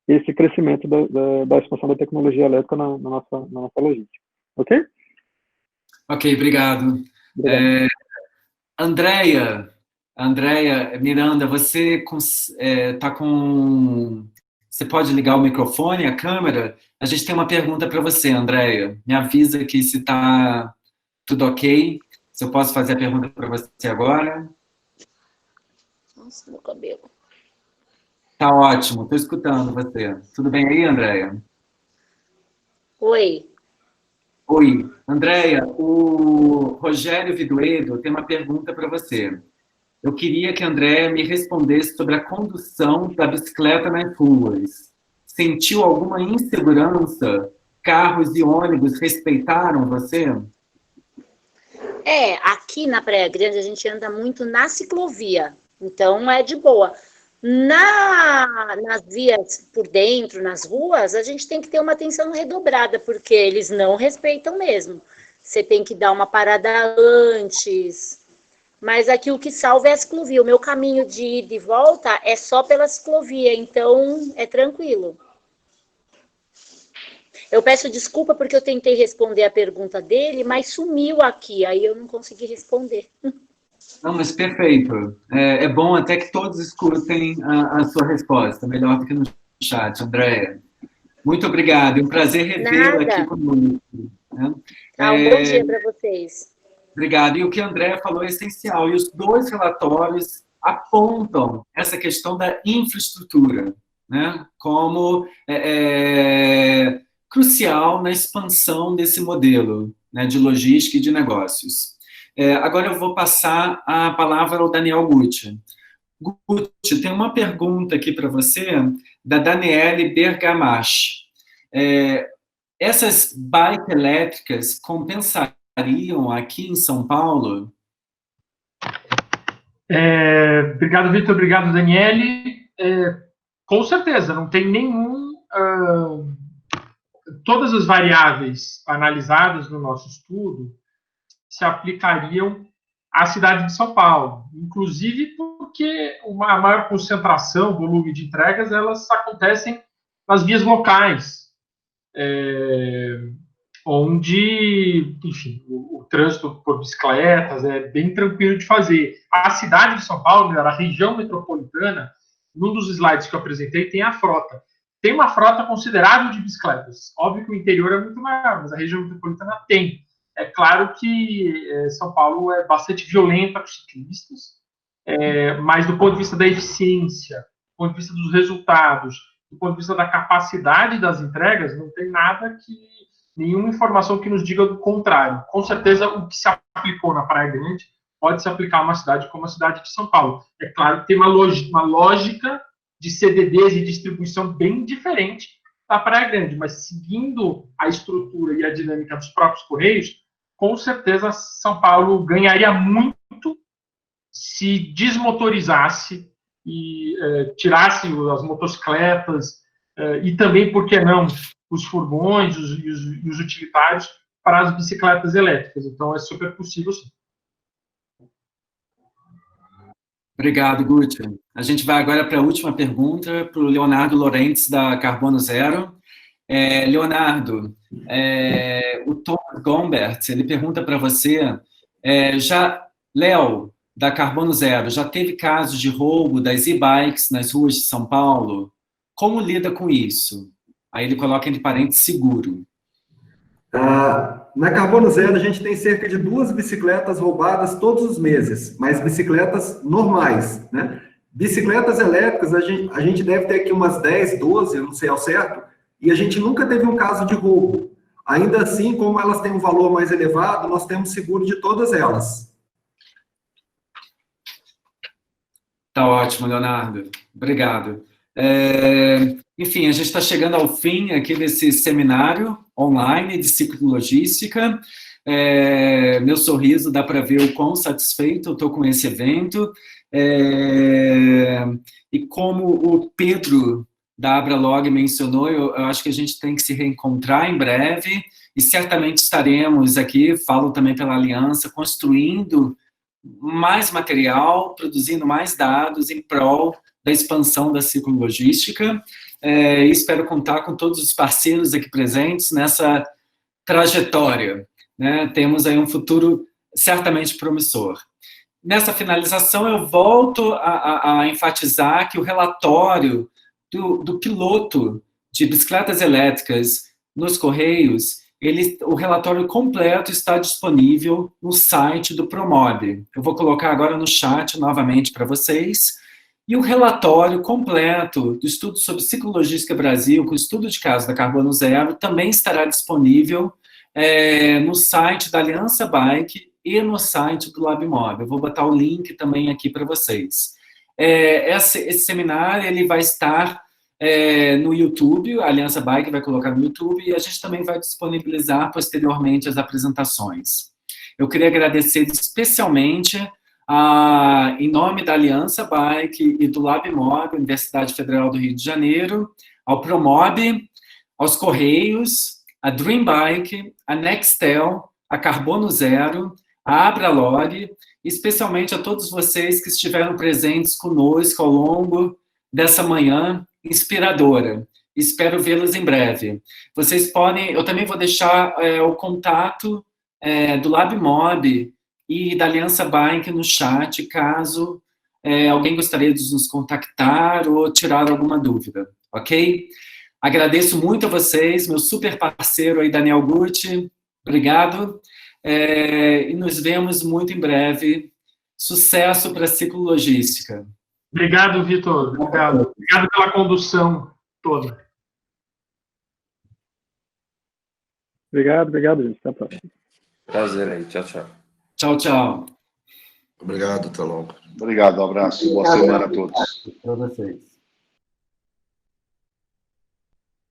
esse crescimento da expansão da tecnologia elétrica na nossa logística. Ok? Ok, obrigado. Andréia Miranda, você está com... Você pode ligar o microfone, a câmera? A gente tem uma pergunta para você, Andréia. Me avisa aqui se está tudo ok. Se eu posso fazer a pergunta para você agora. Nossa, meu cabelo. Tá ótimo, estou escutando você. Tudo bem aí, Andréia? Oi. Oi, Andréia, o Rogério Viduedo tem uma pergunta para você. Eu queria que a Andréia me respondesse sobre a condução da bicicleta nas ruas. Sentiu alguma insegurança? Carros e ônibus respeitaram você? Aqui na Praia Grande a gente anda muito na ciclovia, então é de boa. Nas vias por dentro, nas ruas, a gente tem que ter uma atenção redobrada, porque eles não respeitam mesmo. Você tem que dar uma parada antes. Mas aqui o que salva é a ciclovia. O meu caminho de ida e volta é só pela ciclovia, então é tranquilo. Eu peço desculpa porque eu tentei responder a pergunta dele, mas sumiu aqui, aí eu não consegui responder. Não, mas perfeito. É bom até que todos escutem a sua resposta, melhor do que no chat, Andréia. Muito obrigado, é um prazer revê-la aqui conosco. Né? Um bom dia para vocês. Obrigado. E o que a Andréia falou é essencial, e os dois relatórios apontam essa questão da infraestrutura, né, como crucial na expansão desse modelo, né, de logística e de negócios. Agora eu vou passar a palavra ao Daniel Gucci. Guti, tem uma pergunta aqui para você, da Daniele Bergamache. Essas bikes elétricas compensariam aqui em São Paulo? Obrigado, Vitor. Obrigado, Daniele. Com certeza, não tem nenhum... todas as variáveis analisadas no nosso estudo se aplicariam à cidade de São Paulo, inclusive porque a maior concentração, volume de entregas, elas acontecem nas vias locais, onde, enfim, o trânsito por bicicletas é bem tranquilo de fazer. A cidade de São Paulo, a região metropolitana, num dos slides que eu apresentei, tem a frota. Tem uma frota considerável de bicicletas. Óbvio que o interior é muito maior, mas a região metropolitana tem. É claro que São Paulo é bastante violenta com os ciclistas, mas do ponto de vista da eficiência, do ponto de vista dos resultados, do ponto de vista da capacidade das entregas, não tem nada nenhuma informação que nos diga do contrário. Com certeza, o que se aplicou na Praia Grande pode se aplicar a uma cidade como a cidade de São Paulo. É claro que tem uma lógica de CDDs e distribuição bem diferente da Praia Grande, mas seguindo a estrutura e a dinâmica dos próprios Correios, com certeza São Paulo ganharia muito se desmotorizasse e tirasse as motocicletas e também, por que não, os furgões e os utilitários para as bicicletas elétricas. Então, é super possível, sim. Obrigado, Guti. A gente vai agora para a última pergunta, para o Leonardo Lorentz, da Carbono Zero. Leonardo, o Thomas Gombert, ele pergunta para você, Léo, da Carbono Zero, já teve casos de roubo das e-bikes nas ruas de São Paulo? Como lida com isso? Aí ele coloca entre parênteses seguro. Na Carbono Zero, a gente tem cerca de 2 bicicletas roubadas todos os meses, mas bicicletas normais, né? Bicicletas elétricas, a gente deve ter aqui umas 10, 12, eu não sei ao certo, e a gente nunca teve um caso de roubo. Ainda assim, como elas têm um valor mais elevado, nós temos seguro de todas elas. Tá ótimo, Leonardo. Obrigado. Enfim, a gente está chegando ao fim aqui desse seminário online de ciclologística. Meu sorriso dá para ver o quão satisfeito eu estou com esse evento. E como o Pedro da Abralog mencionou, eu acho que a gente tem que se reencontrar em breve e certamente estaremos aqui, falo também pela Aliança, construindo mais material, produzindo mais dados em prol da expansão da ciclologística. E espero contar com todos os parceiros aqui presentes nessa trajetória, né? Temos aí um futuro certamente promissor. Nessa finalização, eu volto a enfatizar que o relatório do piloto de bicicletas elétricas nos Correios, o relatório completo está disponível no site do Promob. Eu vou colocar agora no chat novamente para vocês. E o relatório completo do estudo sobre ciclologística Brasil, com o estudo de caso da Carbono Zero, também estará disponível no site da Aliança Bike e no site do LabMob. Eu vou botar o link também aqui para vocês. Esse seminário ele vai estar no YouTube, a Aliança Bike vai colocar no YouTube, e a gente também vai disponibilizar posteriormente as apresentações. Eu queria agradecer especialmente em nome da Aliança Bike e do LabMob, Universidade Federal do Rio de Janeiro, ao Promob, aos Correios, a Dream Bike, a Nextel, a Carbono Zero, a Abralog, especialmente a todos vocês que estiveram presentes conosco ao longo dessa manhã inspiradora. Espero vê-los em breve. Vocês podem, eu também vou deixar o contato do LabMob e da Aliança Bike no chat, caso alguém gostaria de nos contactar ou tirar alguma dúvida, ok? Agradeço muito a vocês, meu super parceiro aí, Daniel Guti, obrigado, e nos vemos muito em breve. Sucesso para a ciclologística. Obrigado, Vitor. Obrigado. Obrigado pela condução toda. Obrigado, gente. Até a próxima. Prazer aí. Tchau, tchau. Tchau, tchau. Obrigado, até logo. Obrigado, um abraço. Boa semana a todos. Para vocês.